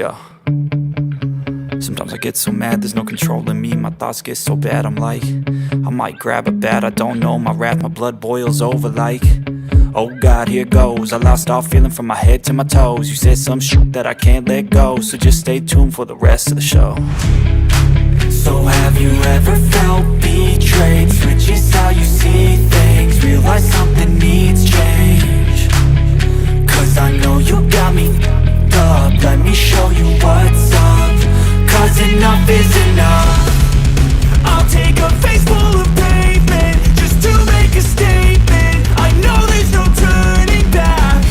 Yeah. Sometimes I get so mad, there's no controlling me. My thoughts get so bad, I'm like, I might grab a bat, I don't know. My wrath, my blood boils over like, oh God, here goes. I lost all feeling from my head to my toes. You said some shit that I can't let go, so just stay tuned for the rest of the show. So have you ever felt betrayed? Switches how you see things, realize something needs change. Cause I know you got me f***ed up, let me show you what's up. Cause enough is enough. I'll take a face full of pavement just to make a statement. I know there's no turning back.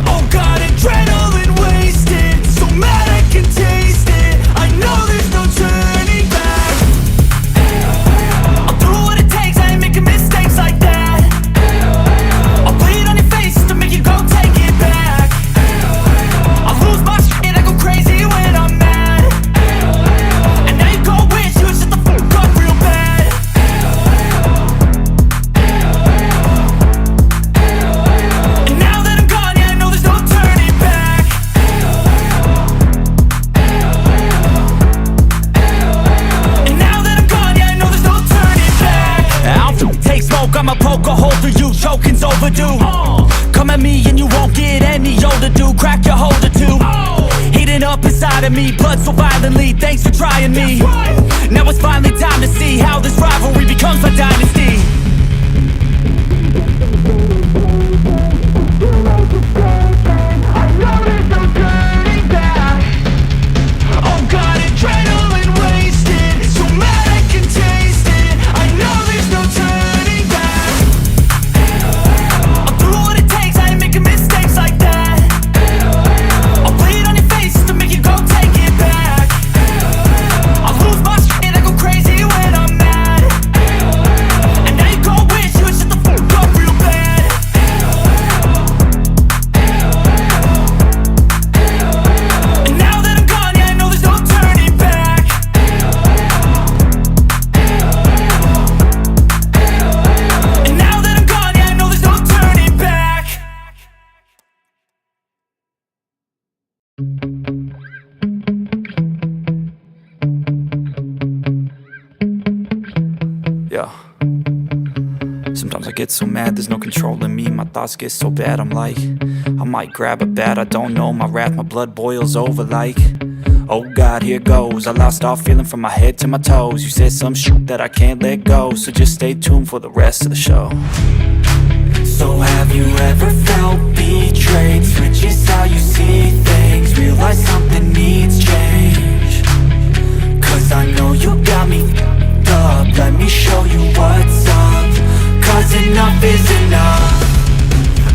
Oh God, adrenaline wasted, so mad I can taste it. I know there's no turning back. I'll do what it takes, I ain't making mistakes like that. I'll bleed on your face to make you go take it back. I'll lose my shit, I go crazy when I'm mad. And now you go wish you would shut the fuck up real bad. And now that I'm gone, yeah, I know there's no turning back. And now that I'm gone, yeah, I know there's no turning back. I don't take smoke, I'ma poke a hole through you, choking's overdue. Come at me and you won't get any older, dude. Crack your holder too. Heating up inside of me, blood so violently, thanks for trying me. Now it's finally time to see how this rivalry becomes my dynasty. I know there's no turning back. Oh God, adrenaline wasted, so mad I can taste it. I know there's no turning back. I'll do what it takes, I ain't making mistakes like that. I'll bleed on your face to make you go take it back. I'll lose my shit, I go crazy when I'm mad. And now you go wish you would shut the fuck up real bad. And now that I'm gone, yeah, I know there's no turning back. And now that I'm gone, yeah, I know there's no turning back. Yeah. Sometimes I get so mad, there's no controlling me. My thoughts get so bad, I'm like, I might grab a bat, I don't know. My wrath, my blood boils over like, oh God, here goes. I lost all feeling from my head to my toes. You said some shit that I can't let go, so just stay tuned for the rest of the show. So have you ever felt betrayed? Switches how you see things, realize something needs change. Cause I know you got me f***ed up, let me show you what's up. Cause enough is enough.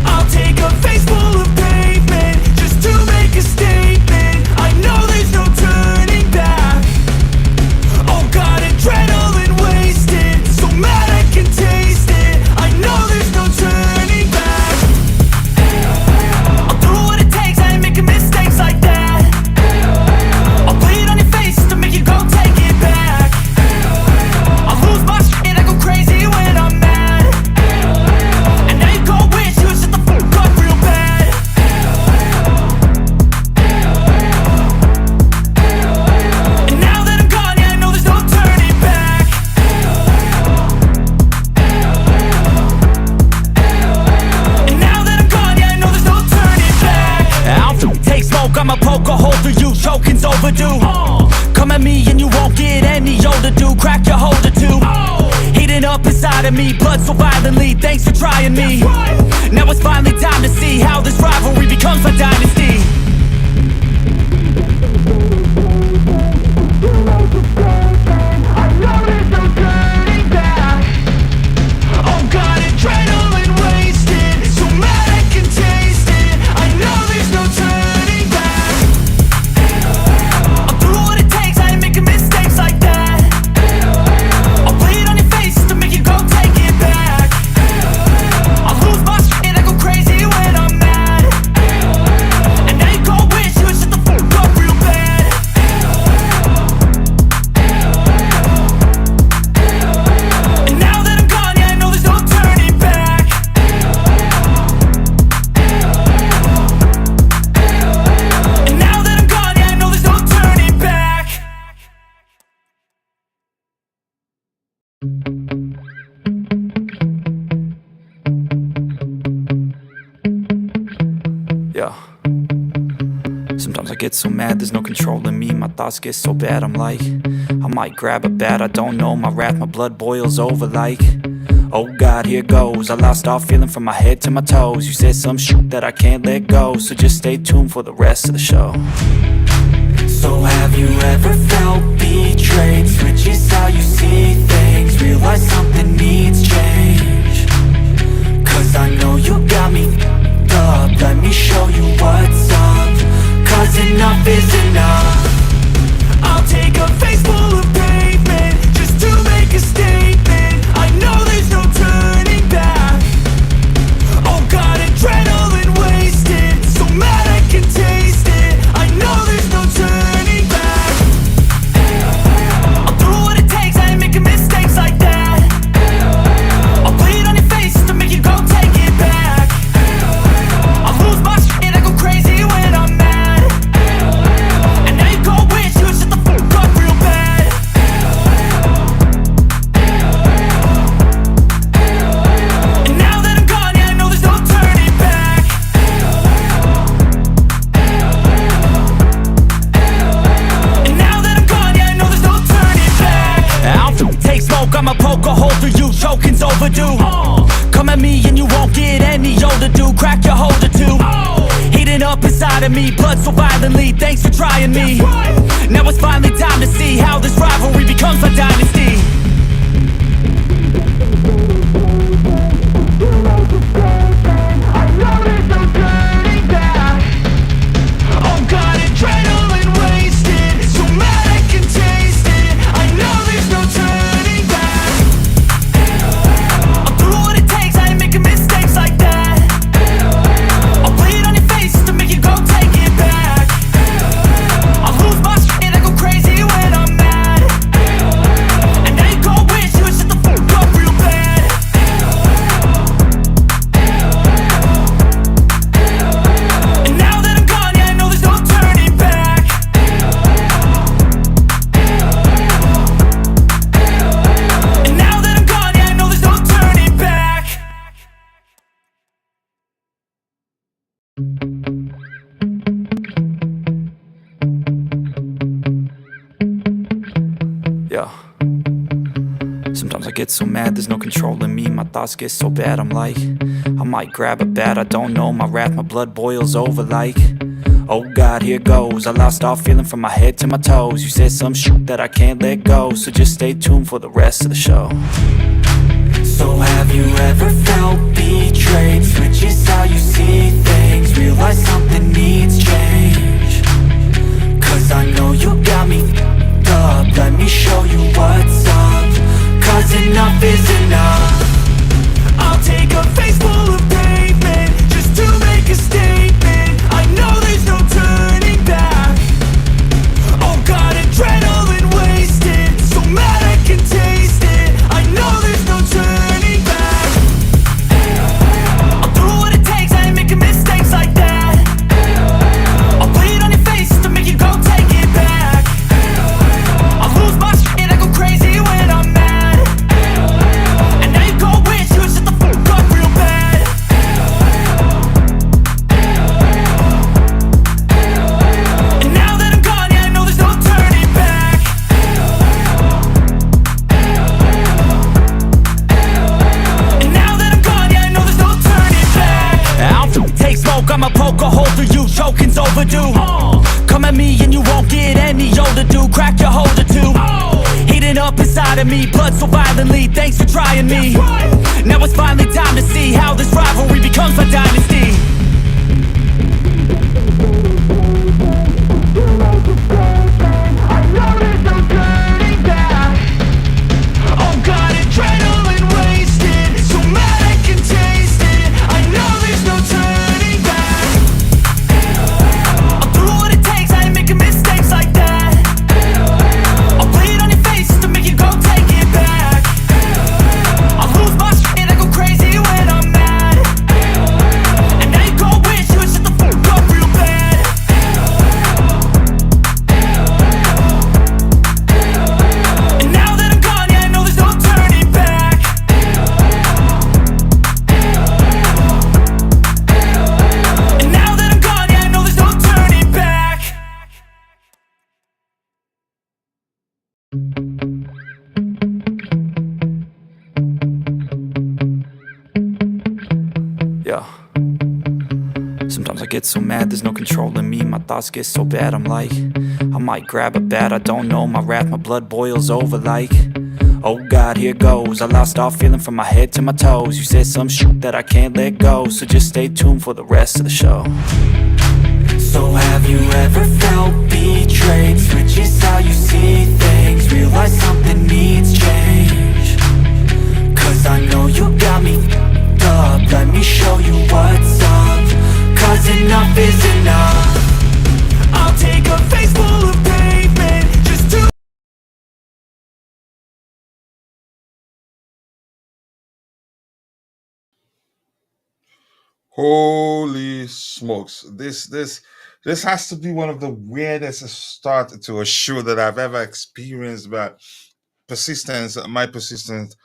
I'll take a face full of pavement just to make a statement. I know there's no turning back. Oh God, adrenaline wasted, so mad I can taste it. I know there's no turning back. I'll do what it takes, I ain't making mistakes like that. I'll bleed on your face to make you go take it back. I'll lose my shit, I go crazy when I'm mad. And now you go wish you would shut the fuck up real bad. And now that I'm gone, yeah, I know there's no turning back. And now that I'm gone, yeah, I know there's no turning back. I don't take smoke, I'ma poke a hole through you, choking's overdue. Come at me and you won't get any older, dude. Crack your holder too. Heating up inside of me, blood so violently, thanks for trying me. Now it's finally time to see how this rivalry becomes my dynasty. I know there's no turning back. Oh God, adrenaline wasted, so mad I can taste it. I know there's no turning back. I'll do what it takes, I ain't making mistakes like that. I'll bleed on your face to make you go take it back. I'll Yeah. Sometimes I get so mad, there's no controlling me. My thoughts get so bad, I'm like, I might grab a bat, I don't know. My wrath, my blood boils over like, oh God, here goes. I lost all feeling from my head to my toes. You said some shit that I can't let go, so just stay tuned for the rest of the show. So have you ever felt betrayed? Switches how you see things, realize something needs change. Cause I know you got me up, let me show you what's up. Cause enough is enough. I'll take a face full of pavement just to make a statement. I know there's no turning back. Oh God, adrenaline wasted, so mad I can taste it. I know there's no turning back. I'll do what it takes, I ain't making mistakes like that. I'll bleed on your face to make you go take it back. I'll lose my shit, I go crazy when I'm mad. And now you go wish you would shut the fuck up real bad. And now that I'm gone, yeah, I know there's no turning back. And now that I'm gone, yeah, I know there's no turning back. I'll take smoke, I'ma poke a hole through you, choking's overdue. Come at me and you won't get any older, dude. Crack your holder too. Heating up inside of me, blood so violently, thanks for trying me. Now it's finally time to see how this rivalry becomes a dynasty. I know there's no turning back. Oh God, adrenaline wasted, so mad I can taste it. I know there's no turning back. I'll do what it takes, I ain't making mistakes like that. I'll bleed on your face to make you go take it back. I'll lose my shit, I go crazy when I'm mad. And now you go wish you would shut the fuck up real bad. And now that I'm gone, yeah, I know there's no turning back. And now that I'm gone, yeah, I know there's no turning back. Yeah. Sometimes I get so mad, there's no controlling me. My thoughts get so bad, I'm like, I might grab a bat, I don't know. My wrath, my blood boils over like, oh God, here goes. I lost all feeling from my head to my toes. You said some shit that I can't let go, so just stay tuned for the rest of the show. So have you ever felt betrayed? Switches how you see things, realize something needs change. Cause I know you got me up, let me show you what's up. Cause enough is enough. I'll take a face full of pavement just to make a statement. I know there's no turning back. Oh God, adrenaline wasted, so mad I can taste it. I know there's no turning back. I'll do what it takes, I ain't making mistakes like that. I'll bleed on your face to make you go take it back. I'll lose my shit, I go crazy when I'm mad. And now you go wish you would shut the fuck up real bad. And now that I'm gone, yeah, I know there's no turning back. And now that I'm gone, yeah, I know there's no turning back. I'll take smoke, I'ma poke a hole through you, choking's overdue. Come at me and you won't get any older, dude. Crack your holder too. Heating up inside of me, blood so violently, thanks for trying me. Now it's finally time to see how this rivalry becomes a dynasty. I know there's no turning back. Oh God, adrenaline wasted, so mad I can taste it. I know there's no turning back. I'll do what it takes, I ain't making mistakes like that. I'll bleed on your face to make you go take it back. I'll lose my shit, I go crazy when I'm mad. Yeah. Sometimes I get so mad, there's no controlling me. My thoughts get so bad, I'm like, I might grab a bat, I don't know. My wrath, my blood boils over like, oh God, here goes. I lost all feeling from my head to my toes. You said some shit that I can't let go, so just stay tuned for the rest of the show. So have you ever felt betrayed? Switches how you see things, realize something needs change. Cause I know you got me f***ed up. Let me show you what's up. Cause enough is enough. I'll take a face full of pavement just to... Holy smokes. This has to be one of the weirdest start to a show that I've ever experienced, but my persistence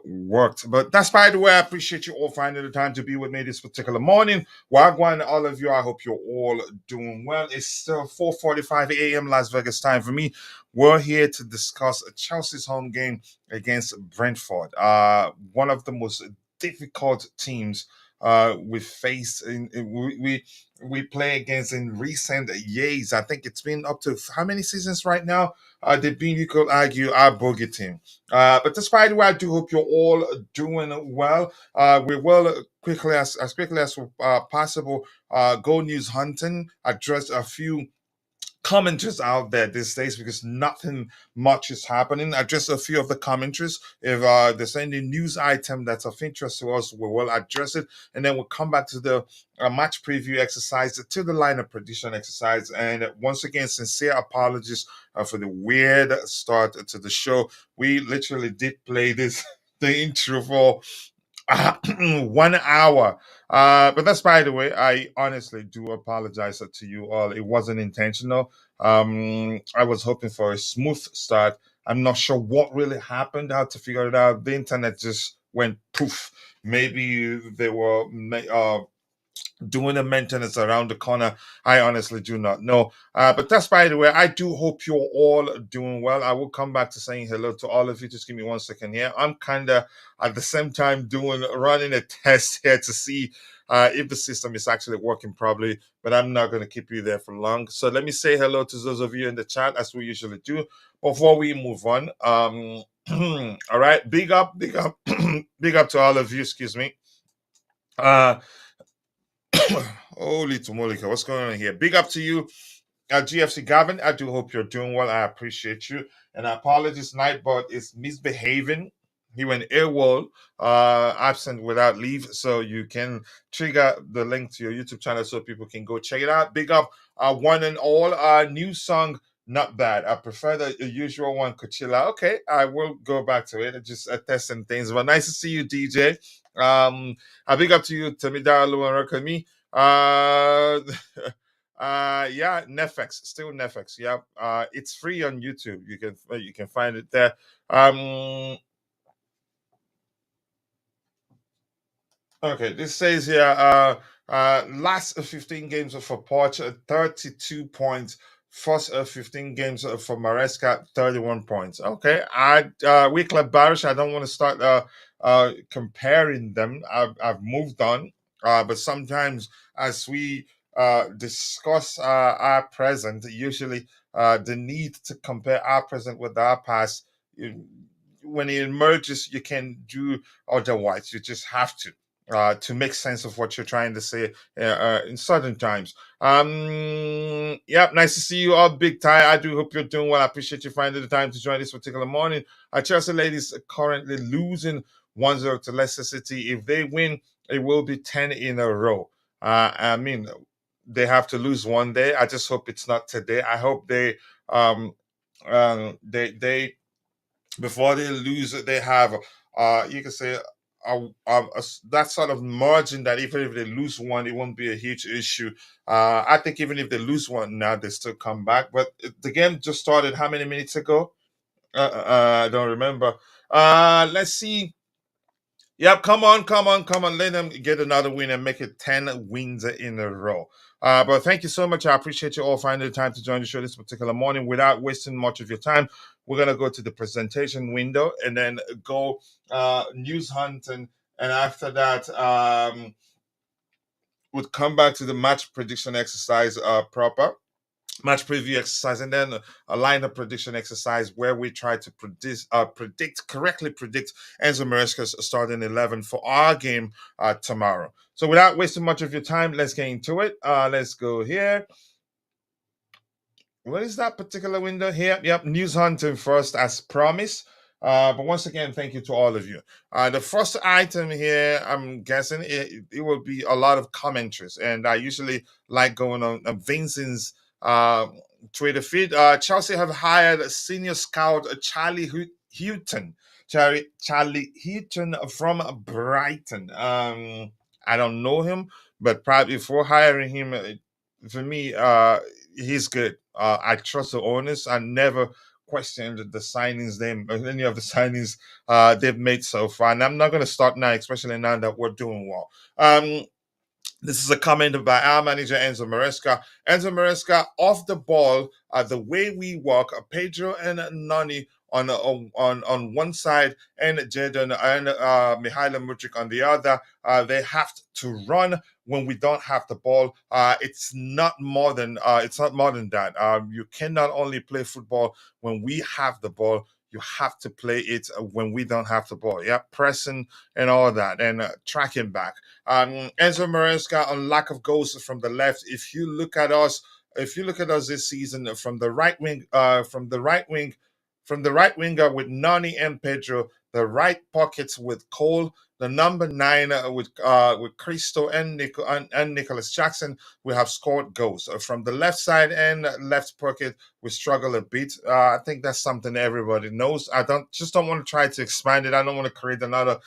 worked. But that's, by the way, I appreciate you all finding the time to be with me this particular morning. Wagwan, all of you, I hope you're all doing well. It's still 4:45 a.m. Las Vegas time for me. We're here to discuss Chelsea's home game against Brentford. One of the most difficult teams we faced we play against in recent years. I think it's been up to how many seasons right now? They've been, you could argue, our bogey team. But despite the way, I do hope you're all doing well. We will quickly as possible go news hunting, address a few commenters out there these days because nothing much is happening. Address a few of the commentaries. If there's any news item that's of interest to us, we will address it, and then we'll come back to the match preview exercise, to the lineup prediction exercise. And once again, sincere apologies for the weird start to the show. We literally did play this the intro for 1 hour. But that's, by the way, I honestly do apologize to you all. It wasn't intentional. I was hoping for a smooth start. I'm not sure what really happened, how to figure it out. The internet just went poof. Maybe they were doing the maintenance around the corner. I honestly do not know. But that's, by the way, I do hope you're all doing well. I will come back to saying hello to all of you. Just give me 1 second here. I'm kind of at the same time running a test here to see if the system is actually working properly, but I'm not going to keep you there for long. So let me say hello to those of you in the chat as we usually do before we move on. All right, big up, big up to all of you. Excuse me. Uh, Holy Tomolika, what's going on here? Big up to you, GFC Gavin. I do hope you're doing well. I appreciate you. And apologies, Nightbot is misbehaving. He went AWOL, absent without leave. So you can trigger the link to your YouTube channel so people can go check it out. Big up, one and all. New song, not bad. I prefer the usual one, Coachella. Okay, I will go back to it. Just testing things. But nice to see you, DJ. A big up to you, Tamidalo and Rakami. Yeah, Netflix, still Netflix. Yeah, it's free on YouTube. You can find it there. Okay, this says here, last 15 games for Poch, 32 points. First 15 games for Maresca, 31 points. Okay, Wycliffe Barish, I don't want to start comparing them. I've moved on. But sometimes as we discuss our present, usually the need to compare our present with our past, when it emerges, you can do otherwise. You just have to make sense of what you're trying to say in certain times. Yep, nice to see you all, Big Ty. I do hope you're doing well. I appreciate you finding the time to join this particular morning. Chelsea ladies are currently losing 1-0 to Leicester City. If they win, it will be 10 in a row. I mean, they have to lose one day. I just hope it's not today. I hope um, they before they lose, they have you can say that sort of margin that even if they lose one, it won't be a huge issue. I think even if they lose one now, they still come back. But the game just started how many minutes ago? I don't remember. Let's see. Yep, come on, come on, come on. Let them get another win and make it 10 wins in a row. But thank you so much. I appreciate you all finding the time to join the show this particular morning. Without wasting much of your time, we're going to go to the presentation window and then go news hunt. And after that, would come back to the match prediction exercise proper match preview exercise, and then a lineup prediction exercise where we try to correctly predict Enzo Maresca's starting 11 for our game tomorrow. So without wasting much of your time, let's get into it. Let's go here. What is that particular window here? Yep, news hunting first as promised. But once again, thank you to all of you. The first item here, I'm guessing it will be a lot of commentaries, and I usually like going on Vincent's uh, Twitter feed. Chelsea have hired senior scout Houghton, Charlie Houghton from Brighton. I don't know him, but probably before hiring him, for me, he's good. I trust the owners. I never questioned the signings any of the signings they've made so far. And I'm not going to start now, especially now that we're doing well. This is a comment by our manager Enzo Maresca. Enzo Maresca off the ball, the way we walk, Pedro and Nani on one side, and Jadon and Mihailo Mudryk on the other. They have to run when we don't have the ball. It's not more than that. You cannot only play football when we have the ball. You have to play it when we don't have the ball. Yeah, pressing and all that, and tracking back. Enzo Maresca on lack of goals from the left. If you look at us this season from the right wing, from the right winger with Nani and Pedro, the right pockets with Cole, the number nine with Cristo and Nicholas Jackson, we have scored goals. From the left side and left pocket, we struggle a bit. I think that's something everybody knows. I don't want to try to expand it. I don't want to create another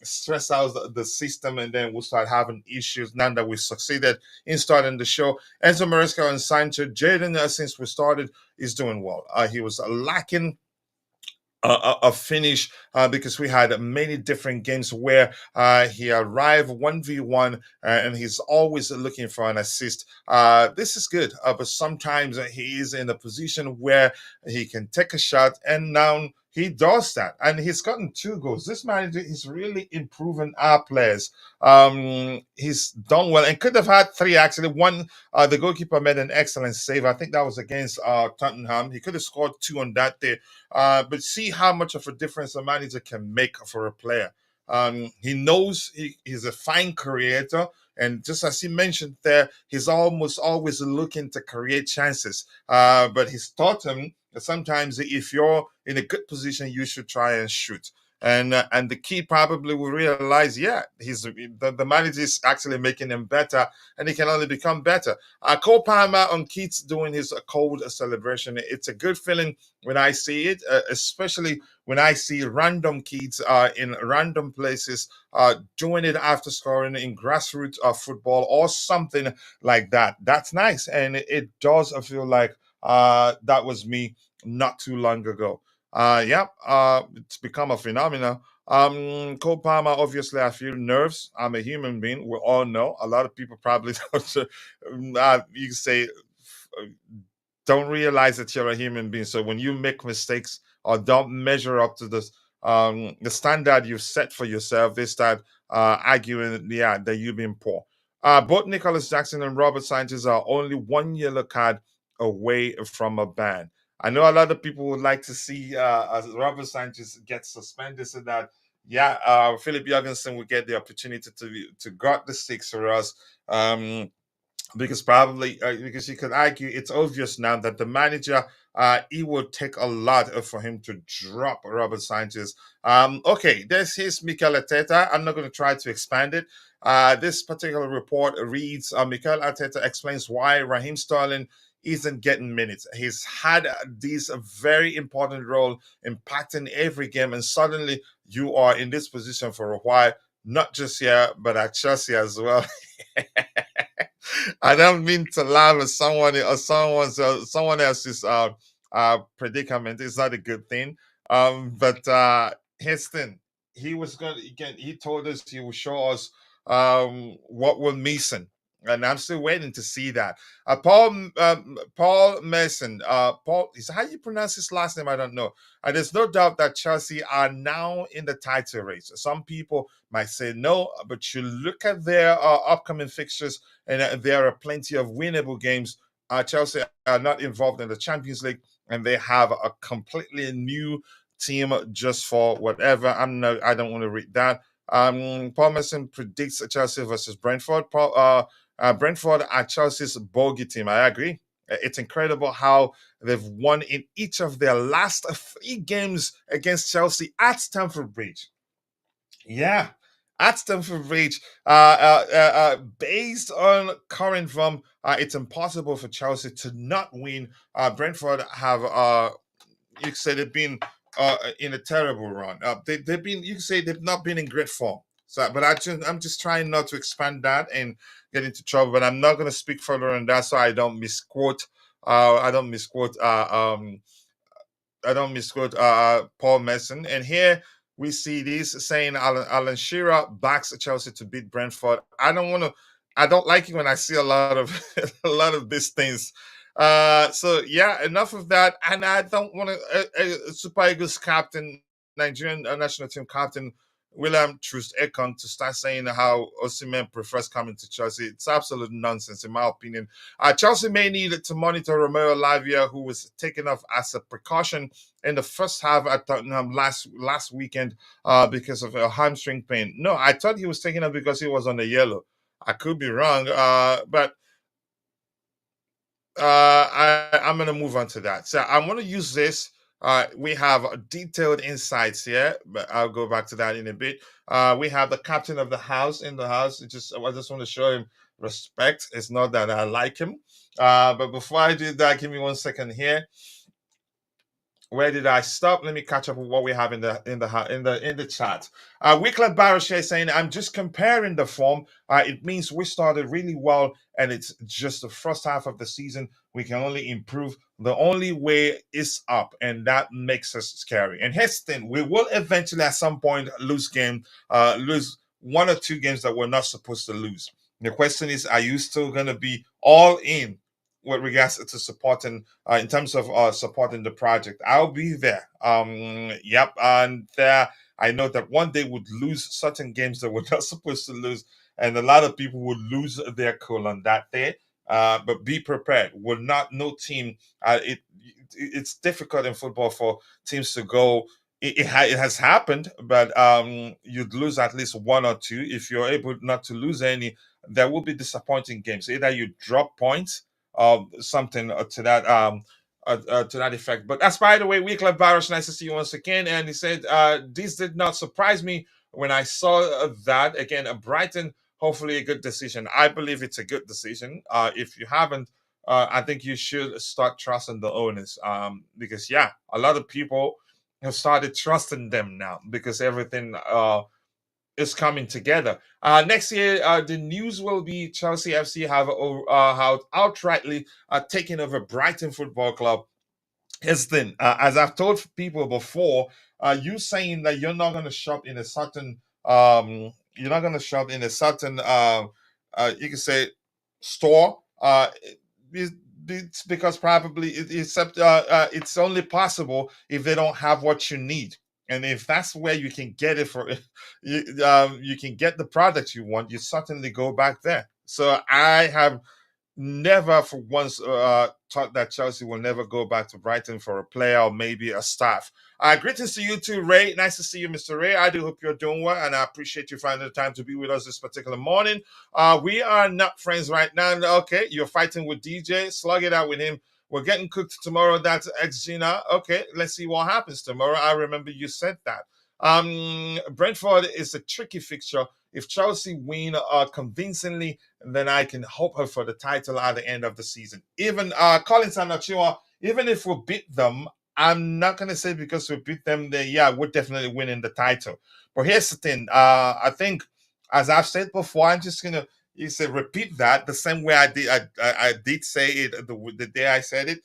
stress out the system, and then we'll start having issues now that we succeeded in starting the show. Enzo Maresca and Sancho, Jadon, since we started, is doing well. He was lacking a finish because we had many different games where he arrived 1v1 and he's always looking for an assist. This is good, but sometimes he is in a position where he can take a shot, and now he does that, and he's gotten 2 goals. This manager is really improving our players. He's done well and could have had 3 actually. One, the goalkeeper made an excellent save. I think that was against Tottenham. He could have scored 2 on that day. But see how much of a difference a manager can make for a player. He knows he's a fine creator, and just as he mentioned there, he's almost always looking to create chances. But he's taught him that sometimes if you're in a good position, you should try and shoot. And the key probably will realize, yeah, the manager is actually making him better, and he can only become better. Cole Palmer on Keats doing his cold celebration. It's a good feeling when I see it, especially when I see random kids in random places doing it after scoring in grassroots football or something like that. That's nice, and it does feel like that was me not too long ago. It's become a phenomenon. Cole Palmer, obviously, I feel nerves. I'm a human being. We all know. A lot of people probably don't. You can say don't realize that you're a human being. So when you make mistakes or don't measure up to the standard you've set for yourself, they start arguing, yeah, that you've been poor. Both Nicholas Jackson and Robert Sanchez are only 1 yellow card away from a ban. I know a lot of people would like to see Robert Sanchez get suspended so that, yeah, Philip Jorgensen would get the opportunity to guard the six for us. Because you could argue it's obvious now that the manager it would take a lot for him to drop Robert Sanchez. Okay, this is Mikel Arteta. I'm not going to try to expand it. This particular report reads: Mikel Arteta explains why Raheem Sterling isn't getting minutes. He's had this very important role impacting every game, and suddenly you are in this position for a while, not just here but at Chelsea as well. I don't mean to laugh at someone else's predicament. It's not a good thing. But Heston, he was going to again. He told us he will show us what we're missing. and I'm still waiting to see that. Paul Mason, Paul, is how you pronounce his last name? I don't know. There's no doubt that Chelsea are now in the title race. Some people might say no, but you look at their upcoming fixtures, and there are plenty of winnable games. Chelsea are not involved in the Champions League, and they have a completely new team just for whatever. I don't want to read that. Paul Mason predicts Chelsea versus Brentford. Brentford are Chelsea's bogey team. I agree. It's incredible how they've won in each of their last 3 games against Chelsea at Stamford Bridge. Yeah, at Stamford Bridge. Based on current form, it's impossible for Chelsea to not win. Brentford have you could say they've been in a terrible run. They've been, you could say they've not been in great form. So, but I'm just trying not to expand that and get into trouble. But I'm not going to speak further on that, so I don't misquote. I don't misquote. I don't misquote Paul Mason. And here we see this saying Alan Shearer backs Chelsea to beat Brentford. I don't want to. I don't like it when I see a lot of a lot of these things. So yeah, enough of that. And I don't want to. Super Eagles captain, Nigerian national team captain William Troost Ekong to start saying how Osimhen prefers coming to Chelsea. It's absolute nonsense, in my opinion. Chelsea may need to monitor Romeo Lavia, who was taken off as a precaution in the first half at Tottenham last weekend because of a hamstring pain. No, I thought he was taken off because he was on the yellow. I could be wrong, but I'm going to move on to that. So I'm going to use this. We have detailed insights here, but I'll go back to that in a bit. We have the captain of the house in the house. I just want to show him respect. It's not that I like him, but before I do that, give me 1 second here. Where did I stop? Let me catch up with what we have in the chat. Wicklet Barrow saying, "I'm just comparing the form. It means we started really well, and it's just the first half of the season. We can only improve. The only way is up, and that makes us scary." And here's the thing: we will eventually, at some point, lose 1 or 2 games that we're not supposed to lose. The question is, are you still going to be all in with regards to supporting in terms of supporting the project? I'll be there. Yep, and I know that one day would lose certain games that we're not supposed to lose, and a lot of people would lose their cool on that day. But be prepared. Will not no team. It's difficult in football for teams to go. It has happened, but you'd lose at least 1 or 2. If you're able not to lose any, there will be disappointing games. Either you drop points, something to that effect. But that's, by the way, Weekly Barros, nice to see you once again. And he said, this did not surprise me when I saw that. Again, a Brighton, hopefully a good decision. I believe it's a good decision. If you haven't, I think you should start trusting the owners, because, yeah, a lot of people have started trusting them now because everything is coming together. Next year, the news will be Chelsea FC have outrightly taken over Brighton Football Club. Here's the thing, as I've told people before, you saying that you're not going to shop in a certain, you can say, store. It- it's because probably it's only possible if they don't have what you need. And if that's where you can get it for, you can get the product you want, you certainly go back there. So I have never for once thought that Chelsea will never go back to Brighton for a player or maybe a staff. Greetings to you too, Ray. Nice to see you, Mr. Ray. I do hope you're doing well, and I appreciate you finding the time to be with us this particular morning. We are not friends right now. Okay, you're fighting with DJ. Slug it out with him. We're getting cooked tomorrow. That's ex Gina. Okay, let's see what happens tomorrow. I remember you said that. Brentford is a tricky fixture. If Chelsea win convincingly, then I can hope for the title at the end of the season. Even Collins and Achua, even if we beat them, I'm not going to say because we beat them, yeah, we're definitely winning the title. But here's the thing. I think, as I've said before, I'm just going to repeat that the same way I did. I did say it the day I said it.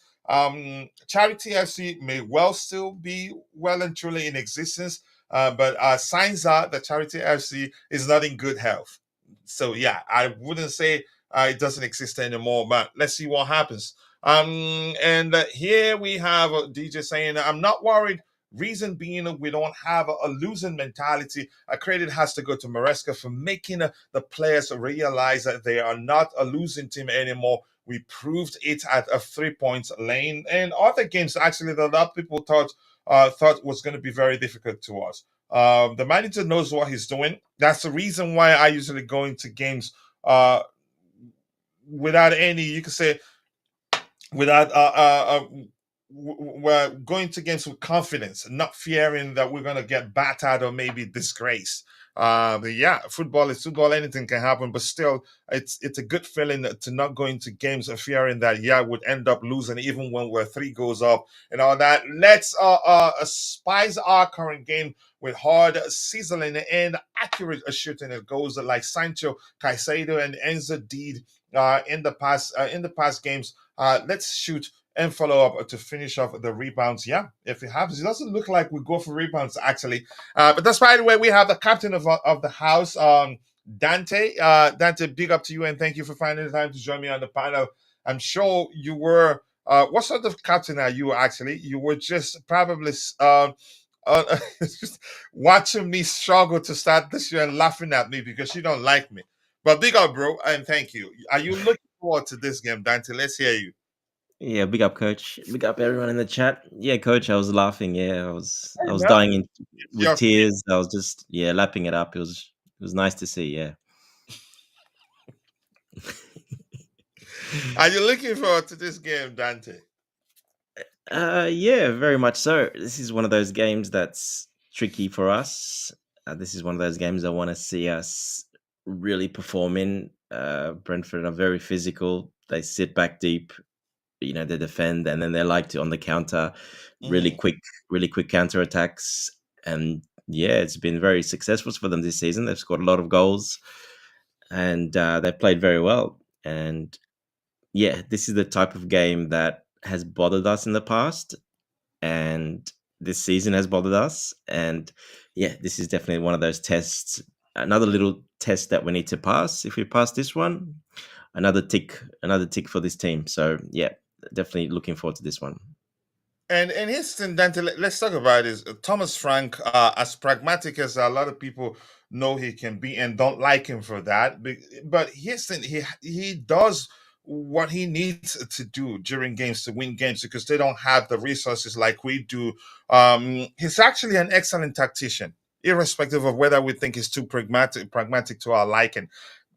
Charity FC may well still be well and truly in existence, but signs are that Charity FC is not in good health. So yeah, I wouldn't say it doesn't exist anymore. But let's see what happens. And here we have DJ saying, "I'm not worried. Reason being, we don't have a losing mentality. A credit has to go to Maresca for making the players realize that they are not a losing team anymore. We proved it at a 3 points lane and other games actually that a lot of people thought was going to be very difficult to us. The manager knows what he's doing. That's the reason why I usually go into games uh, without any, you could say, without we're going to games with confidence, not fearing that we're going to get battered or maybe disgraced. But yeah, football is football. Anything can happen, but still, it's a good feeling to not go into games fearing that would end up losing even when we're 3 goals up and all that. Let's spice our current game with hard sizzling and accurate shooting of goals like Sancho, Caicedo, and Enzo did in the past games. Let's shoot and follow up to finish off the rebounds. Yeah, if it happens, it doesn't look like we go for rebounds actually. But that's by the way, we have the captain of the house, Dante. Dante, big up to you and thank you for finding the time to join me on the panel. I'm sure you were. What sort of captain are you actually? You were just probably just watching me struggle to start this year and laughing at me because you don't like me. But big up, bro, and thank you. Are you looking forward to this game, Dante? Let's hear you. Yeah, big up, coach. Big up, everyone in the chat. Yeah, coach, I was laughing. Yeah, I Hey, was man. dying It's with your tears. I was just lapping it up. It was nice to see. Yeah. Are you looking forward to this game, Dante? Yeah, very much so. This is one of those games that's tricky for us. This is one of those games I want to see us really perform in. Brentford are very physical. They sit back deep. They defend, and then they like to on the counter, really Mhm. quick, really quick counter attacks. And yeah, it's been very successful for them this season. They've scored a lot of goals, and they've played very well. And yeah, this is the type of game that has bothered us in the past, and this season has bothered us. And yeah, this is definitely one of those tests. Another little test that we need to pass. If we pass this one, another tick for this team. So yeah, definitely looking forward to this one. And here's Dante. Let's talk about this. Thomas Frank, as pragmatic as a lot of people know he can be, and don't like him for that. But here's the thing, he does what he needs to do during games to win games because they don't have the resources like we do. He's actually an excellent tactician, irrespective of whether we think he's too pragmatic to our liking.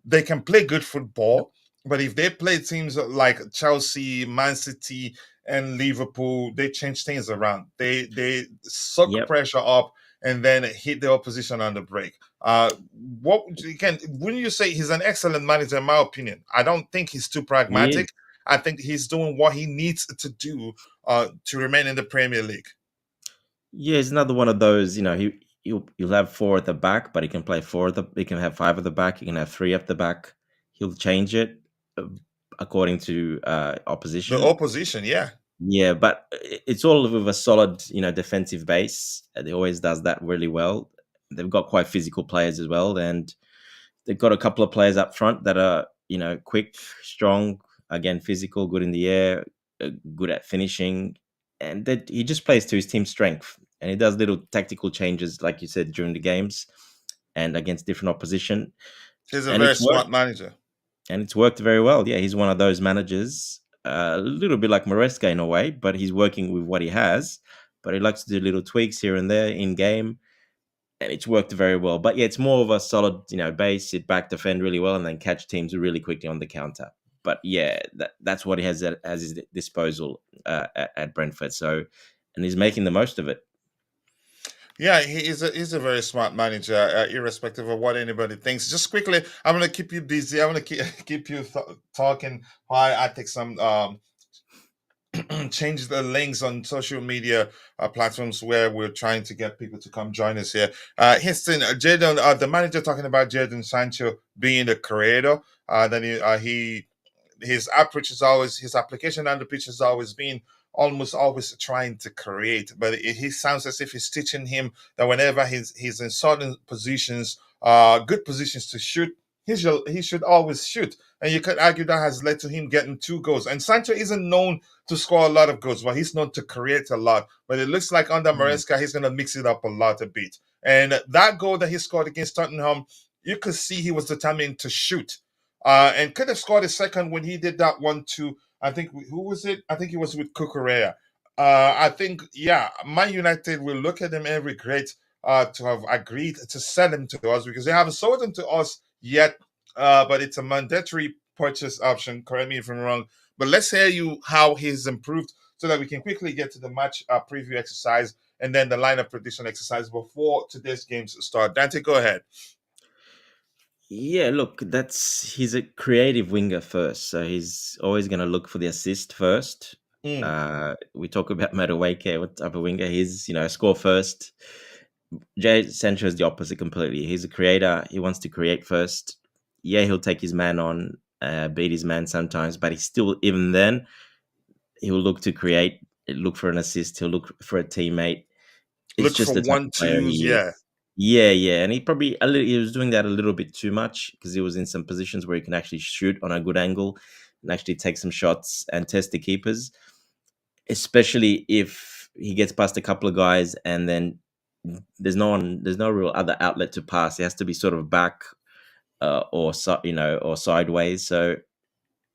They can play good football, but if they play teams like Chelsea, Man City, and Liverpool, they change things around. They suck Yep. pressure up and then hit the opposition on the break. What again? Wouldn't you say he's an excellent manager? In my opinion, I don't think he's too He is. pragmatic. I think he's doing what he needs to do to remain in the Premier League. Yeah, he's another one of those. He'll have four at the back, but he can play four at the. He can have five at the back. He can have three at the back. He'll change it uh, according to The opposition. opposition, yeah. Yeah, but it's all with a solid, defensive base. He always does that really well. They've got quite physical players as well, and they've got a couple of players up front that are, quick, strong, again, physical, good in the air, good at finishing, and that he just plays to his team's strength. And he does little tactical changes, like you said, during the games and against different opposition, He's a and very it's worked. smart manager. And it's worked very well. Yeah, he's one of those managers, a little bit like Maresca in a way, but he's working with what he has. But he likes to do little tweaks here and there in game, and it's worked very well. But yeah, it's more of a solid, base, sit back, defend really well, and then catch teams really quickly on the counter. But yeah, that's what he has at his disposal at Brentford. So, and he's making the most of it. Yeah, he's a very smart manager, irrespective of what anybody thinks. Just quickly, I'm gonna keep you busy. I'm gonna keep you talking while I take some change the links on social media platforms where we're trying to get people to come join us here. Houston, Jadon, the manager talking about Jadon Sancho being the creator. Then he his approach is always his application on the pitch has always been almost always trying to create, but he sounds as if he's teaching him that whenever he's in certain positions, good positions to shoot, he should always shoot. And you could argue that has led to him getting 2 goals. And Sancho isn't known to score a lot of goals, but he's known to create a lot. But it looks like under Mm. Maresca, he's going to mix it up a lot a bit. And that goal that he scored against Tottenham, you could see he was determined to shoot. And could have scored a second when he did that one too. I think, who was it? I think it was with Cucurella. I think, yeah, Man United will look at him and regret to have agreed to sell him to us because they haven't sold him to us yet. But it's a mandatory purchase option. Correct me if I'm wrong. But let's hear you how he's improved so that we can quickly get to the match preview exercise and then the lineup prediction exercise before today's games start. Dante, go ahead. Yeah, look, he's a creative winger first, so he's always going to look for the assist first. Mm. We talk about Madueke, what type of winger he's, score first. Jadon Sancho is the opposite completely. He's a creator. He wants to create first. Yeah, he'll take his man on, beat his man sometimes, but he's still, even then, he'll look to create, look for an assist. He'll look for a teammate. It's Look just for the type of player 1-2s, he yeah. is. Yeah, and he was doing that a little bit too much because he was in some positions where he can actually shoot on a good angle and actually take some shots and test the keepers, especially if he gets past a couple of guys and then there's no real other outlet to pass. He has to be sort of back or sideways. So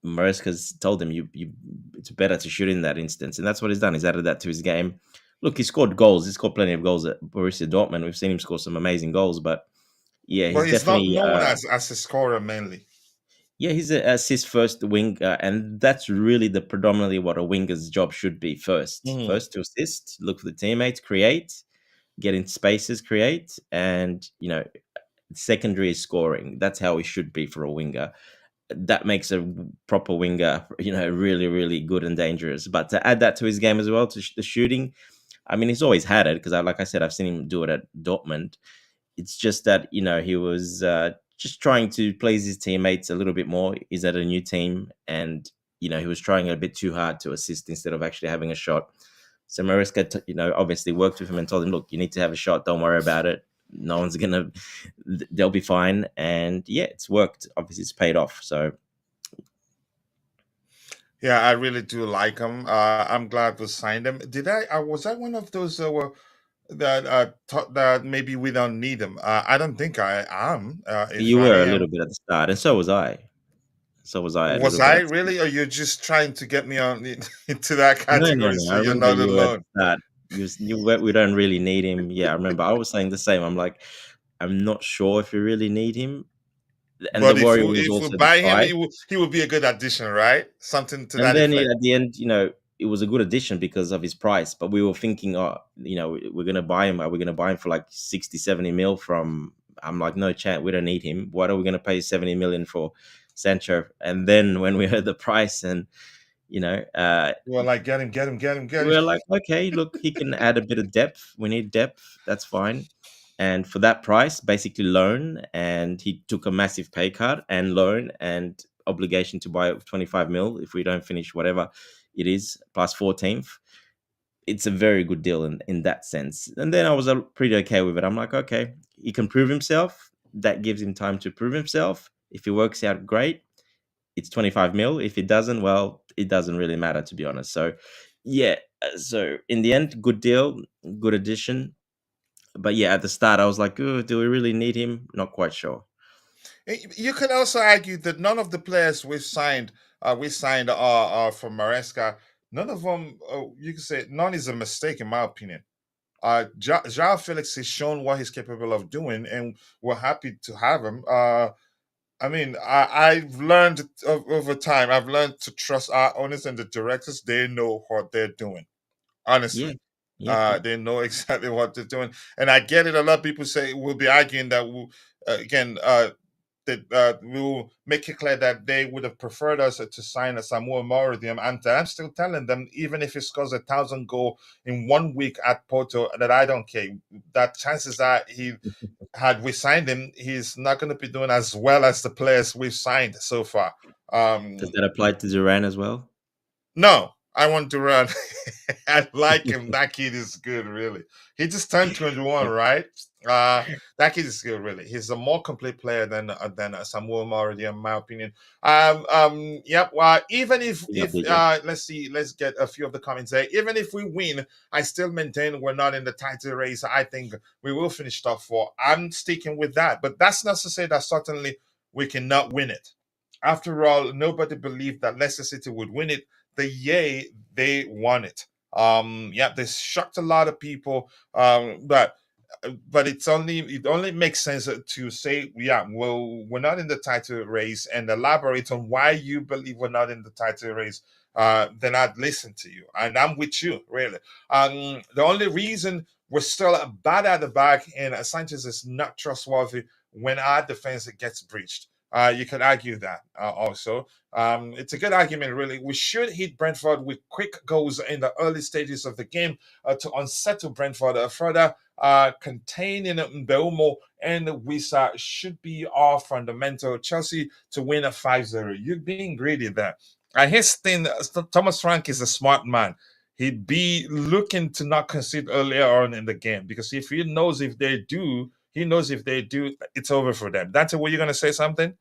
Maresca's told him it's better to shoot in that instance, and that's what he's done. He's added that to his game. Look, he scored goals. He scored plenty of goals at Borussia Dortmund. We've seen him score some amazing goals, but yeah, But he's he's not definitely known as a scorer mainly. he's an assist first winger, and that's really the predominantly what a winger's job should be first. Mm. First to assist, look for the teammates, create, get in spaces, create, and secondary is scoring. That's how he should be for a winger. That makes a proper winger, really, really good and dangerous. But to add that to his game as well, to the shooting, I mean, he's always had it because, like I said, I've seen him do it at Dortmund. It's just that he was just trying to please his teammates a little bit more. He's at a new team, and he was trying a bit too hard to assist instead of actually having a shot. So Maresca, obviously worked with him and told him, "Look, you need to have a shot. Don't worry about it. No one's gonna. They'll be fine." And yeah, it's worked. Obviously, it's paid off. So Yeah, I really do like him. I'm glad we signed him. Did I? Was I one of those that thought that maybe we don't need him? I don't think I am. If you I were a am, little bit at the start, and so was I. So was I a was little bit I at the really? start. Or you're just trying to get me on into that No, category no. so I you're remember not you were at the alone? start. We don't really need him. Yeah, I remember I was saying the same. I'm like, I'm not sure if we really need him. And the But worry was if we also the buy him, price. he will be a good addition, right? Something to And that then effect. at the end, it was a good addition because of his price. But we were thinking, oh, we're going to buy him. Are we going to buy him for like 60, 70 mil from? I'm like, no chance. We don't need him. What are we going to pay 70 million for Sancho? And then when we heard the price and, We're like, get him, get him, get him, get him. we're like, okay, look, he can add a bit of depth. We need depth. That's fine. And for that price, basically loan, and he took a massive pay cut and loan and obligation to buy 25 mil if we don't finish whatever it is, plus 14th. It's a very good deal in that sense. And then I was pretty okay with it. I'm like, okay, he can prove himself. That gives him time to prove himself. If it works out, great. It's 25 mil. If it doesn't, well, it doesn't really matter, to be honest. So, yeah. So in the end, good deal, good addition. But yeah, at the start, I was like, oh, do we really need him? Not quite sure. You could also argue that none of the players we signed from Maresca. None of them, you could say, none is a mistake in my opinion. Joao Felix has shown what he's capable of doing, and we're happy to have him. I mean, I've learned over time. I've learned to trust our owners and the directors. They know what they're doing. Yeah. Honestly, Yep. they know exactly what they're doing, and I get it. A lot of people say we'll be arguing that again that we'll make it clear that they would have preferred us to sign a Samuel Moradium, and I'm still telling them, even if he scores 1,000 goal in 1 week at Porto, that I don't care. That chances are he had we signed him, he's not going to be doing as well as the players we've signed so far. Does that apply to Duran as well? No, I want to run. I like him. That kid is good, really. He just turned 21, right? That kid is good, really. He's a more complete player than Samuel Moridi, in my opinion. Yep. Well, even He's up if DJ. let's see, let's get a few of the comments there. Even if we win, I still maintain we're not in the title race. I think we will finish top four. I'm sticking with that, but that's not to say that certainly we cannot win it. After all, nobody believed that Leicester City would win it. The year they won it. Yeah, they shocked a lot of people. But it only makes sense to say, yeah, well, we're not in the title race, and elaborate on why you believe we're not in the title race. Then I'd listen to you, and I'm with you, really. The only reason we're still bad at the back and Sanchez is not trustworthy when our defense gets breached. You could argue that also. It's a good argument, really. We should hit Brentford with quick goals in the early stages of the game to unsettle Brentford further. Containing Mbeumo and Wisa should be our fundamental. Chelsea to win a 5-0. You're being greedy there. His thing, Thomas Frank is a smart man. He'd be looking to not concede earlier on in the game because if he knows if they do, it's over for them. That's were you going to say something?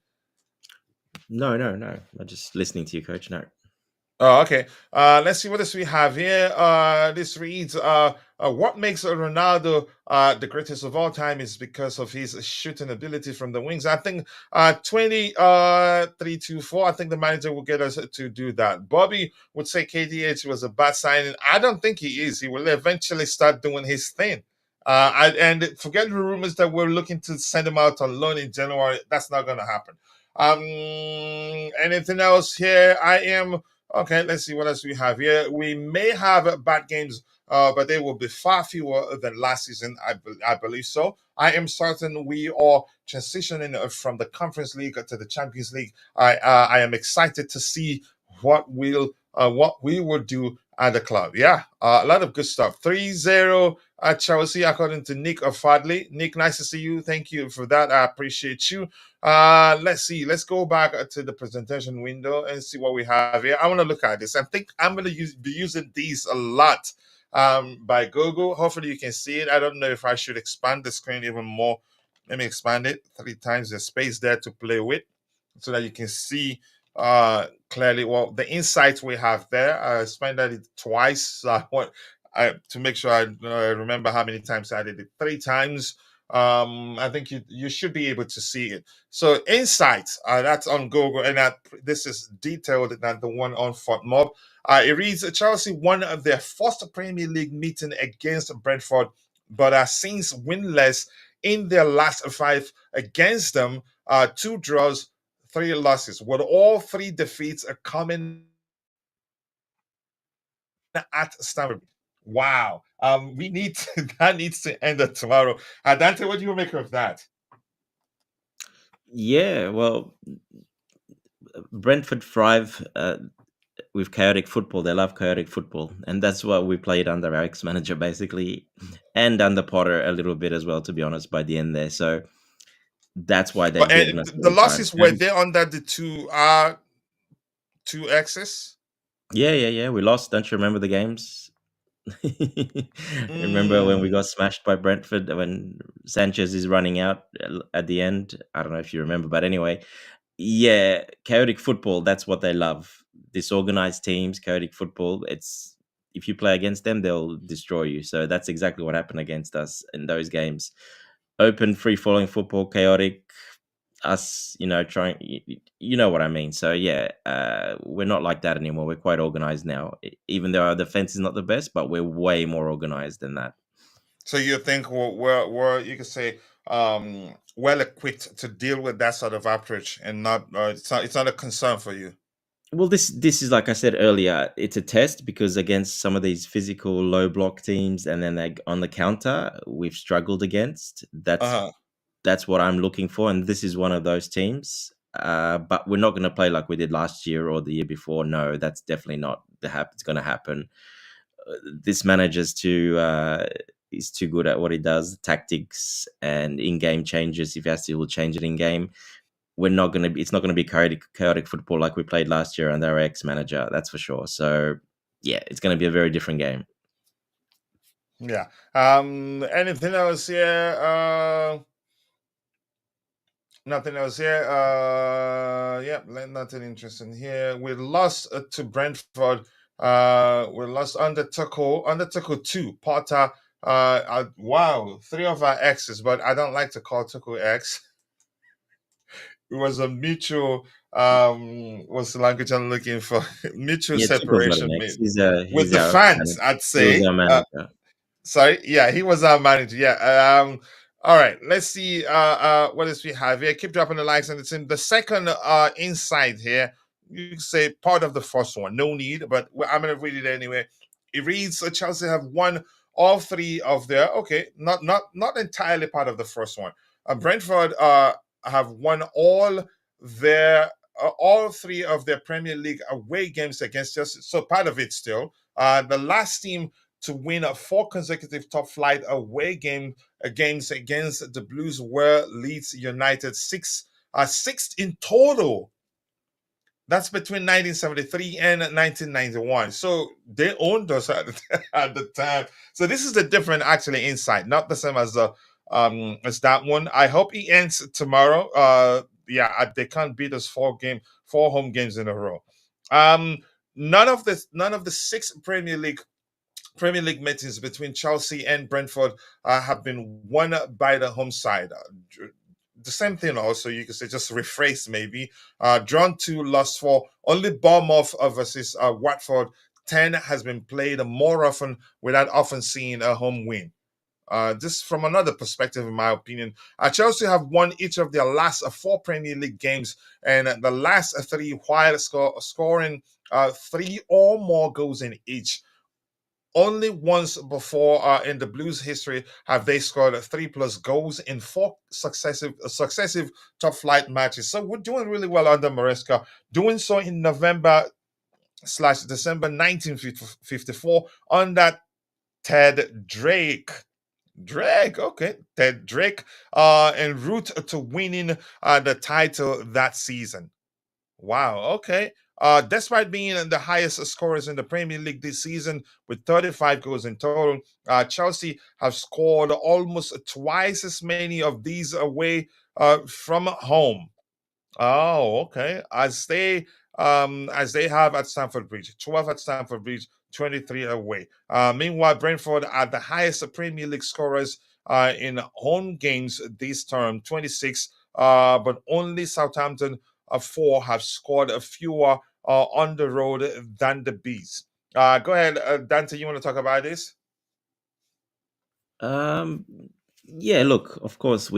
No. I'm just listening to you, Coach. No. Oh, okay. Let's see what else we have here. This reads, what makes Ronaldo the greatest of all time is because of his shooting ability from the wings. I think 23-4, I think the manager will get us to do that. Bobby would say KDH was a bad signing. I don't think he is. He will eventually start doing his thing. And forget the rumors that we're looking to send him out on loan in January. That's not going to happen. Anything else here? Okay, let's see what else we have here. We may have bad games, but they will be far fewer than last season. I believe so. I am certain we are transitioning from the Conference League to the Champions League. I am excited to see what we will do at the club. Yeah, a lot of good stuff. 3-0 at Chelsea, according to Nick Fadley. Nick, nice to see you. Thank you for that. I appreciate you. Let's see. Let's go back to the presentation window and see what we have here. I want to look at this. I think I'm going to be using these a lot by Google. Hopefully you can see it. I don't know if I should expand the screen even more. Let me expand it 3 times. There's space there to play with so that you can see clearly the insights we have there. I expanded it twice. So I want to make sure I remember how many times I did it. 3 times. I think you should be able to see it. So insights, that's on Google, and this is detailed than the one on FOTMob. It reads, Chelsea won their first Premier League meeting against Brentford, but are since winless in their last 5 against them. 2 draws, 3 losses. With all 3 defeats are coming at Stamford. Wow. That needs to end tomorrow. Dante, what do you make of that? Yeah, well, Brentford thrive with chaotic football. They love chaotic football, and that's what we played under our ex-manager, basically, and under Potter a little bit as well, to be honest, by the end there. So that's why they've beaten us The every time. losses were there under the two X's. Yeah. We lost. Don't you remember the games? Remember when we Mm. got smashed by Brentford when Sanchez is running out at the end? I don't know if you remember, but anyway, yeah, chaotic football, that's what they love. Disorganized teams, chaotic football. It's if you play against them, they'll destroy you. So that's exactly what happened against us in those games. Open, free falling football, chaotic. Us, trying, you know what I mean. So yeah, we're not like that anymore. We're quite organized now. Even though our defense is not the best, but we're way more organized than that. So you think we're you could say well equipped to deal with that sort of approach, and not it's not a concern for you. Well, this is like I said earlier. It's a test because against some of these physical low block teams, and then on the counter, we've struggled against. Uh-huh. That's what I'm looking for, and this is one of those teams. But we're not going to play like we did last year or the year before. No, that's definitely not it's going to happen. This manager's is too good at what he does, tactics and in-game changes. If he has to, he'll change it in game. It's not going to be chaotic football like we played last year under our ex-manager. That's for sure. So yeah, it's going to be a very different game. Yeah. Anything else here? Nothing else here. Yeah, nothing interesting here. We lost to Brentford. We lost under Tuchel 2. Potter. Wow, three of our exes, but I don't like to call Tuchel ex. It was a mutual. What's the language I'm looking for? Mutual Yeah, Tuchel's not an separation ex. with He's the our fans, manager. I'd He was say. our manager. Sorry, yeah, he was our manager. Yeah. All right, let's see what else we have here. Keep dropping the likes on the team. The second insight here, you can say part of the first one. No need, but I'm gonna read it anyway. It reads Chelsea have won all three of their not entirely part of the first one. Brentford have won all three of their Premier League away games against Chelsea. So part of it still. The last team to win four consecutive top flight away games against the Blues were Leeds United, sixth in total. That's between 1973 and 1991. So they owned us at the time. So this is the different actually insight, not the same as that one. I hope he ends tomorrow. They can't beat us four home games in a row. Um, none of the six Premier League meetings between Chelsea and Brentford have been won by the home side. The same thing also, you could say, just rephrase maybe. Drawn 2, lost 4. Only Bournemouth versus Watford 10 has been played more often without often seeing a home win. Just from another perspective, in my opinion, Chelsea have won each of their last four Premier League games, and the last three while scoring three or more goals in each. Only once before in the Blues history have they scored three plus goals in four successive top flight matches. So we're doing really well under Maresca. Doing so in November/December 1954 under Ted Drake. Ted Drake, en route to winning the title that season. Wow. Okay. Despite being the highest scorers in the Premier League this season with 35 goals in total, Chelsea have scored almost twice as many of these away from home. Oh, okay. As they have at Stamford Bridge, 12 at Stamford Bridge, 23 away. Meanwhile, Brentford are the highest Premier League scorers in home games this term, 26. But only Southampton 4 have scored fewer on the road than the Bees. Go ahead, Dante. You want to talk about this? Um, yeah, look, of course,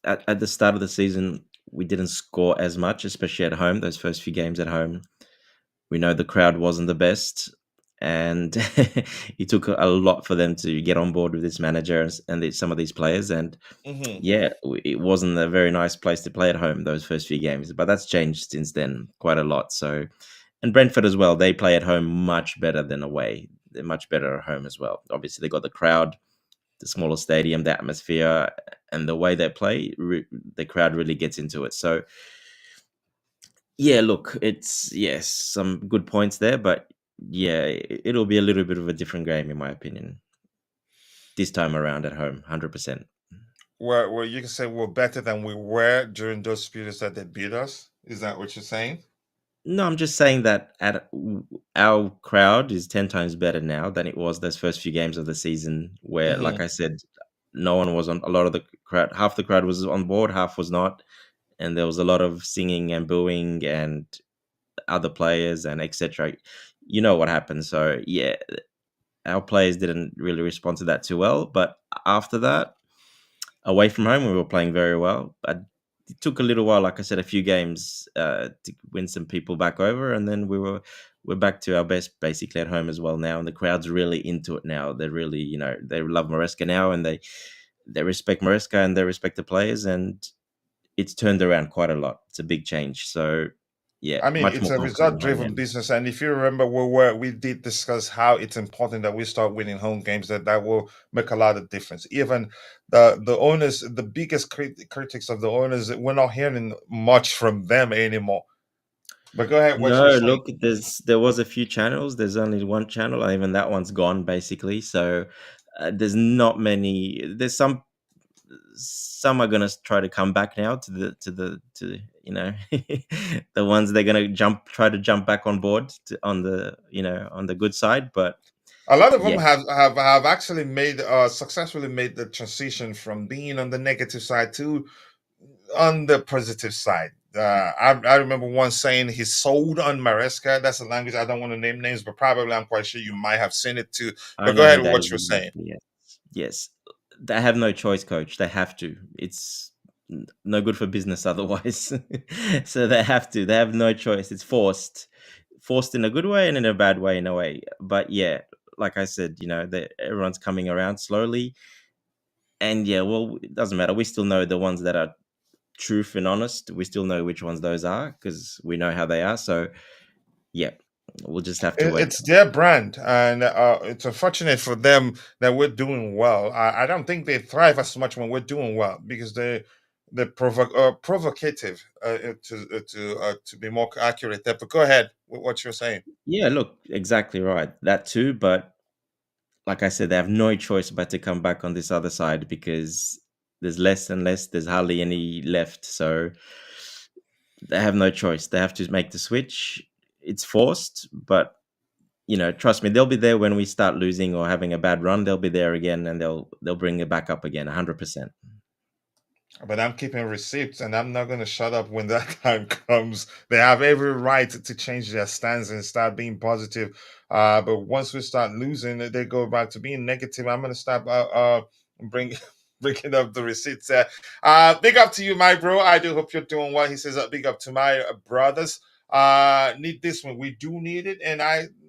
at the start of the season, we didn't score as much, especially at home, those first few games at home. We know the crowd wasn't the best, and it took a lot for them to get on board with this manager and some of these players. And Mm-hmm. yeah, it wasn't a very nice place to play at home those first few games, but that's changed since then quite a lot. So, and Brentford as well, they play at home much better than away. They're much better at home as well. Obviously, they got the crowd, the smaller stadium, the atmosphere, and the way they play, the crowd really gets into it. So, yeah, look, it's yes, some good points there, but yeah, it'll be a little bit of a different game in my opinion this time around at home, 100%. Where you can say we're better than we were during those periods that they beat us. Is that what you're saying? No, I'm just saying that our crowd is 10 times better now than it was those first few games of the season where, Mm-hmm. like I said, no one was on. A lot of the crowd, half the crowd was on board, half was not, and there was a lot of singing and booing and other players and etc. You know what happened. So yeah, our players didn't really respond to that too well. But after that, away from home, we were playing very well. But it took a little while, like I said, a few games to win some people back over, and then we're back to our best basically at home as well now. And the crowd's really into it now. They're really, they love Maresca now, and they respect Maresca and they respect the players, and it's turned around quite a lot. It's a big change. So yeah, I mean, much it's more a confident at home now. result-driven business, and if you remember, we did discuss how it's important that we start winning home games. That will make a lot of difference. Even the owners, the biggest critics of the owners, we're not hearing much from them anymore. But go ahead, what you're No, saying. look, there was a few channels. There's only one channel, and even that one's gone basically. So There's not many. There's some are gonna try to come back now to the ones they're gonna try to jump back on board on the good side. But A lot of them yeah, have actually made successfully made the transition from being on the negative side to on the positive side. I remember one saying he sold on Maresca. That's a language I don't want to name names, but probably I'm quite sure you might have seen it too. I But go know who ahead with that what is you're saying. exactly. Yes, yes. They have no choice, coach. They have to. It's no good for business otherwise. So they have to. They have no choice. It's forced in a good way and in a bad way in a way. But yeah, like I said, everyone's coming around slowly. And yeah, well, it doesn't matter. We still know the ones that are truth and honest. We still know which ones those are because we know how they are. So yeah, we'll just have to wait. It's their brand, and it's unfortunate for them that we're doing well. I don't think they thrive as much when we're doing well because they're provocative to be more accurate there. But go ahead with what you're saying. Yeah, look, exactly right. That too, but like I said, they have no choice but to come back on this other side because there's less and less. There's hardly any left, so they have no choice. They have to make the switch. It's forced, but trust me, they'll be there when we start losing or having a bad run. They'll be there again, and they'll bring it back up again, 100%. But I'm keeping receipts, and I'm not going to shut up when that time comes. They have every right to change their stance and start being positive. But once we start losing, they go back to being negative. I'm going to stop bring, bringing up the receipts there. Big up to you, my bro. I do hope you're doing well. He says, big up to my brothers. Need this one. We do need it. And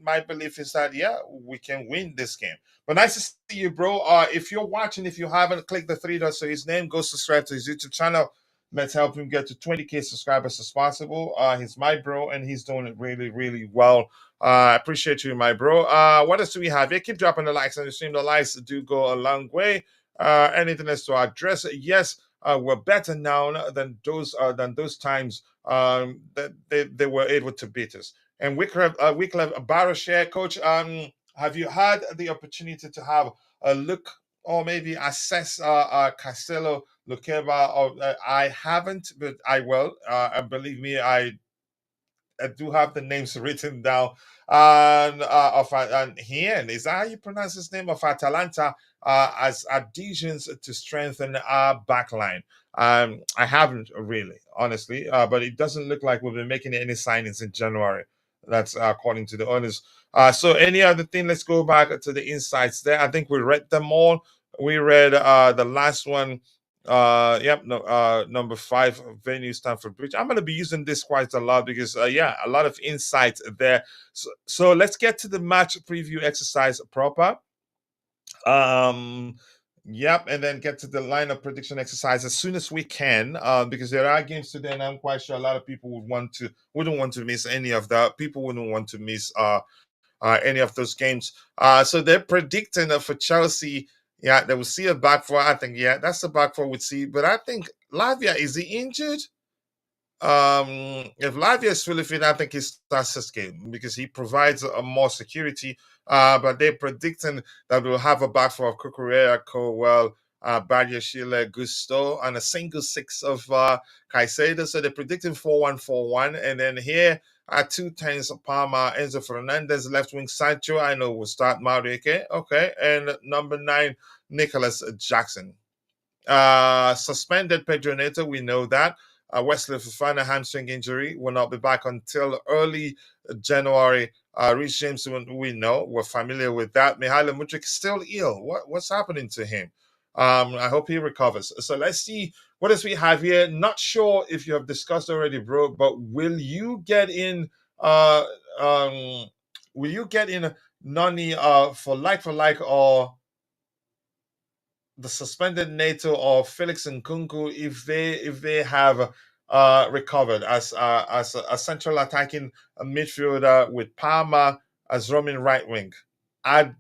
my belief is that, yeah, we can win this game. But nice to see you, bro. If you're watching, if you haven't, click the three dots so his name, go subscribe to his YouTube channel. Let's help him get to 20K subscribers as possible. He's my bro, and he's doing it really, really well. I appreciate you, my bro. What else do we have here? Keep dropping the likes on the stream. The likes do go a long way. Anything else to address? Yes, we're better now than those times that they were able to beat us. And Wycliffe Barrowshare, coach. Have you had the opportunity to have a look or maybe assess Caicedo, Lukeba? Or I haven't, but I will. And believe me, I do have the names written down. And Hien, is that how you pronounce his name? Of Atalanta as additions to strengthen our backline. I haven't really, honestly, but it doesn't look like we've been making any signings in January. That's according to the owners. So any other thing? Let's go back to the insights there. I think we read them all. We read the last one. Yep, no, number 5, venue Stamford Bridge. I'm going to be using this quite a lot because yeah, a lot of insights there. So let's get to the match preview exercise proper. Yep, and then get to the lineup prediction exercise as soon as we can, because there are games today, and I'm quite sure a lot of people wouldn't want to miss any of that. People wouldn't want to miss any of those games. So they're predicting for Chelsea. Yeah, they will see a back four. I think, yeah, that's the back four we'd see. But I think Lavia, is he injured? If Lavia is fully fit, I think he starts this game because he provides more security. But they're predicting that we'll have a back four of Cucurella, Colwell, Badia, Sheila, Gusto, and a single 6 of Caicedo. So they're predicting 4-1-4-1. And then here at 2 10s, Palma, Enzo Fernandez, left wing Sancho. I know we'll start Maurice. Okay. And number 9, Nicholas Jackson. Suspended Pedro Neto, we know that. Wesley Fofana hamstring injury will not be back until early January. Reece James, we know, we're familiar with that. Mihailo Mudryk is still ill. What's happening to him? I hope he recovers. So let's see what else we have here. Not sure if you have discussed already, bro, but will you get in Nani for like or the suspended NATO or Felix Nkunku if they have recovered as a central attacking midfielder with Palmer as roaming right wing? Let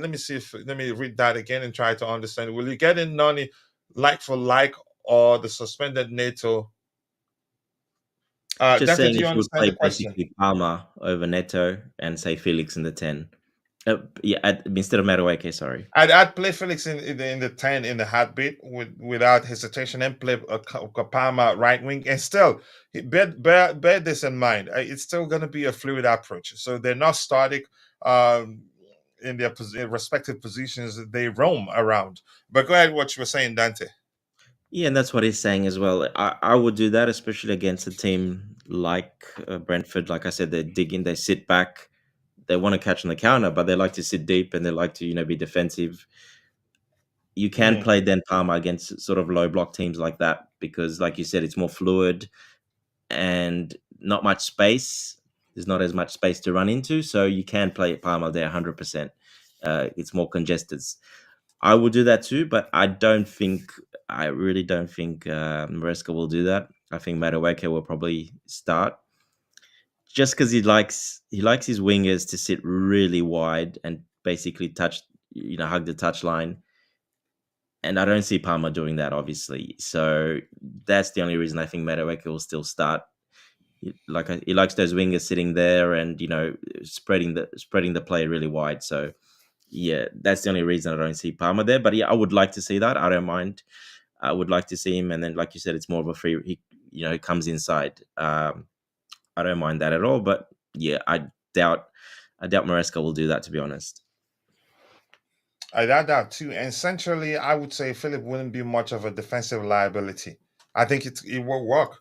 me read that again and try to understand. Will you get in Nani like for like or the suspended NATO? Just Dante, saying do you if you would understand the play question? basically Palmer over Neto and say Felix in the 10. Yeah, instead of Madueke, sorry. I'd play Felix in the 10 in the heartbeat without hesitation and play Kapama right wing. And still, bear this in mind. It's still going to be a fluid approach. So they're not static um, in their respective positions. They roam around. But go ahead, what you were saying, Dante. Yeah, and that's what he's saying as well. I would do that, especially against a team like Brentford. Like I said, they dig in, they sit back, they want to catch on the counter, but they like to sit deep and they like to, be defensive. You can Mm, play Dan Palmer against sort of low block teams like that because, like you said, it's more fluid and not much space. There's not as much space to run into, so you can play Palmer there 100%. It's more congested. I will do that too, but I really don't think Maresca will do that. I think Madueke will probably start just because he likes his wingers to sit really wide and basically hug the touch line. And I don't see Palmer doing that, obviously. So that's the only reason I think Madueke will still start. He likes those wingers sitting there and spreading the play really wide. So yeah, that's the only reason I don't see Palmer there. But yeah, I would like to see that. I don't mind. I would like to see him, and then, like you said, it's more of a free. He comes inside. I don't mind that at all. But yeah, I doubt Maresca will do that. To be honest. I doubt that too. And centrally, I would say Philip wouldn't be much of a defensive liability. I think it will work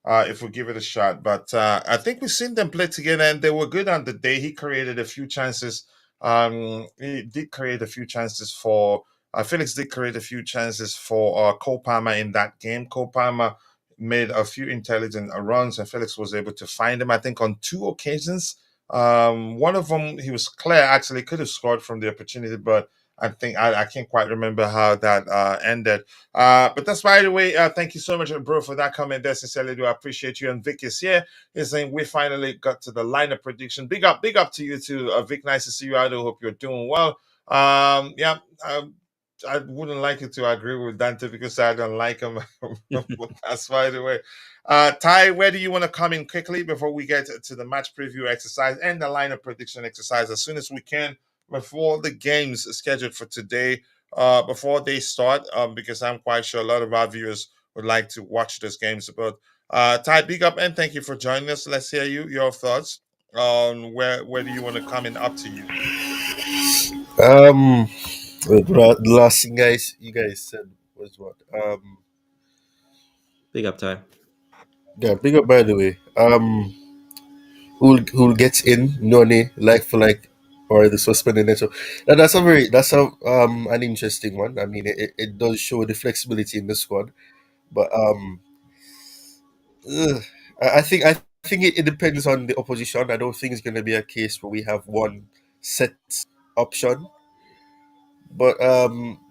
if we give it a shot. But I think we've seen them play together, and they were good on the day. He created a few chances. He did create a few chances for Felix. Did create a few chances for Cole Palmer in that game. Cole Palmer made a few intelligent runs, and Felix was able to find him. I think on two occasions. One of them he was clear. Actually, could have scored from the opportunity, but I think I can't quite remember how that ended. But that's by the way. Thank you so much, bro, for that comment. There, sincerely do I appreciate you. And Vic is here. He's saying we finally got to the lineup prediction. Big up to you too, Vic. Nice to see you. I do hope you're doing well. Yeah. I wouldn't like you to agree with Dante because I don't like him. But that's by the way. Ty, where do you want to come in quickly before we get to the match preview exercise and the lineup prediction exercise as soon as we can? Before the games scheduled for today, before they start, because I'm quite sure a lot of our viewers would like to watch those games. But Ty, big up and thank you for joining us. Let's hear your thoughts on where do you want to come in. Up to you. Um, the last thing guys you guys said was what? Big up time. Yeah, big up by the way. Who gets in Noni like for like, or the suspended Neto? Now that's a an interesting one. I mean, it does show the flexibility in the squad, but ugh, I think it depends on the opposition. I don't think it's going to be a case where we have one set option. But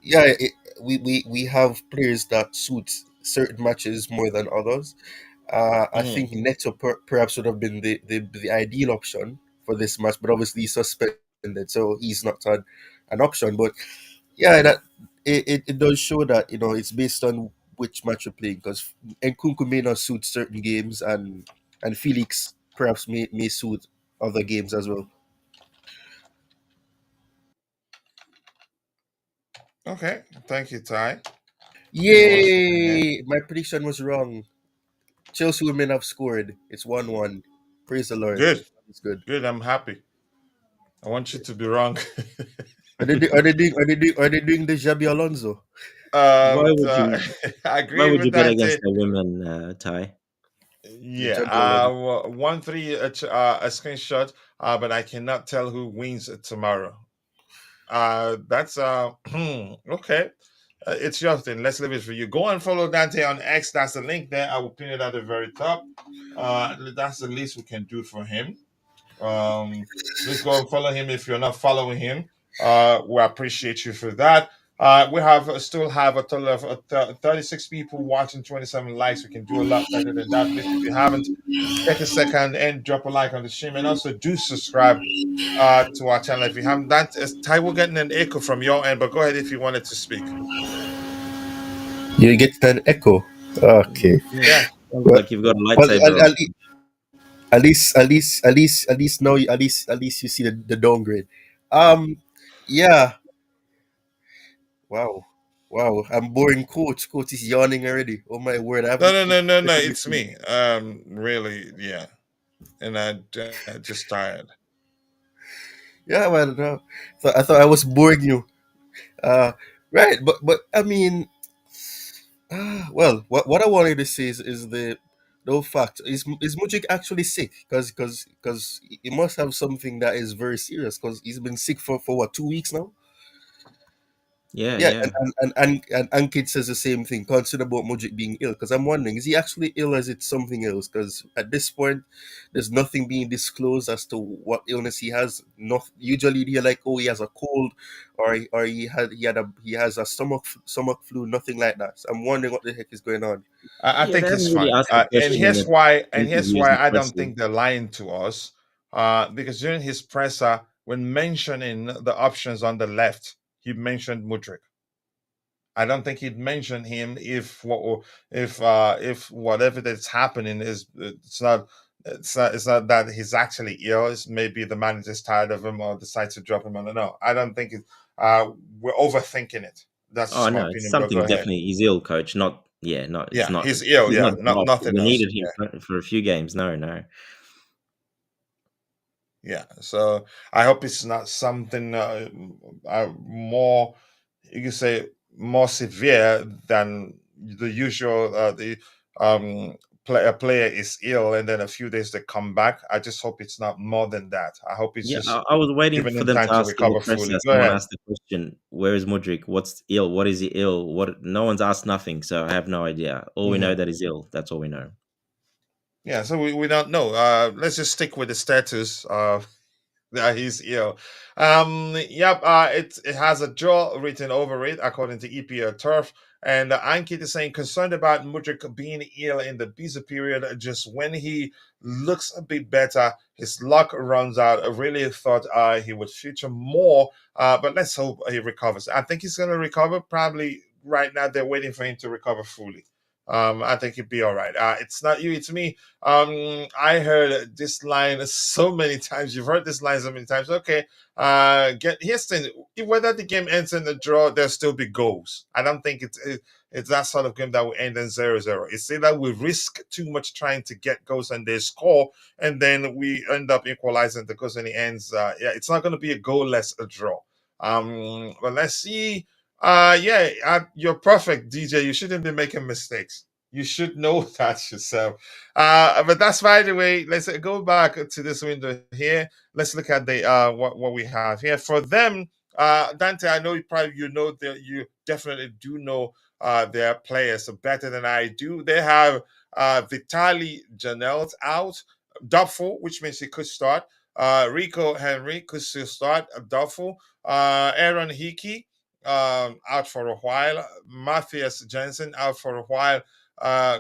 yeah, we have players that suit certain matches more than others. I Mhm. think Neto perhaps would have been the ideal option for this match, but obviously he's suspended, so he's not an option. But yeah, that it does show that it's based on which match you're playing because Nkunku may not suit certain games, and Felix perhaps may suit other games as well. Okay, thank you, Ty. Give me one second here. Yay! My prediction was wrong. Chelsea women have scored. It's 1-1. Praise the Lord. Good, It's good. good. I'm happy. I want you to be wrong. Are they doing the Jabi Alonso? Why would I you? Why agree would with you bet Dante. against the women, Ty? The Yeah, Jabi Alonso. 1-3 a screenshot, but I cannot tell who wins tomorrow. That's okay. It's your thing. Let's leave it for you. Go and follow Dante on X. That's the link there. I will pin it at the very top. That's the least we can do for him. Um, please go and follow him if you're not following him. We appreciate you for that. We still have a total of 36 people watching, 27 likes. We can do a lot better than that. Please, if you haven't, take a second and drop a like on the stream, and also do subscribe to our channel if you haven't. That is Ty. We're getting an echo from your end, but go ahead if you wanted to speak. You get an echo. Okay. Yeah, Yeah. sounds Well, like you've got a well lightsaber on. at least now at least you see the downgrade. Um, yeah. Wow. Wow. I'm boring coach. Coach is yawning already. Oh my word. I No, haven't no, coached no, no, no. especially It's this me. Really, yeah. And I just tired. Yeah, man. No. So I thought I was boring you. Uh right, but I mean, well, what I wanted to say is the no fact is Mudrik actually sick? Because he must have something that is very serious. Because he's been sick for what 2 weeks now. Yeah, Yeah, yeah. and Ankit says the same thing, concerned about Mudrik being ill. Because I'm wondering, is he actually ill, or is it something else? Because at this point, there's nothing being disclosed as to what illness he has. Not usually they're like, oh, he has a cold, or he has a stomach flu, nothing like that. So I'm wondering what the heck is going on. I Yeah, think they he's haven't really fine. asked the And question in the here's interviews why and I don't presser. think they're lying to us. Because during his presser, when mentioning the options on the left, he mentioned Mudrik. I don't think he'd mention him if whatever that's happening is it's not that he's actually ill. It's maybe the manager's tired of him or decides to drop him. I don't know. I don't think we're overthinking it. That's Oh just my no, it's opinion. But go something ahead. definitely. He's ill, coach. Not yeah, not it's Yeah, not. he's ill. He's Yeah, not not off. nothing We else. needed him for a few games. No, no. Yeah, so I hope it's not something more, you can say, more severe than the usual. The um, a player is ill and then a few days they come back. I just hope it's not more than that. I hope it's Yeah, just I was waiting giving for him them time to to ask in the recover presser. fully. Go Someone ahead. asked the question, "Where is Mudrik? What's ill? What is he ill? What?" No one's asked nothing, so I have no idea. All we know Mhm. that he's ill. That's all we know. Yeah, so we don't know. Let's just stick with the status. Yeah, he's ill. Yep. It has a draw written over it according to EPL Turf. And Ankit is saying concerned about Mudrik being ill in the busy period. Just when he looks a bit better, his luck runs out. I really thought he would feature more, but let's hope he recovers. I think he's going to recover. Probably right now they're waiting for him to recover fully. I think he'll be all right. It's not you, it's me. I heard this line so many times. You've heard this line so many times. Okay, get here's the thing. Whether the game ends in a draw, there'll still be goals. I don't think it's that sort of game that will end in 0-0. It's either we risk too much trying to get goals and they score, and then we end up equalizing the goals and it ends. Yeah, it's not going to be a goalless a draw. But let's see. Yeah, you're perfect, DJ. You shouldn't be making mistakes. You should know that yourself. But that's by the way. Let's go back to this window here. Let's look at the what we have here for them. Dante, I know you know that you definitely do know their players better than I do. They have Vitali Janelt out, doubtful, which means he could start. Rico Henry could still start, doubtful. Aaron Hickey out for a while. Matthias Jensen out for a while.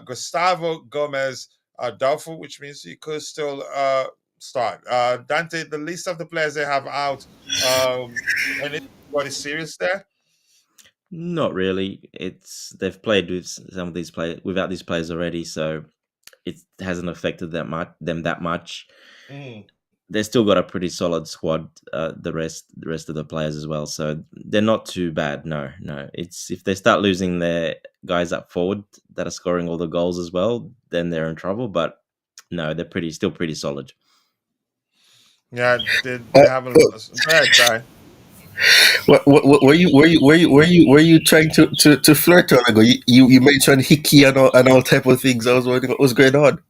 Gustavo Gomez doubtful, which means he could still start. Dante, the list of the players they have out, anybody serious there? Not really. It's they've played with some of these players without these players already, so it hasn't affected them that much. Mm. They still got a pretty solid squad. The rest of the players as well, so they're not too bad. No, no. It's if they start losing their guys up forward that are scoring all the goals as well, then they're in trouble. But no, they're still pretty solid. Yeah, they Uh, haven't lost. Go ahead, Ty. what were you trying to flirt on ago? You mentioned hickey and all type of things. I was wondering what was going on.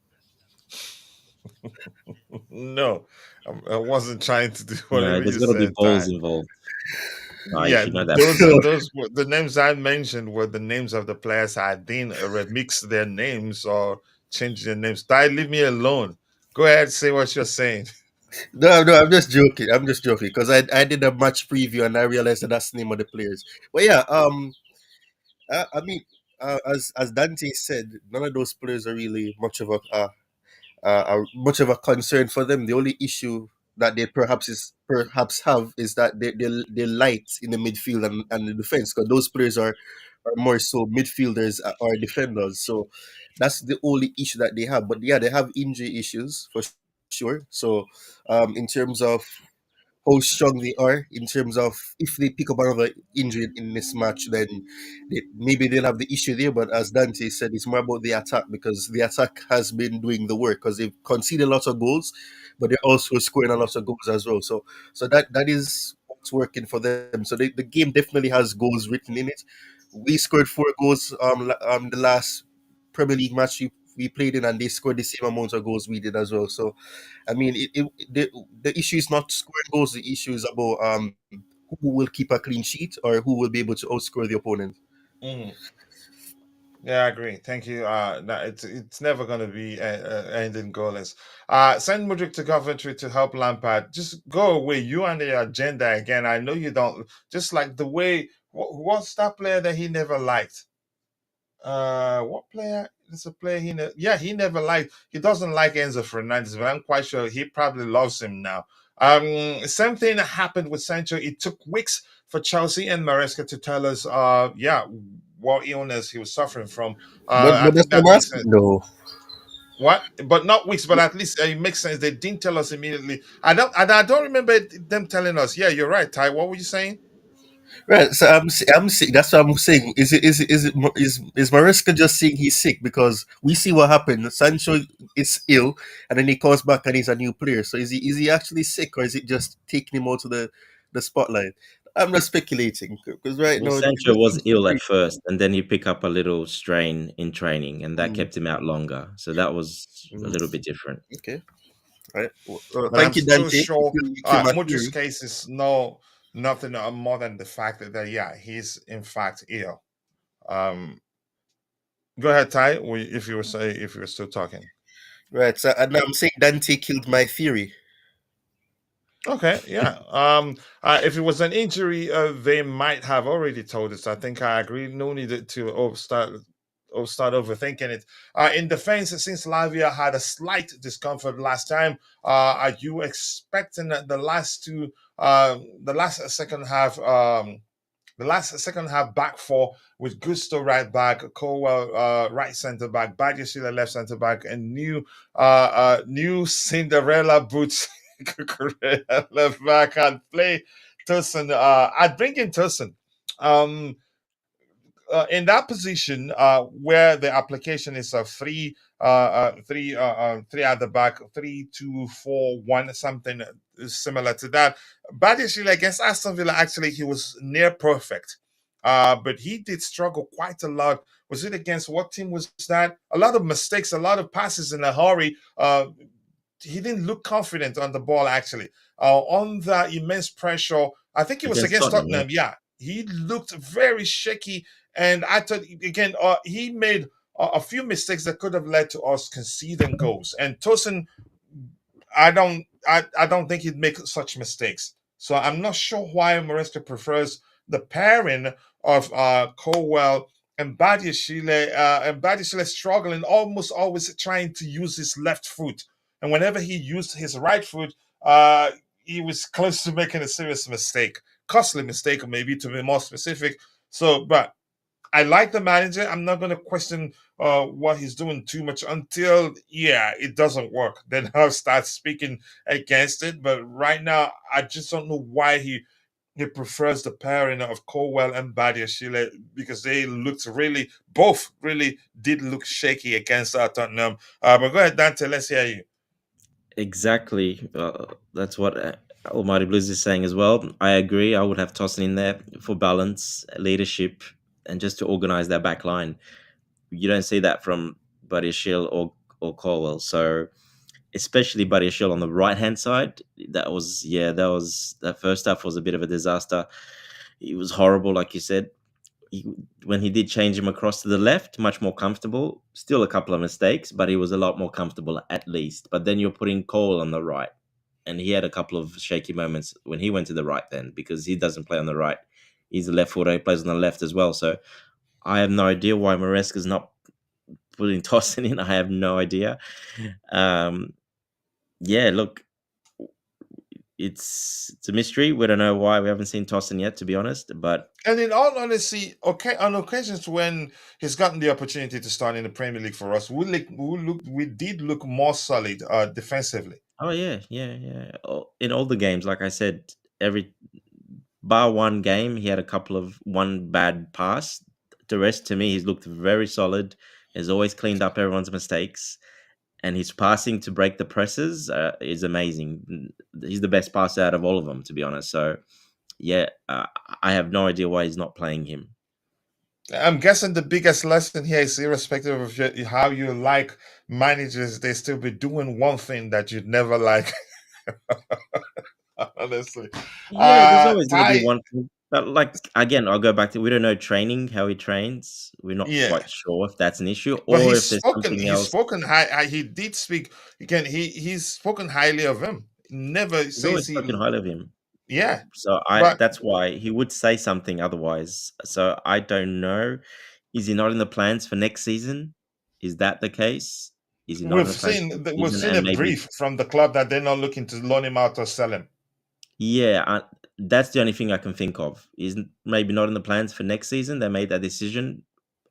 No, I wasn't trying to do No, whatever there's you got to be said, Ty. balls involved. You Yeah, should know that. those were the names I mentioned were the names of the players. I didn't remix their names or change their names. Ty, leave me alone. Go ahead, say what you're saying. No, I'm just joking. I'm just joking because I did a match preview and I realized that that's the name of the players. But yeah, I mean, as Dante said, none of those players are really much of a concern for them. The only issue that they perhaps have is that they're light in the midfield and the defense because those players are more so midfielders or defenders. So that's the only issue that they have. But yeah, they have injury issues for sure. So in terms of how strong they are in terms of if they pick up another injury in this match, then maybe they'll have the issue there. But as Dante said, it's more about the attack because the attack has been doing the work because they've conceded lots of goals, but they're also scoring a lot of goals as well. So that is what's working for them. So the game definitely has goals written in it. We scored 4 goals the last Premier League match we played in, and they scored the same amount of goals we did as well. So I mean, the issue is not scoring goals. The issue is about who will keep a clean sheet or who will be able to outscore the opponent. Mhm. Yeah, I agree. Thank you. No, it's never going to be ending goalless. Send Mudrik to Coventry to help Lampard. Just go away. You and the agenda again. I know you don't. Just like the way. What's that player that he never liked? What player? It's a player he never liked. He doesn't like Enzo Fernandez, but I'm quite sure he probably loves him now. Same thing happened with Sancho. It took weeks for Chelsea and Maresca to tell us, what illness he was suffering from. I But that's think what that I'm makes asking, sense. though. What? But not weeks, but at least it makes sense. They didn't tell us immediately. I don't remember them telling us. Yeah, you're right, Ty. What were you saying? Right. So I'm sick. That's what I'm saying. Is Maresca just saying he's sick because we see what happened? Sancho is ill, and then he comes back and he's a new player. So is he actually sick, or is it just taking him out of the spotlight? I'm not speculating because right Well, now Sancho was ill at first, and then he picked up a little strain in training, and that Mm, kept him out longer. So that was a mm, little bit different. okay. All right. Well, But I'm thank you, still Dante. sure You kill my Mudrik's theory. case is nothing more than the fact that yeah, he's in fact ill. Um, Go ahead, Ty. If you were still talking. Right. So and I'm saying Dante killed my theory. Okay, yeah. If it was an injury, they might have already told us. I think I agree. No need to start overthinking it. In defense, since Lavia had a slight discomfort last time, are you expecting that the last second half, back four with Gusto right back, Colwell right centre back, Badiashile left centre back, and new Cinderella boots Cucurella left back and play Tosin. I'd bring in Tosin. Um, in that position, where the application is a three at the back, 3-2-4-1, something similar to that. Badiashile against Aston Villa, actually, he was near perfect, but he did struggle quite a lot. Was it against what team was that? A lot of mistakes, a lot of passes in a hurry. He didn't look confident on the ball actually. On that immense pressure, I think it was Against against Tottenham, yeah. Tottenham. Yeah, he looked very shaky, and I thought again he made a few mistakes that could have led to us conceding goals. And Tosin, I don't think he'd make such mistakes. So I'm not sure why Maresca prefers the pairing of Colwell and Badiashile. And Badiashile struggling, almost always trying to use his left foot. And whenever he used his right foot, he was close to making a serious mistake, costly mistake, maybe to be more specific. So, but I like the manager. I'm not going to question what he's doing too much until, yeah, it doesn't work. Then I'll start speaking against it. But right now, I just don't know why he prefers the pairing of Colwell and Badiashile because they both really did look shaky against Tottenham. But go ahead, Dante. Let's hear you. Exactly. That's what Almighty Blues is saying as well. I agree. I would have Tosin in there for balance, leadership, and just to organize that back line. You don't see that from Buddy Shield or Colwell. So especially Buddy Shield on the right hand side. That first half was a bit of a disaster. It was horrible, like you said. He, when he did change him across to the left, much more comfortable. Still a couple of mistakes, but he was a lot more comfortable at least. But then you're putting Cole on the right, and he had a couple of shaky moments when he went to the right then because he doesn't play on the right. He's a left footer. He plays on the left as well. So I have no idea why Maresca's not putting Tosin in. I have no idea. Um, yeah, look, it's a mystery. We don't know why we haven't seen Tosin yet, to be honest. But And in all honesty, okay, on occasions when he's gotten the opportunity to start in the Premier League for us, we did look more solid defensively. Oh yeah. In all the games, like I said, every bar one game, he had a couple of one bad pass. The rest, to me, he's looked very solid. He's always cleaned up everyone's mistakes, and his passing to break the presses is amazing. He's the best passer out of all of them, to be honest. So yeah, I have no idea why he's not playing him. I'm guessing the biggest lesson here is irrespective of how you like managers, they still be doing one thing that you'd never like. Honestly, Yeah, there's always going to be Ty, one thing. But like again, I'll go back to we don't know training how he trains. We're not yeah, quite sure if that's an issue but or if there's something he's else. spoken high. He did speak again. He's spoken highly of him. Never He's always says spoken he. highly of him. Yeah, So I but that's why he would say something otherwise. So I don't know. Is he not in the plans for next season? Is that the case? Is he not in the plans for next we've season? seen a And maybe brief from the club that they're not looking to loan him out or sell him. yeah, that's the only thing I can think of. Is maybe not in the plans for next season. They made that decision,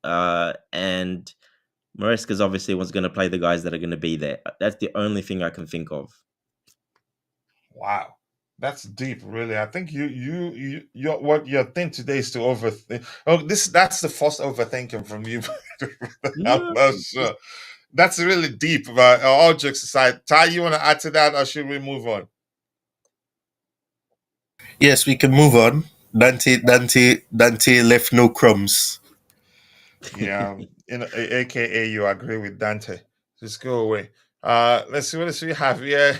and Maresca's obviously was going to play the guys that are going to be there. That's the only thing I can think of. Wow, that's deep, really. I think your what your thing today is to overthink. Oh, that's the first overthinking from you. I'm No, not sure. That's really deep. But all jokes aside, Ty, you want to add to that, or should we move on? Yes, we can move on. Dante left no crumbs. Yeah, AKA you agree with Dante. Just go away. Let's see what else we have here.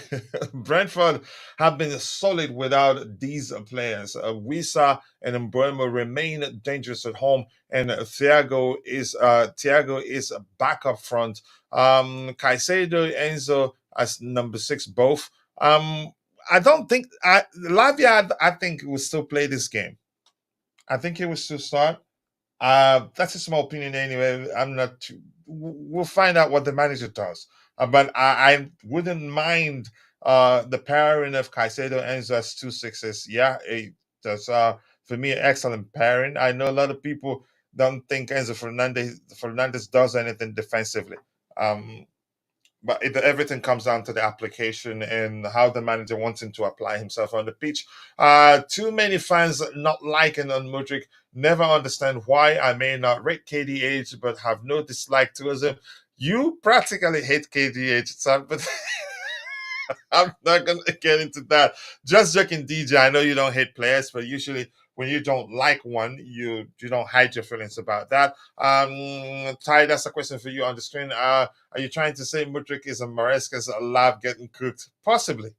Brentford have been solid without these players. Wisa and Mbuemo remain dangerous at home, and Thiago is back up front. Caicedo, Enzo as number 6 both. I don't think Lavia. I think will still play this game. I think he will still start. That's a small opinion anyway. I'm not. We'll find out what the manager does. But I wouldn't mind the pairing of Caicedo and Enzo as 2 6s. Yeah, that's for me an excellent pairing. I know a lot of people don't think Enzo Fernandez does anything defensively. Um, but everything comes down to the application and how the manager wants him to apply himself on the pitch. Too many fans not liking on Mudryk. Never understand why. I may not rate KDH, but have no dislike towards him. You practically hate KDH, son, but I'm not going to get into that. Just joking, DJ. I know you don't hate players, but usually when you don't like one, you don't hide your feelings about that. Ty, that's a question for you on the screen. Are you trying to say Mudryk is a Maresca's lab getting cooked? Possibly,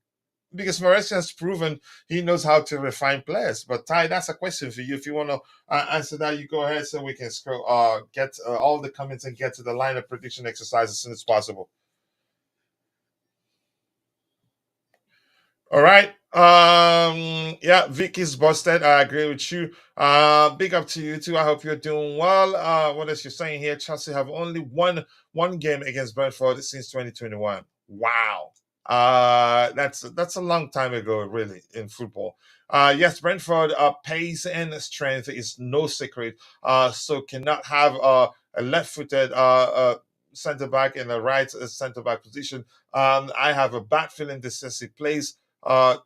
because Maresca has proven he knows how to refine players. But Ty, that's a question for you. If you want to answer that, you go ahead so we can scroll, get all the comments and get to the line of prediction exercise as soon as possible. All right. Yeah, Vicky's busted. I agree with you. Big up to you too. I hope you're doing well. What else you're saying here? Chelsea have only won one game against Brentford since 2021. Wow. That's a long time ago, really, in football. Yes, Brentford pace and strength is no secret. So cannot have a left-footed centre back in a right centre back position. I have a bad feeling this Chelsea plays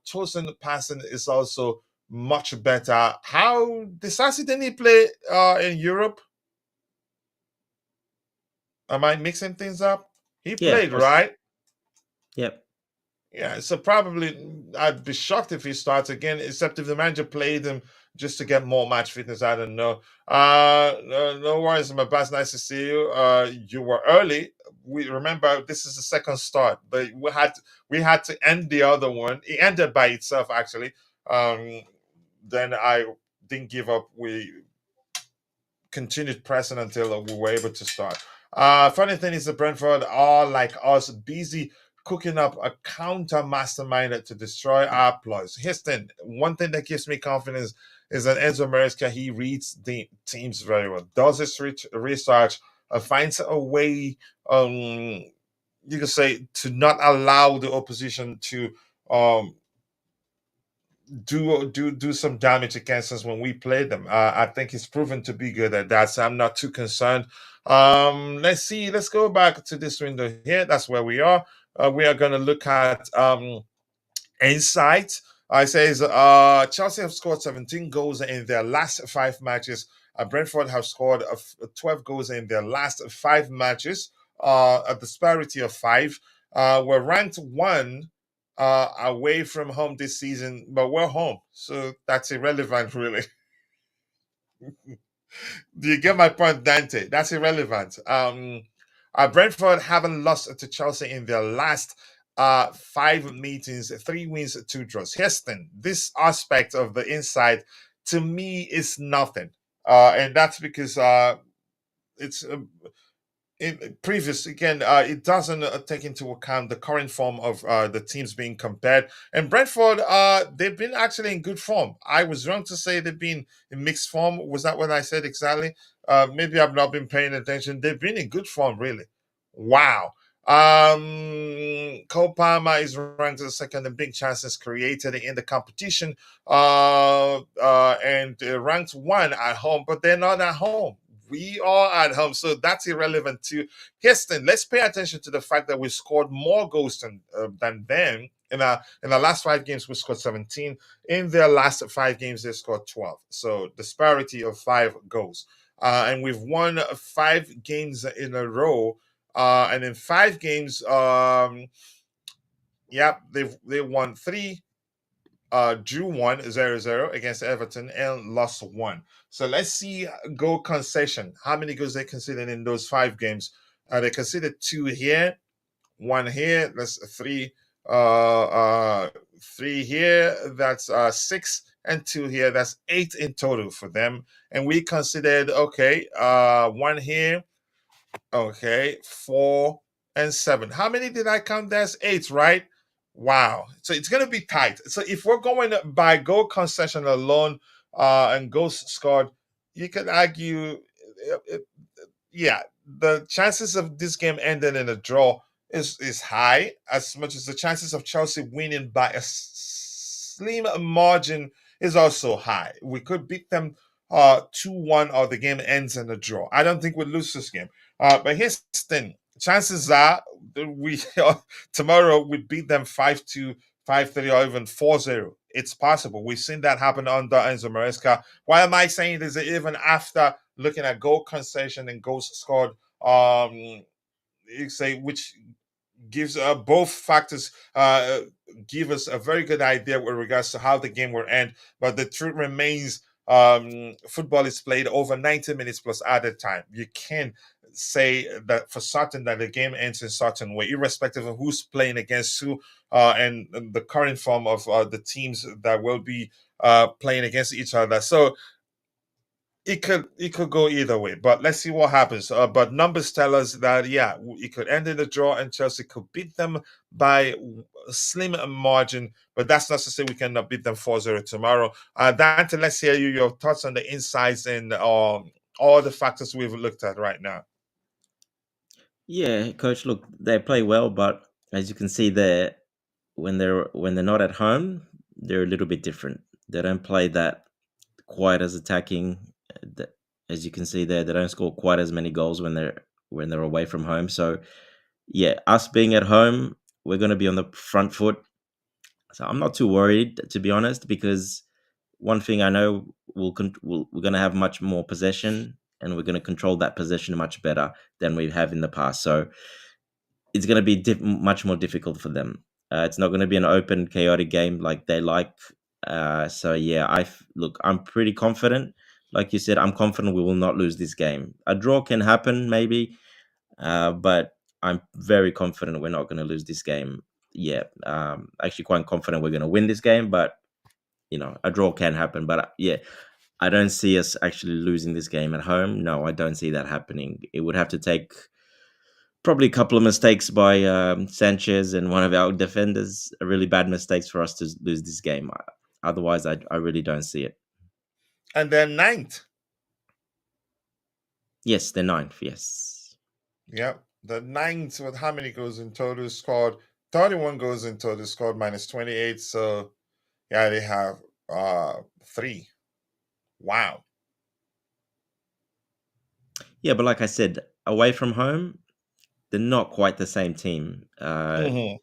chosen passing is also much better. How decisive didn't he play in Europe? Am I mixing things up? He Yeah, played, right? yep. Yeah, so probably I'd be shocked if he starts again, except if the manager played him just to get more match fitness. I don't know. No worries, my boss. Nice to see you. You were early. We remember this is the second start, but we had to end the other one. It ended by itself actually. Then I didn't give up. We continued pressing until we were able to start. Funny thing is, the Brentford are like us, busy cooking up a counter mastermind to destroy our ploys. Here's the thing: one thing that gives me confidence is that Enzo Maresca, he reads the teams very well, does his research, finds a way, you could say, to not allow the opposition to um, do some damage against us when we play them. I think he's proven to be good at that, so I'm not too concerned. Let's see. Let's go back to this window here. That's where we are. we are going to look at insight. It says Chelsea have scored 17 goals in their last 5 matches. Brentford have scored 12 goals in their last 5 matches, a disparity of 5. We're ranked 1 away from home this season, but we're home, so that's irrelevant, really. Do you get my point, Dante? That's irrelevant. Brentford haven't lost to Chelsea in their last 5 meetings, 3 wins, 2 draws. Heston, this aspect of the inside to me is nothing. And that's because it's in previous again, it doesn't take into account the current form of the teams being compared. And Brentford, they've been actually in good form. I was wrong to say they've been in mixed form. Was that what I said exactly? Maybe I've not been paying attention. They've been in good form, really. Wow. Cole Palmer is ranked as the second in big chances created in the competition, and ranked 1 at home, but they're not at home. We are at home, so that's irrelevant too. Houston, let's pay attention to the fact that we scored more goals than them. In our last 5 games, we scored 17. In their last 5 games, they scored 12. So disparity of 5 goals. And we've won 5 games in a row. And in 5 games, they won 3, drew 1, 0-0 against Everton, and lost 1. So let's see goal concession. How many goals they conceded in those 5 games? They conceded 2 here, 1 here. That's 3. 3 here. That's 6, and 2 here. That's 8 in total for them. And we considered 1 here. Okay, 4 and 7. How many did I count? That's 8, right? Wow. So it's going to be tight. So if we're going by goal concession alone and goals scored, you could argue, the chances of this game ending in a draw is high, as much as the chances of Chelsea winning by a slim margin is also high. We could beat them 2-1, or the game ends in a draw. I don't think we'll lose this game. But here's the thing. Chances are we tomorrow we beat them 5-2, 5-3, or even 4-0. It's possible. We've seen that happen under Enzo Maresca. Why am I saying this? Even after looking at goal concession and goals scored, which gives both factors give us a very good idea with regards to how the game will end. But the truth remains, football is played over 90 minutes plus added time. You can't say that for certain that the game ends in a certain way, irrespective of who's playing against who, and the current form of the teams that will be playing against each other. So it could go either way, but let's see what happens. But numbers tell us that it could end in a draw, and Chelsea could beat them by a slim margin. But that's not to say we cannot beat them 4-0 tomorrow. Dante, let's hear your thoughts on the insights and all the factors we've looked at right now. Yeah, coach. Look, they play well, but as you can see there, when they're not at home, they're a little bit different. They don't play that quite as attacking. As you can see there, they don't score quite as many goals when they're away from home. So yeah, us being at home, we're going to be on the front foot. So I'm not too worried, to be honest, because one thing I know, we're going to have much more possession, and we're going to control that possession much better than we have in the past. So it's going to be much more difficult for them. It's not going to be an open, chaotic game like they like. So yeah, look, I'm pretty confident. Like you said, I'm confident we will not lose this game. A draw can happen, maybe, but I'm very confident we're not going to lose this game. Yeah, actually quite confident we're going to win this game, but a draw can happen. But yeah, I don't see us actually losing this game at home. No, I don't see that happening. It would have to take probably a couple of mistakes by Sanchez and one of our defenders, really bad mistakes for us to lose this game. Otherwise, I really don't see it. And then 9th. Yes, they're 9th, yes. Yep. The 9th with how many goals in total scored? 31 goals in total scored minus 28. So yeah, they have 3. Wow. Yeah, but like I said, away from home, they're not quite the same team. Mhm.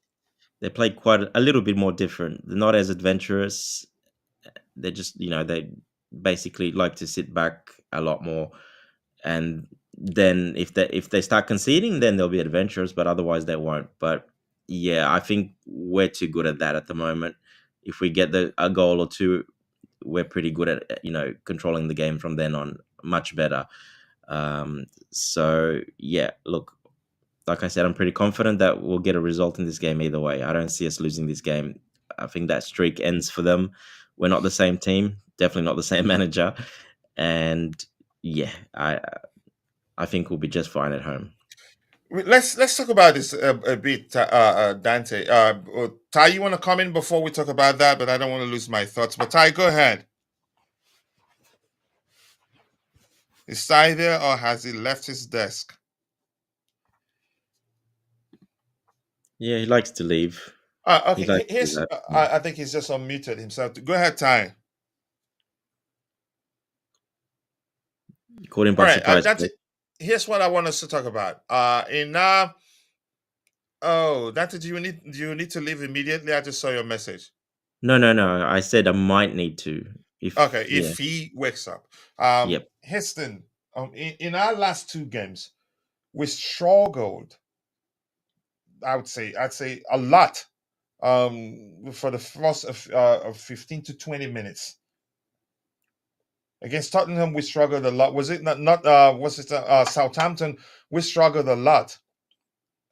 They play quite a little bit more different. They're not as adventurous. They're just, they basically like to sit back a lot more. And then if they start conceding, then they'll be adventurous, but otherwise they won't. But yeah, I think we're too good at that at the moment. If we get a goal or two, we're pretty good at controlling the game from then on, much better. So yeah, look, like I said, I'm pretty confident that we'll get a result in this game either way. I don't see us losing this game. I think that streak ends for them. We're not the same team, definitely not the same manager, and yeah, I think we'll be just fine at home. Let's talk about this a bit, Dante. Ty, you want to come in before we talk about that? But I don't want to lose my thoughts. But Ty, go ahead. Is Ty there, or has he left his desk? Yeah, he likes to leave. He Okay. likes to do Here's. that. I think he's just unmuted himself. Go ahead, Ty. Caught him All by right. surprise. Here's what I want us to talk about. Dante, do you need to leave immediately? I just saw your message. No. I said I might need to. Okay, Yeah, if he wakes up. yep. Heston, in our last two games, we struggled. I'd say a lot. For the first of 15 to 20 minutes against Tottenham, we struggled a lot. Was it not? Was it Southampton? We struggled a lot,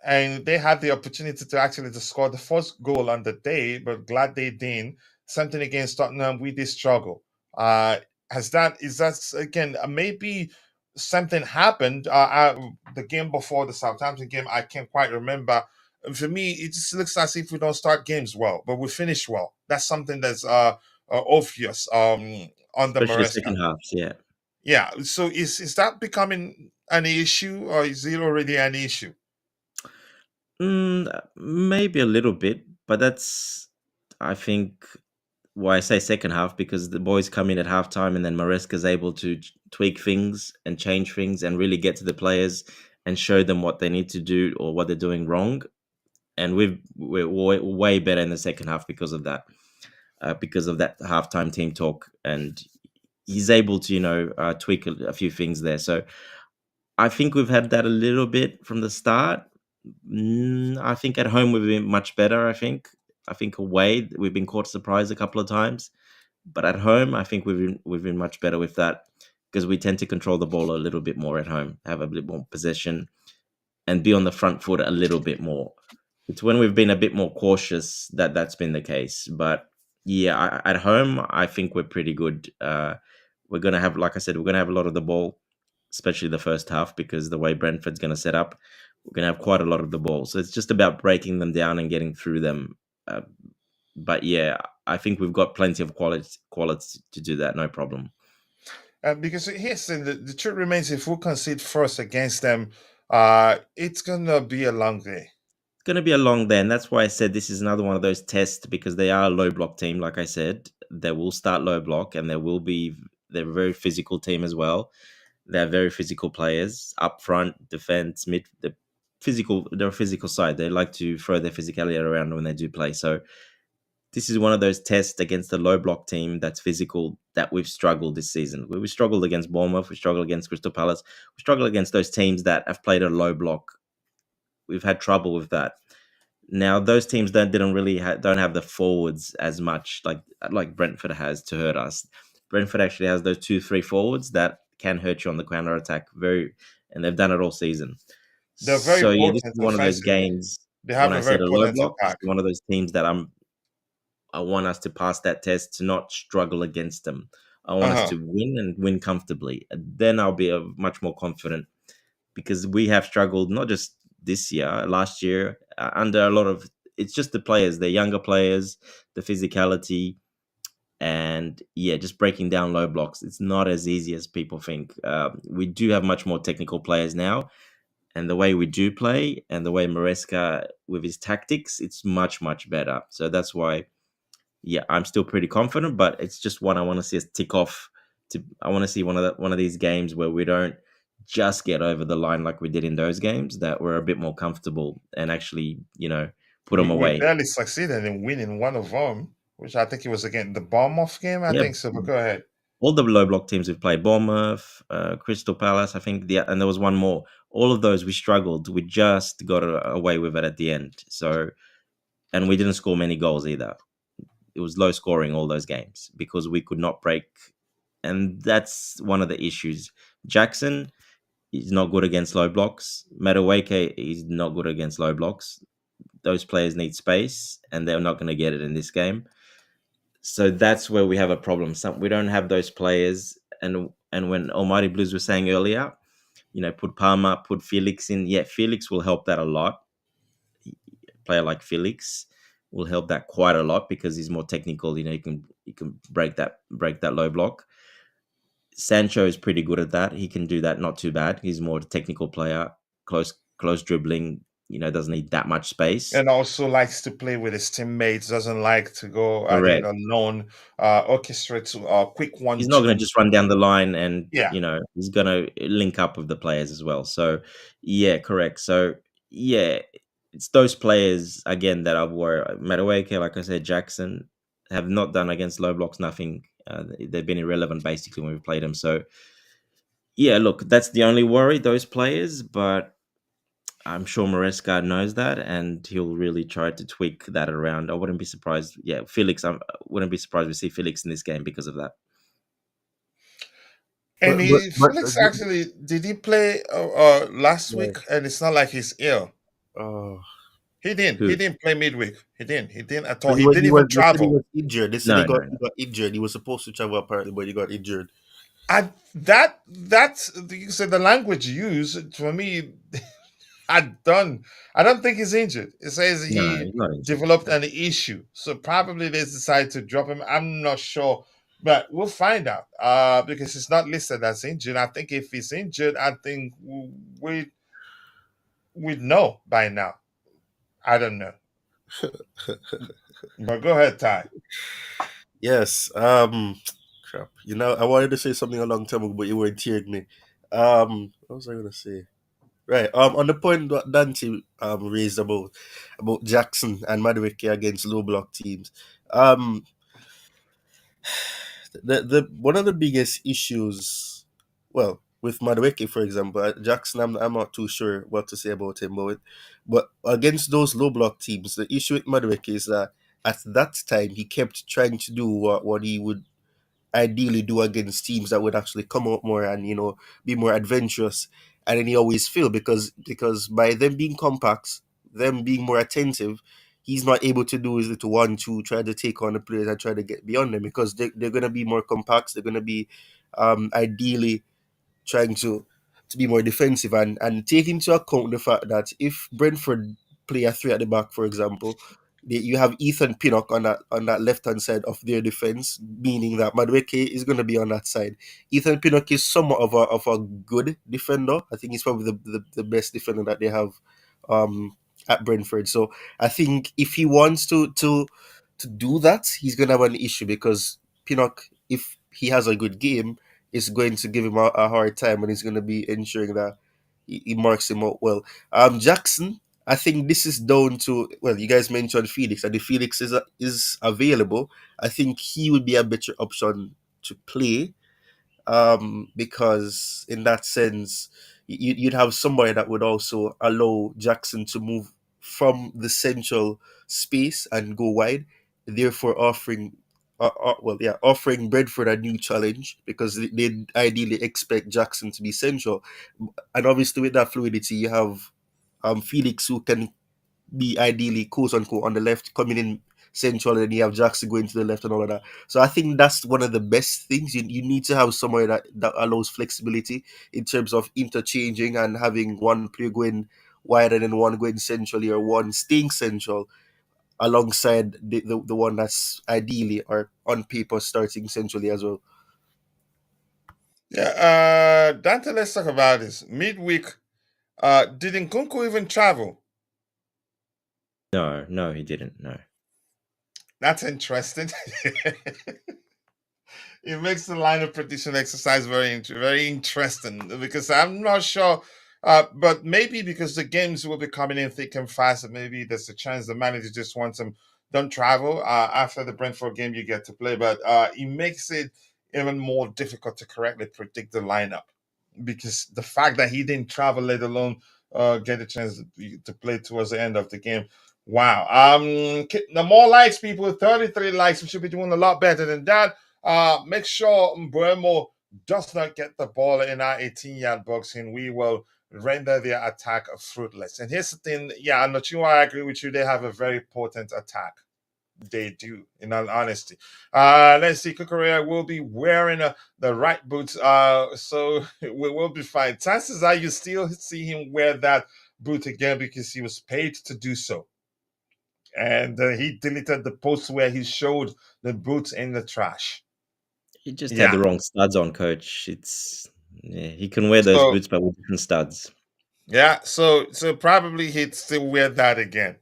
and they had the opportunity to actually to score the first goal on the day, but glad they didn't. Something against Tottenham, we did struggle. Uh, is that again maybe something happened the game before the Southampton game? I can't quite remember. For me, it just looks as if we don't start games well, but we finish well. That's something that's obvious on the Especially the Maresca. second halves. Yeah. Yeah. So is that becoming an issue, or is it already an issue? Maybe a little bit, but that's, I think, why I say second half, because the boys come in at halftime and then Maresca's able to tweak things and change things and really get to the players and show them what they need to do or what they're doing wrong. And we're way better in the second half because of that halftime team talk, and he's able to tweak a few things there. So I think we've had that a little bit from the start. I think at home we've been much better. I think away we've been caught surprise a couple of times, but at home I think we've been much better with that, because we tend to control the ball a little bit more at home, have a bit more possession, and be on the front foot a little bit more. It's when we've been a bit more cautious that's been the case. But yeah, at home I think we're pretty good. We're gonna have, like I said, we're gonna have a lot of the ball, especially the first half, because the way Brentford's gonna set up, we're gonna have quite a lot of the ball. So it's just about breaking them down and getting through them. Uh, but yeah, I think we've got plenty of quality to do that, no problem. Because here's the truth remains: if we concede first against them, it's gonna be a long day. It's going to be a long day, and that's why I said this is another one of those tests, because they are a low block team. Like I said, they will start low block, and they're a very physical team as well. They're very physical players up front, defense, mid. They're a physical side. They like to throw their physicality around when they do play. So this is one of those tests against a low block team that's physical that we've struggled this season. We struggled against Bournemouth. We struggled against Crystal Palace. We struggled against those teams that have played a low block. We've had trouble with that. Now those teams don't have the forwards as much like Brentford has to hurt us. Brentford actually has those 2-3 forwards that can hurt you on the counter attack and they've done it all season. They're very So yeah, this potent is one of those offensively. games They when have I a said very a low potent block, it's attack. one of those teams that I want us to pass that test, to not struggle against them. I want us Uh-huh. to win and win comfortably. And then I'll be much more confident, because we have struggled not just this year, last year, under a lot of. It's just the players, the younger players, the physicality, and yeah, just breaking down low blocks. It's not as easy as people think. We do have much more technical players now, and the way we do play, and the way Maresca with his tactics, it's much better. So that's why, yeah, I'm still pretty confident, but it's just one I want to see us tick off. I want to see one of these games where we don't just get over the line like we did in those games, that we're a bit more comfortable and actually, put them We away. barely succeeded in winning one of them, which I think it was against the Bournemouth game. I Yeah, think so. But go ahead. all the low block teams we've played, Bournemouth, Crystal Palace, I think, and there was one more. All of those we struggled. We just got away with it at the end. So, and we didn't score many goals either. It was low scoring all those games because we could not break, and that's one of the issues. Jackson is not good against low blocks. Madueke is not good against low blocks. Those players need space, and they're not going to get it in this game. So that's where we have a problem. We don't have those players, and when Almighty Blues was saying earlier, put Palmer, put Felix in. Yeah, Felix will help that a lot. A player like Felix will help that quite a lot because he's more technical. He can break that low block. Sancho is pretty good at that. He can do that, not too bad. He's more a technical player, close dribbling. Doesn't need that much space. And also likes to play with his teammates. Doesn't like to go Correct. alone. Orchestrate a quick one. He's not going to just run down the line, and Yeah. he's going to link up with the players as well. So yeah, correct. So yeah, it's those players again that I worry. Madueke, like I said, Jackson have not done against low blocks nothing. They've been irrelevant basically when we played them. So yeah, look, that's the only worry, those players. But I'm sure Maresca knows that, and he'll really try to tweak that around. I wouldn't be surprised. Yeah, Felix, I wouldn't be surprised to see Felix in this game because of that. And Felix actually, did he play last Yeah. week? And it's not like he's ill. Oh, He didn't. Who? He didn't play midweek. He didn't at all. he He was, didn't he even was, they said he travel. was injured. They said No, he got no. injured. He was supposed to travel apparently, but he got injured. And that's you said the language used for me. I don't think he's injured. It says No, he he's not injured. developed an issue, so probably they decided to drop him. I'm not sure, but we'll find out. Because it's not listed as injured. I think if he's injured, I think we'd know by now. I don't know, but go ahead, Ty. Yes. Crap. I wanted to say something a long time ago, but you weren't hearing me. What was I gonna say? Right. On the point that Dante raised about Jackson and Madueke against low block teams. The one of the biggest issues, well, with Madueke, for example, Jackson, I'm not too sure what to say about him, but against those low block teams, the issue with Madueke is that at that time he kept trying to do what he would ideally do against teams that would actually come out more and be more adventurous, and then he always failed because by them being compact, them being more attentive, he's not able to do his little 1-2, try to take on the players and try to get beyond them because they're going to be more compact. They're going to be ideally trying to be more defensive and take into account the fact that if Brentford play a three at the back, for example, you have Ethan Pinnock on that left hand side of their defense, meaning that Madueke is going to be on that side. Ethan Pinnock is somewhat of a good defender. I think he's probably the best defender that they have at Brentford. So I think if he wants to do that, he's going to have an issue because Pinnock, if he has a good game, is going to give him a hard time, and he's going to be ensuring that he marks him out well. Jackson, I think this is down to, well, you guys mentioned Felix, and if Felix is available, I think he would be a better option to play, because in that sense, you'd have somebody that would also allow Jackson to move from the central space and go wide, therefore offering Brentford a new challenge because they ideally expect Jackson to be central, and obviously with that fluidity, you have Felix who can be ideally quote unquote on the left, coming in central, and you have Jackson going to the left and all of that. So I think that's one of the best things. You need to have somewhere that allows flexibility in terms of interchanging and having one player going wide and then one going centrally or one staying central alongside the one that's ideally or on paper starting centrally as well. Yeah, Dante, let's talk about this. Midweek, did Nkunku even travel? No, he didn't. No. That's interesting. it makes the lineup prediction exercise very interesting because I'm not sure. But maybe because the games will be coming in thick and fast, and maybe there's a chance the manager just wants them don't travel after the Brentford game you get to play. But it makes it even more difficult to correctly predict the lineup because the fact that he didn't travel, let alone get a chance to play towards the end of the game. Wow. The more likes, people, 33 likes. We should be doing a lot better than that. Make sure Mbuemo does not get the ball in our 18-yard box, and we will render their attack fruitless. And here's the thing, yeah, I'm not sure I agree with you. They have a very potent attack. They do, in all honesty. Let's see. Kukurea will be wearing the right boots, so we will be fine. Chances are you still see him wear that boot again because he was paid to do so. And he deleted the post where he showed the boots in the trash. He just had Yeah. the wrong studs on, coach. He can wear those So boots, but with different studs. yeah. So probably he'd still wear that again.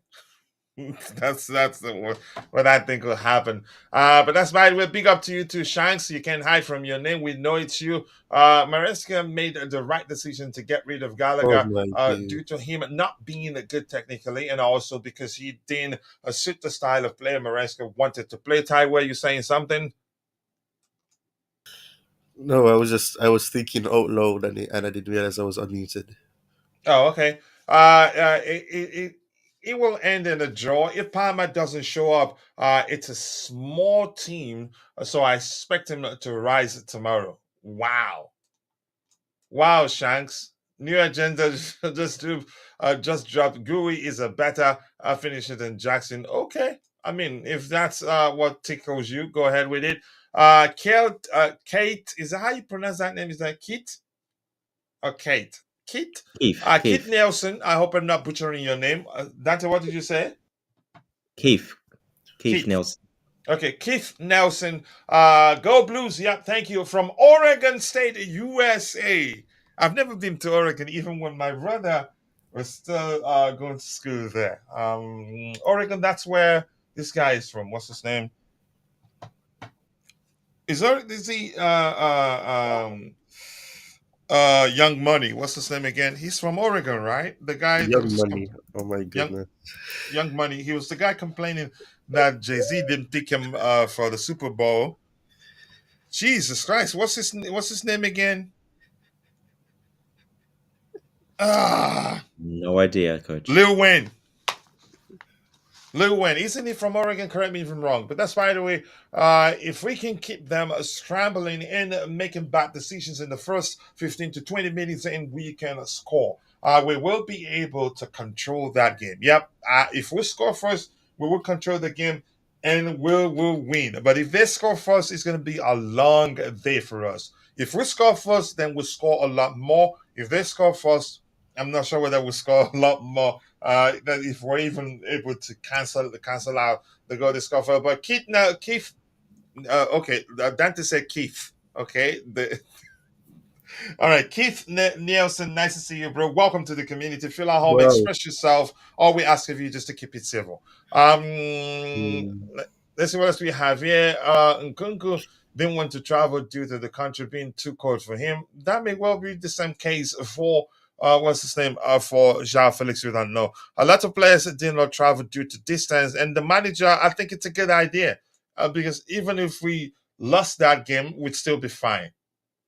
That's what I think will happen. But that's by the way, big up to you too, Shanks. You can't hide from your name. We know it's you. Maresca made the right decision to get rid of Oh Gallagher my due days. to him not being good technically, and also because he didn't suit the style of player Maresca wanted to play. Ty, were you saying something? No, I was thinking out loud and I didn't realize I was unmuted. Oh, okay. It will end in a draw if Palmer doesn't show up. It's a small team, so I expect him to rise tomorrow. Wow, wow, Shanks. New agenda just dropped. Gui is a better finisher than Jackson. Okay, I mean if that's what tickles you, go ahead with it. Kate, is that how you pronounce that name? Is that Kate? Or Kate? Kit? Kit Keith. Nelson. I hope I'm not butchering your name. Dante, what did you say? Keith Keith. Nelson. Okay, Keith Nelson. Go Blues. Yep, thank you. From Oregon State, USA. I've never been to Oregon, even when my brother was still going to school there. Oregon, that's where this guy is from. What's his name? Is he Young Money? What's his name again? He's from Oregon, right? The guy that Young was money. Oh my young goodness. Young Money. He was the guy complaining that Jay-Z didn't pick him for the Super Bowl. Jesus Christ, what's his name again? Ah, No idea, coach. Lil Wayne. Lil Wayne, isn't he from Oregon? Correct me if I'm wrong. But that's by the way. If we can keep them scrambling and making bad decisions in the first 15 to 20 minutes, and we can score, we will be able to control that game. Yep. If we score first, we will control the game and we'll win. But if they score first, it's going to be a long day for us. If we score first, then we'll score a lot more. If they score first, I'm not sure whether we'll score a lot more that if we're even able to cancel out the goal discover. But Keith, okay, Dante said Keith. Okay, all right, Keith Nielsen, nice to see you, bro. Welcome to the community. Feel at home, Well, express yourself. All we ask of you just to keep it civil. hmm, Let's see what else we have here. Nkunku didn't want to travel due to the country being too cold for him. That may well be the same case for what's his name? For João Felix, we don't know. A lot of players did not travel due to distance, and the manager, I think it's a good idea because even if we lost that game, we'd still be fine.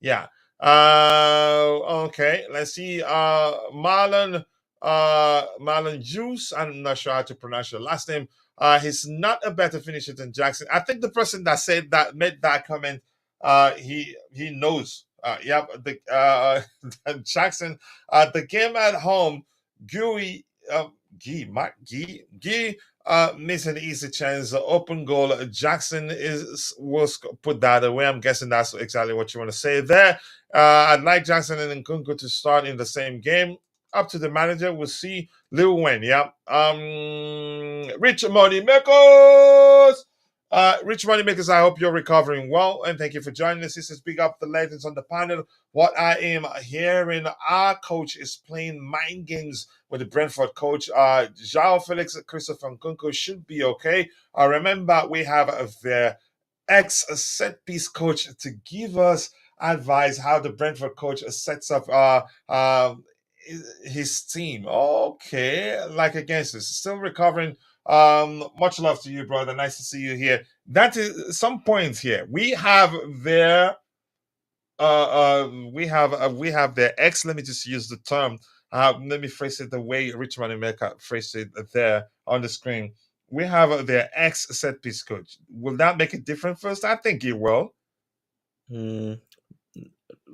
Yeah. Okay. Let's see. Marlon Juice. I'm not sure how to pronounce your last name. He's not a better finisher than Jackson. I think the person that said that made that comment. He knows. Yep. Jackson. The game at home. Gui. Guy missed an easy chance, open goal. Jackson was put that away. I'm guessing that's exactly what you want to say there. I'd like Jackson and Nkunku to start in the same game. Up to the manager. We'll see. Lil Wayne, yeah. Rich Money Makers. Rich Money Makers, I hope you're recovering well, and thank you for joining us. This is Big Up the Legends on the panel. What I am hearing, our coach is playing mind games with the Brentford coach. João Felix, Christopher Nkunku should be okay. Remember, we have ex-set piece coach to give us advice how the Brentford coach sets up his team. Okay, like against us, still recovering. Much love to you, brother. Nice to see you here. That is some points here. We have their we have their ex. Let me just use the term. Let me phrase it the way Richmond America phrased it there on the screen. We have their ex set piece coach. Will that make a difference first? I think it will, Mm,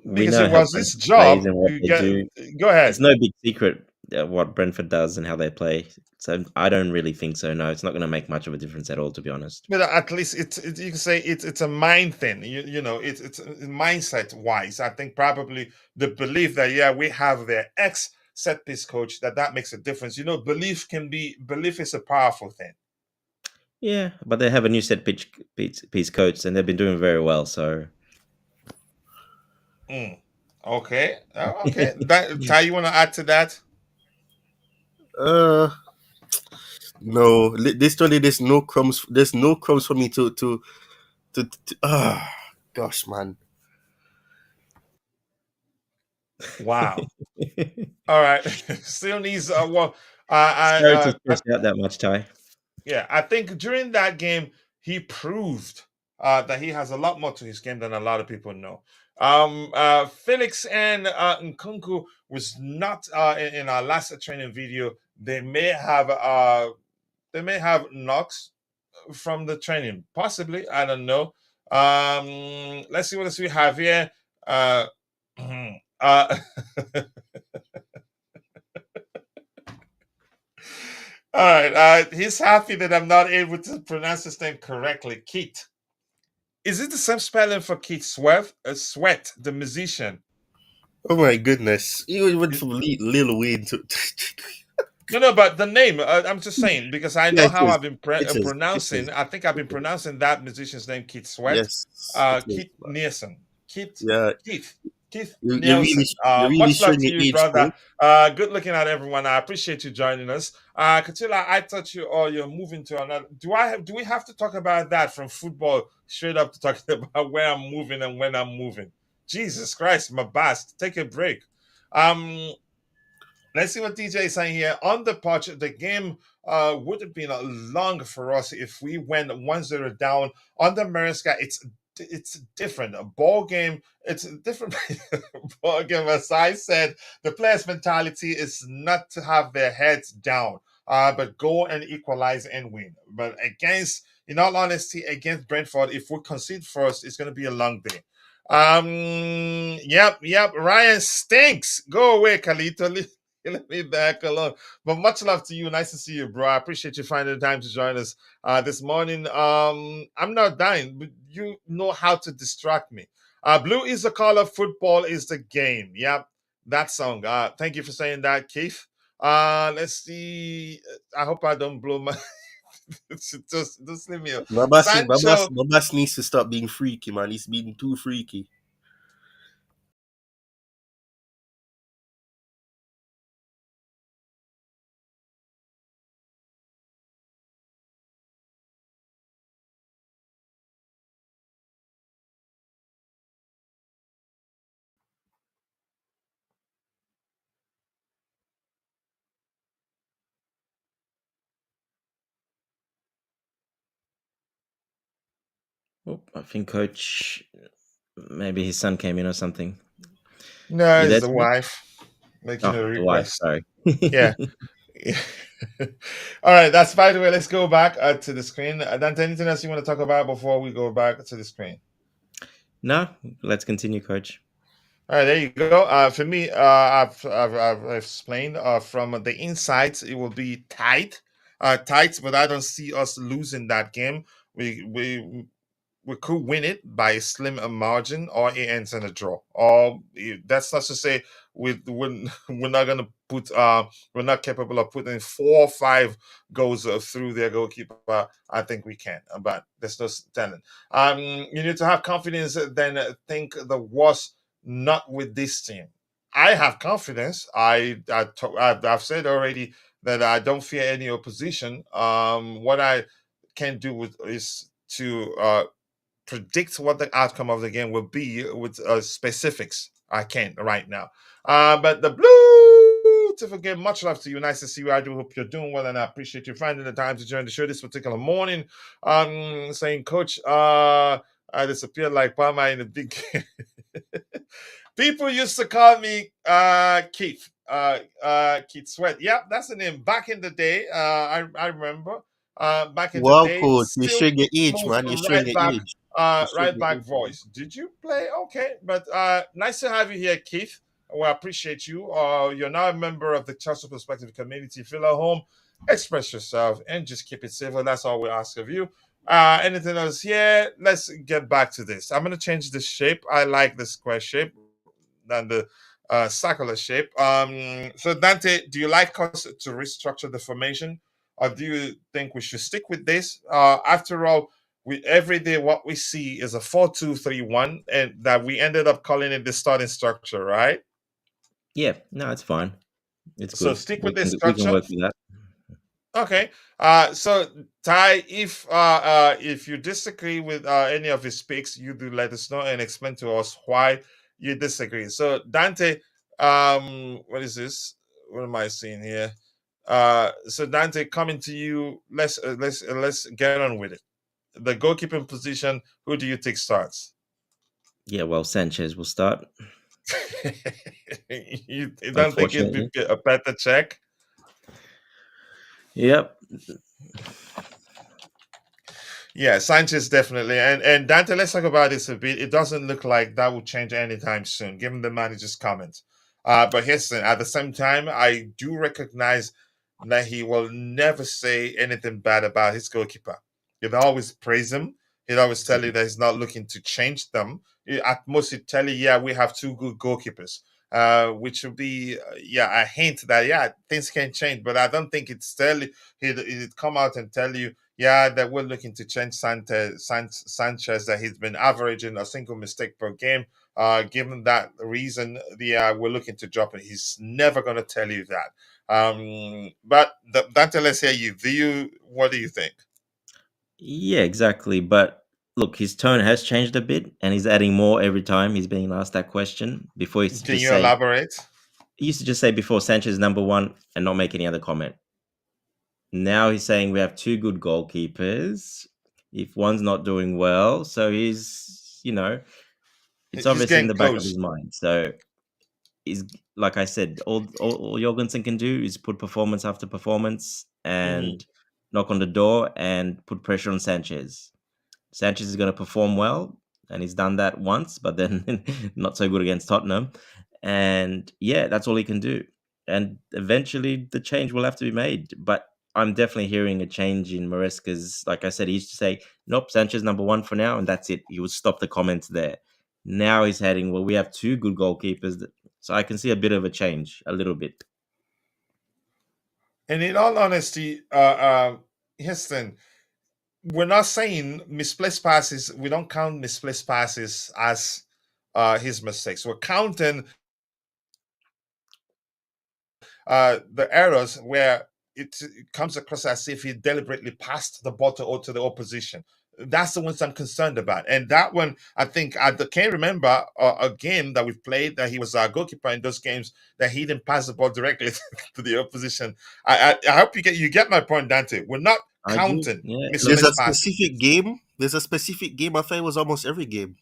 we because know it how was this Brentford plays job and what to they get. do. Go It's ahead. no big secret what Brentford does and how they play. So I don't really think so. No, it's not going to make much of a difference at all, to be honest. But at least you can say it's a mind thing. You know, it's mindset wise. I think probably the belief that yeah, we have their ex set piece coach, that makes a difference. You know, belief is a powerful thing. Yeah, but they have a new piece coach, and they've been doing very well. So Mm. Okay. Okay. That Ty, you want to add to that? Uh, no, literally, There's no crumbs for me to. Gosh, man. Wow. All right. Still needs well. sorry to I stress you out that much, Ty. Yeah, I think during that game he proved that he has a lot more to his game than a lot of people know. Felix and Nkunku was not in our last training video. They may have knocks from the training, possibly. I don't know. Let's see what else we have here. Uh, uh, all right. He's happy that I'm not able to pronounce his name correctly. Keith. Is it the same spelling for Keith Sweat? Sweat, the musician. Oh my goodness. You went It- from Lil Wayne to. No, no, but the name. I'm just saying because I Yeah, know it how is. I've been It is. It is. pronouncing. I think I've It been is. pronouncing that musician's name, Keith Sweat. Yes, it is. Keith Nielsen. Keith. Yeah, Keith. Keith you're really, Nielsen. you're really Much love showing to your you, age, brother. coach. Good looking at everyone. I appreciate you joining us. Katila, I thought you or you're moving to another. Do we have to talk about that from football straight up to talking about where I'm moving and when I'm moving? Jesus Christ, my bast. Take a break. Um, let's see what DJ is saying here. On the patch, the game would have been long for us if we went 1-0 down. On the Maresca, it's different. A ball game, it's a different ball game. As I said, the players' mentality is not to have their heads down, but go and equalize and win. But against, in all honesty, against Brentford, if we concede first, it's going to be a long day. Yep. Ryan stinks. Go away, Kalito. Let me back alone. But much love to you. Nice to see you, bro. I appreciate you finding the time to join us this morning. I'm not dying, but you know how to distract me. Blue is the color, football is the game. Yep, that song. Thank you for saying that, Keith. Let's see. I hope I don't blow my. just leave me alone. Sancho. My boss needs to stop being freaky, man. He's being too freaky. Oh, I think Coach, maybe his son came in or something. No, You it's there, the Ty? wife making Oh, a the wife. request. Sorry. Yeah. All right, that's by the way. Let's go back to the screen. Dante, anything else you want to talk about before we go back to the screen? No, let's continue, Coach. All right, there you go. For me, I've explained from the insides, it will be tight, but I don't see us losing that game. We could win it by a slim margin, or it ends in a draw. Or that's not to say we're not gonna put we're not capable of putting 4 or 5 goals through their goalkeeper. I think we can, but there's no telling. You need to have confidence. Then think the worst. Not with this team. I have confidence. I've said already that I don't fear any opposition. What I can do is to predict what the outcome of the game will be with specifics. I can't right now. But the beautiful game, much love to you. Nice to see you. I do hope you're doing well, and I appreciate you finding the time to join the show this particular morning. Saying, Coach, I disappeared like Palmer in the big game. People used to call me Keith. Keith Sweat. Yep, that's the name. Back in the day, I remember. Back in the Wow, day, coach, you're still showing your age, moved man. You're showing right your back, age. You're showing right your back age, man. voice. Did you play? Okay, but nice to have you here, Keith. We appreciate you. You're now a member of the Chelsea Perspective community. Feel at home, express yourself, and just keep it civil. That's all we ask of you. Anything else here? Let's get back to this. I'm gonna change the shape. I like the square shape than the circular shape. So Dante, do you like us to restructure the formation, or do you think we should stick with this? After all, we every day what we see is a 4-2-3-1, and that we ended up calling it the starting structure, right? Yeah, no, it's fine. It's So good. stick We with this we can structure. work with that. Okay. So Ty, if you disagree with any of his picks, you do let us know and explain to us why you disagree. So Dante, what is this? What am I seeing here? So Dante, coming to you. Let's get on with it. The goalkeeping position. Who do you think starts? Yeah, well, Sanchez will start. You don't think it'd be Unfortunately. a better check? Yep. Yeah, Sanchez definitely. And Dante, let's talk about this a bit. It doesn't look like that will change anytime soon, given the manager's comments. But here's the thing, at the same time, I do recognize that he will never say anything bad about his goalkeeper. He'd always praise him. He'd always tell you that he's not looking to change them. At most, he'd tell you, yeah, we have two good goalkeepers. Which would be, yeah, a hint that, yeah, things can change. But I don't think he'd come out and tell you, yeah, that we're looking to change Sanchez, that he's been averaging a single mistake per game. Given that reason, we're looking to drop it. He's never going to tell you that. But Dante, let's hear you. What do you think? Yeah, exactly. But look, his tone has changed a bit, and he's adding more every time he's being asked that question. Before he used to Can just you say, elaborate? before Sanchez is number one and not make any other comment. Now he's saying we have two good goalkeepers. If one's not doing well, so it's He's obviously in getting the back of close. his mind. So is like I said, all Jorgensen can do is put performance after performance Mhm. and knock on the door and put pressure on Sanchez. Sanchez is going to perform well, and he's done that once, but then not so good against Tottenham. And yeah, that's all he can do. And eventually, the change will have to be made. But I'm definitely hearing a change in Maresca's. Like I said, he used to say, "Nope, Sanchez number one for now," and that's it. He would stop the comments there. Now he's heading, well, we have two good goalkeepers. So I can see a bit of a change, a little bit. And in all honesty, Houston, we're not saying misplaced passes. We don't count misplaced passes as his mistakes. We're counting the errors where it comes across as if he deliberately passed the ball to the opposition. That's the ones I'm concerned about. And that one, I think I can't remember a game that we've played that he was our goalkeeper in those games that he didn't pass the ball directly to the opposition. I hope you get my point, Dante. We're not I do. counting Yeah, look, There's a misplaced passes. specific game. There's a specific game. I thought it was almost every game.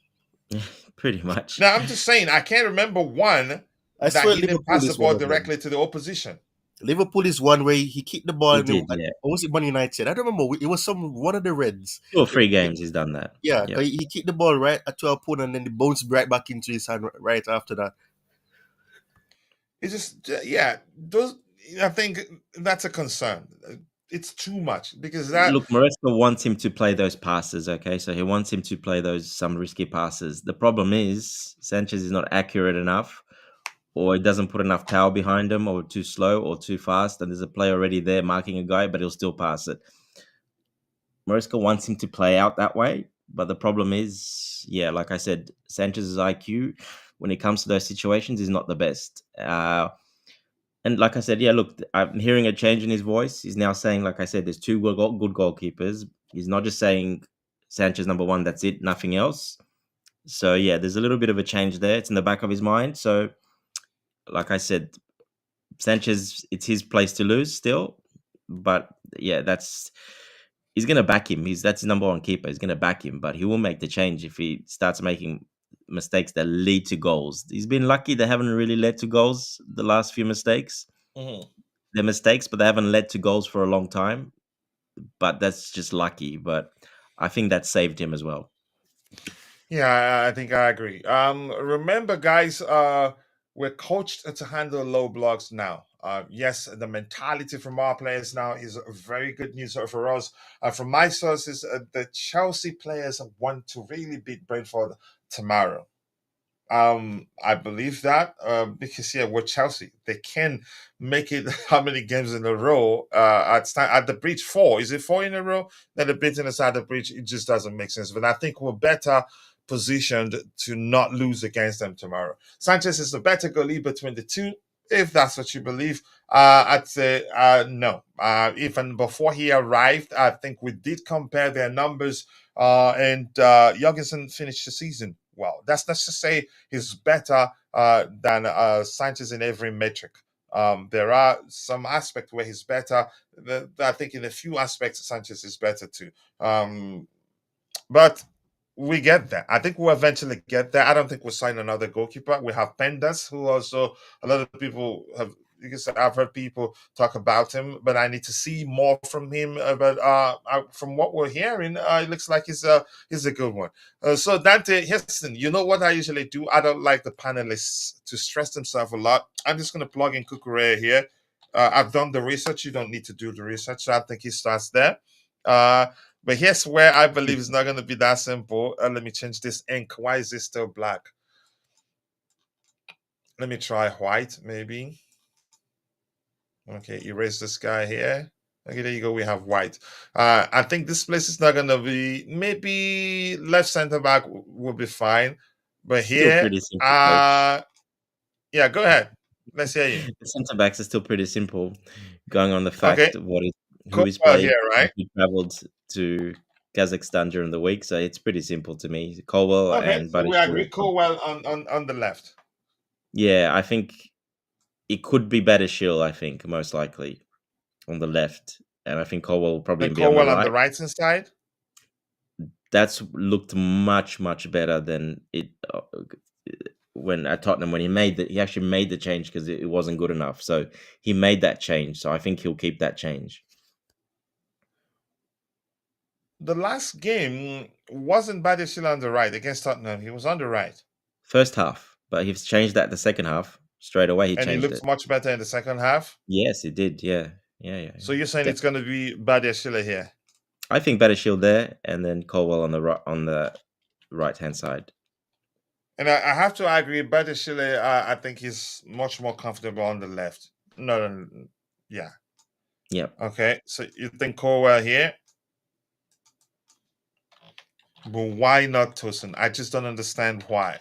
pretty much. Now I'm just saying I can't remember one I that swear he didn't Liverpool pass the is one ball of them. directly to the opposition. Liverpool is one where he kicked the ball He and did, yeah. or was it Man United? I don't remember. It was one of the Reds. 2 or 3 games he's done that. Yeah, Yep. 'cause he kicked the ball right to our opponent and then it bounced right back into his hand right after that. It's just yeah, those I think that's a concern. It's too much because that Look, Maresca wants him to play those passes, okay? So he wants him to play some risky passes. The problem is Sanchez is not accurate enough, or he doesn't put enough power behind him, or too slow or too fast, and there's a player already there marking a guy, but he'll still pass it. Maresca wants him to play out that way, but the problem is, yeah, like I said, Sanchez's IQ when it comes to those situations is not the best. And like I said, yeah, look, I'm hearing a change in his voice. He's now saying, like I said, there's two good goalkeepers. He's not just saying Sanchez number one. That's it, nothing else. So yeah, there's a little bit of a change there. It's in the back of his mind. So, like I said, Sanchez, it's his place to lose still. But yeah, he's gonna back him. That's his number one keeper. He's gonna back him, but he will make the change if he starts making mistakes that lead to goals. He's been lucky they haven't really led to goals. The last few mistakes, they're mistakes, but they haven't led to goals for a long time. But that's just lucky. But I think that saved him as well. Yeah, I think I agree. Remember, guys, we're coached to handle low blocks now. Yes, the mentality from our players now is very good news for us. From my sources, the Chelsea players want to really beat Brentford tomorrow. I believe that because yeah, with Chelsea, they can make it how many games in a row at the bridge? 4. Is it 4 in a row that they're beating us at the bridge? It just doesn't make sense. But I think we're better positioned to not lose against them tomorrow. Sanchez is the better goalie between the two. If that's what you believe, I'd say no. Even before he arrived, I think we did compare their numbers, and Jorgensen finished the season well. Let's just say he's better than Sanchez in every metric. There are some aspects where he's better. I think in a few aspects, Sanchez is better too. But we get there. I think we'll eventually get there. I don't think we'll sign another goalkeeper. We have Pendas, who also a lot of people have. Because I've heard people talk about him, but I need to see more from him. But from what we're hearing, it looks like he's a good one. So Dante Heston, you know what I usually do? I don't like the panelists to stress themselves a lot. I'm just going to plug in Kukurea here. I've done the research. You don't need to do the research. So I think he starts there. But here's where I believe it's not going to be that simple. Let me change this ink. Why is this still black? Let me try white, maybe. Okay, erase this guy here. Okay, there you go. We have white. I think this place is not going to be, maybe left center back will be fine. But Still here, pretty simple, coach. yeah, go ahead. Let's hear you. The centre backs are still pretty simple, going on the fact of who is Colwell played, here, right? who travelled to Kazakhstan during the week. So it's pretty simple to me. Colwell Okay, and so we Badiashile. agree. Colwell on the left. Yeah, I think it could be Badiashile, I think, most likely on the left. And I think Colwell will probably Then be on the Colwell right. on the right hand side. That's looked much, much better than it when at Tottenham, when he actually made the change because it wasn't good enough. So he made that change. So I think he'll keep that change. The last game wasn't Badiashile on the right against Tottenham. He was on the right. First half, but he's changed that the second half. Straight away he And he changed looks it. much better in the second half. Yes, he did. Yeah. So you're saying it's going to be Badiashile here? I think Badiashile there, and then Colwell on the right hand side. And I have to agree, Badiashile, I think he's much more comfortable on the left. No, yeah. Yep. Okay, so you think Colwell here? But why not Tosin? I just don't understand why.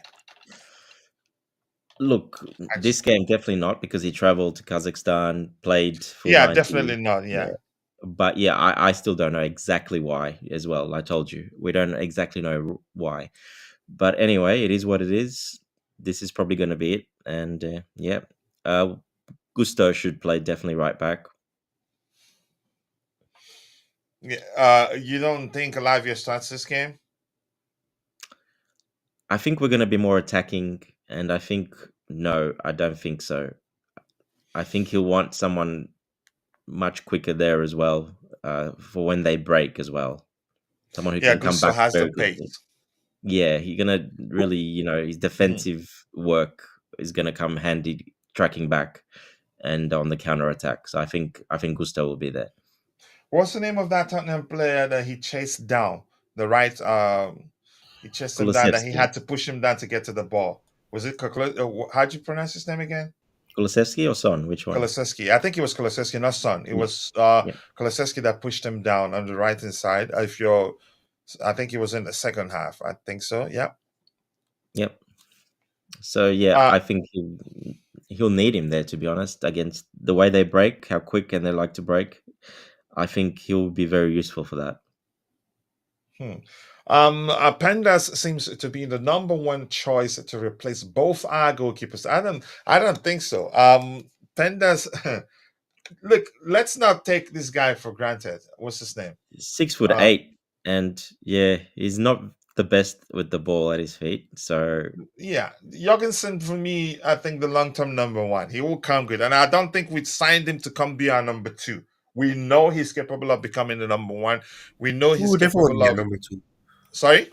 Look, this game definitely not, because he traveled to Kazakhstan, played full 90. Definitely not. Yeah. But yeah, I still don't know exactly why as well. I told you, we don't exactly know why. But anyway, it is what it is. This is probably going to be it. And Gusto should play definitely right back. Yeah. You don't think Lavia starts this game? I think we're going to be more attacking, and I think no, I don't think so. I think he'll want someone much quicker there as well, for when they break as well. Someone who can come Gusto back has very the pace. quickly. Yeah, he's gonna really, his defensive work is gonna come handy tracking back and on the counter attack. So I think Gusto will be there. What's the name of that Tottenham player that he chased down? The right, he chased him down. That he had to push him down to get to the ball. Was it how'd you pronounce his name again? Kulusevski or Son? Which one? Kulusevski. I think it was Kulusevski, not Son. It was Kulusevski that pushed him down on the right hand side. I think he was in the second half. I think so. Yeah. Yep. So I think he'll need him there, to be honest, against the way they break, how quick and they like to break. I think he'll be very useful for that. Pendas seems to be the number one choice to replace both our goalkeepers. I don't think so. Pendas, look, let's not take this guy for granted. What's his name? 6'8", and yeah, he's not the best with the ball at his feet. So Yeah, Jorgensen for me, I think the long-term number one. He will come good, and I don't think we signed him to come be our number two. We know he's capable of becoming the number one. We know Who he's would ever want to capable be a of. number two? Sorry.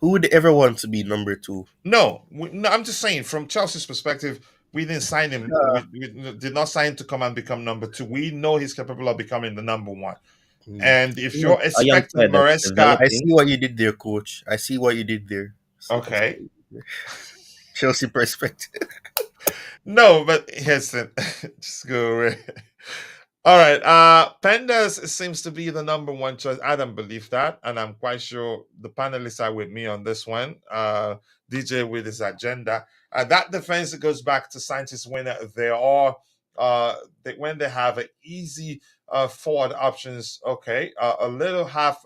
Who would ever want to be number two? No, I'm just saying from Chelsea's perspective, we didn't sign him. Yeah. We did not sign him to come and become number two. We know he's capable of becoming the number one. Hmm. And if you're a young expecting player that's Maresca, I see developing. what you did there, coach. I see what you did there. I see okay, what you did there. Chelsea perspective. no, but here's the just go away. All right. Pendas seems to be the number one choice. I don't believe that, and I'm quite sure the panelists are with me on this one. DJ with his agenda. That defense goes back to Sanchez when they are when they have an easy forward options. Okay, a little half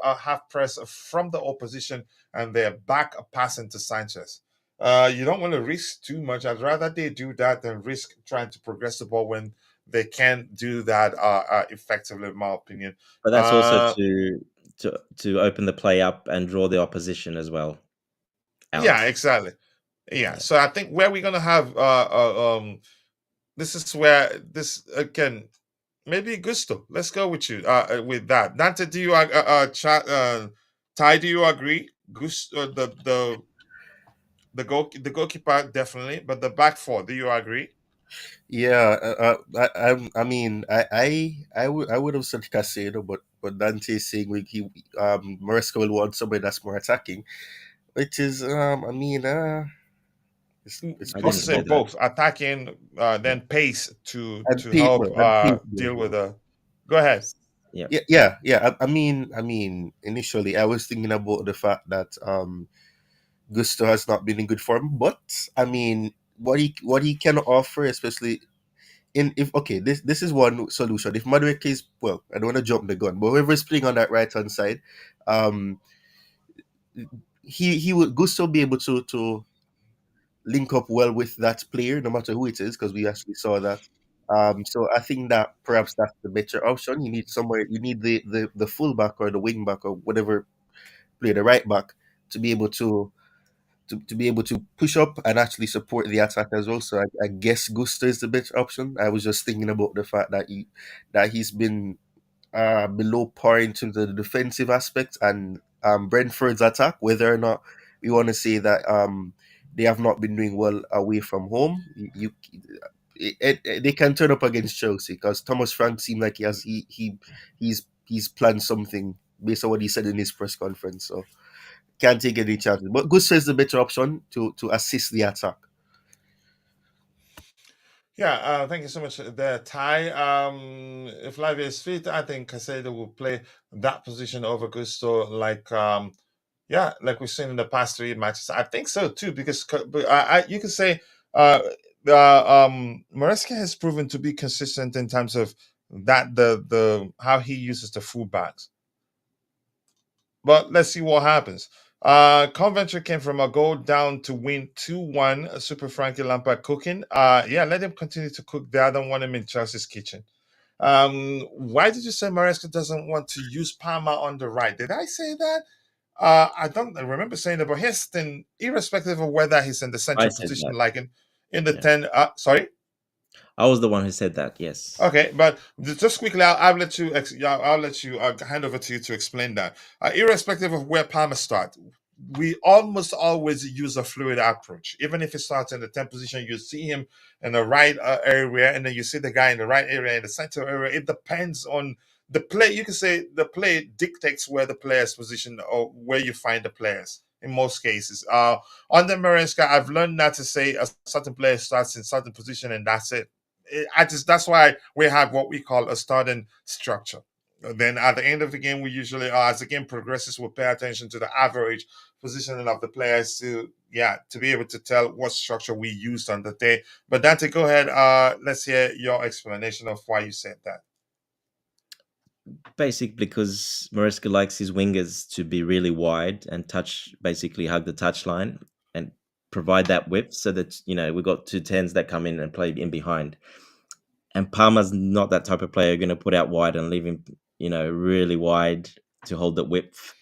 press from the opposition, and they're back passing to Sanchez. You don't want to risk too much. I'd rather they do that than risk trying to progress the ball when they can't do that effectively, in my opinion. But that's also Uh, to open the play up and draw the opposition as well yeah, out. exactly. Yeah, Yeah. so I think where we're gonna have this is where this again maybe Gusto. Let's go with you with that. Dante, do you Ty? Do you agree? Gusto, the goalkeeper definitely, but the back four. Do you agree? Yeah, I mean, I would have said Casado, but Dante is saying Maresca will want somebody that's more attacking, which is I mean, it's I didn't say Possible possible. that. both attacking, Yeah. then pace And to help paper and pace as deal with well. the. Go ahead. Yeah. Yeah. I mean, initially I was thinking about the fact that Gusto has not been in good form, but I mean, what he can offer, especially in if okay, this is one solution. If Madueke is well, I don't want to jump the gun, but whoever is playing on that right hand side, um, he would Gusto be able to link up well with that player, no matter who it is, because we actually saw that. So I think that perhaps that's the better option. You need somewhere, you need the fullback or the wing back or whatever play the right back to be able to be able to push up and actually support the attack as well. So I guess Gusto is the better option. I was just thinking about the fact that he's been below par in terms of the defensive aspect and Brentford's attack, whether or not we want to say that they have not been doing well away from home. They can turn up against Chelsea because Thomas Frank seemed like he's planned something based on what he said in his press conference. So can't take any chances. But Gusto is the better option to assist the attack. Yeah, thank you so much there, Ty. If Lavia is fit, I think Caicedo will play that position over Gusto, like we've seen in the past three matches. I think so too, because you can say Maresca has proven to be consistent in terms of that the how he uses the fullbacks. But let's see what happens. Coventry came from a goal down to win 2-1. Super Frankie Lampard cooking. Yeah, let him continue to cook there. I don't want him in Chelsea's kitchen. Why did you say Maresca doesn't want to use Palmer on the right? Did I say that? I don't remember saying that, but here's the thing, irrespective of whether he's in the I central said position, that. like in the Yeah. 10, sorry? I was the one who said that. Yes. Okay, but just quickly, I'll let you. I'll let you hand over to you to explain that. Irrespective of where Palmer starts, we almost always use a fluid approach. Even if he starts in the 10th position, you see him in the right area, and then you see the guy in the right area, in the center area. It depends on the play. You can say the play dictates where the player's position or where you find the players. In most cases, under Maresca, I've learned not to say a certain player starts in certain position and that's it. That's why we have what we call a starting structure. Then at the end of the game, we usually, as the game progresses, we'll pay attention to the average positioning of the players to be able to tell what structure we used on the day. But Dante, go ahead. Let's hear your explanation of why you said that. Basically, because Maresca likes his wingers to be really wide and basically hug the touchline and provide that width so that, we've got 2 10s that come in and play in behind. And Palmer's not that type of player going to put out wide and leave him, really wide to hold the width.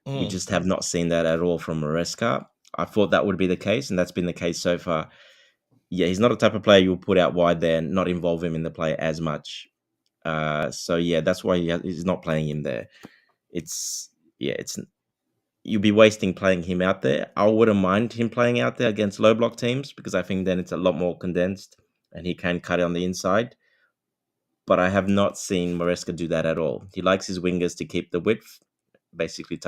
We just have not seen that at all from Maresca. I thought that would be the case, and that's been the case so far. Yeah, he's not a type of player you'll put out wide there and not involve him in the play as much. So yeah, that's why he's not playing him there. It's you'll be wasting playing him out there. I wouldn't mind him playing out there against low block teams because I think then it's a lot more condensed and he can cut it on the inside. But I have not seen Maresca do that at all. He likes his wingers to keep the width, basically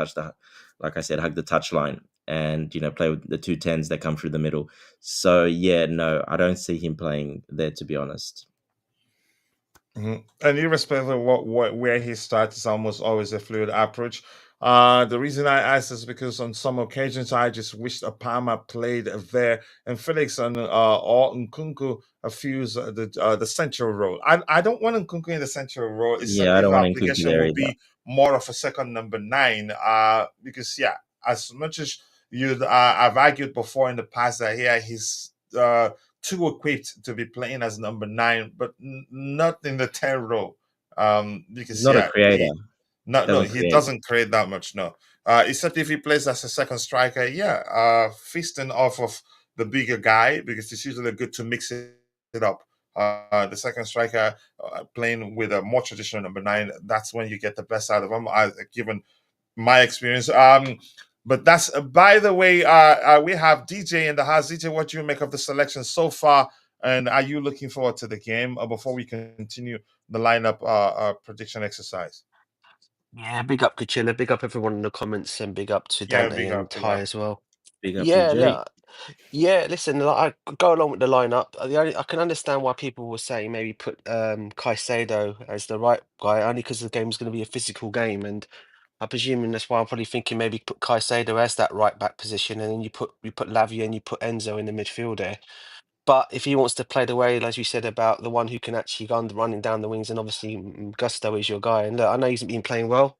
like I said, hug the touchline and, play with the 2 10s that come through the middle. So yeah, no, I don't see him playing there, to be honest. And irrespective of where he starts, it's almost always a fluid approach. The reason I ask is because on some occasions I just wished Apama played there and Felix and or Nkunku fuse the central role. I don't want Nkunku in the central role. It's Yeah, I don't if want Nkunku application there will either. be more of a second number 9. Because as much as I've argued before in the past that he's too equipped to be playing as number 9, but not in the 10 role. Because He's not a creator. he doesn't create that much. No, except if he plays as a second striker. Feasting off of the bigger guy because it's usually good to mix it up. The second striker playing with a more traditional number 9. That's when you get the best out of him. Given my experience. But that's by the way, we have DJ in the house. DJ, what do you make of the selection so far? And are you looking forward to the game before we continue the lineup prediction exercise? Yeah, big up Kachilla, big up everyone in the comments, and big up to Yeah, Dante big and up, big Ty up. as well. Big up, Yeah, DJ. look, yeah, listen, like, I go along with the lineup. I can understand why people were saying maybe put Caicedo as the right guy, only because the game's going to be a physical game, and I presume that's why I'm probably thinking maybe put Caicedo as that right back position, and then you put Lavia and you put Enzo in the midfield there. But if he wants to play the way, as you said, about the one who can actually go running down the wings, and obviously Gusto is your guy. And look, I know he's been playing well,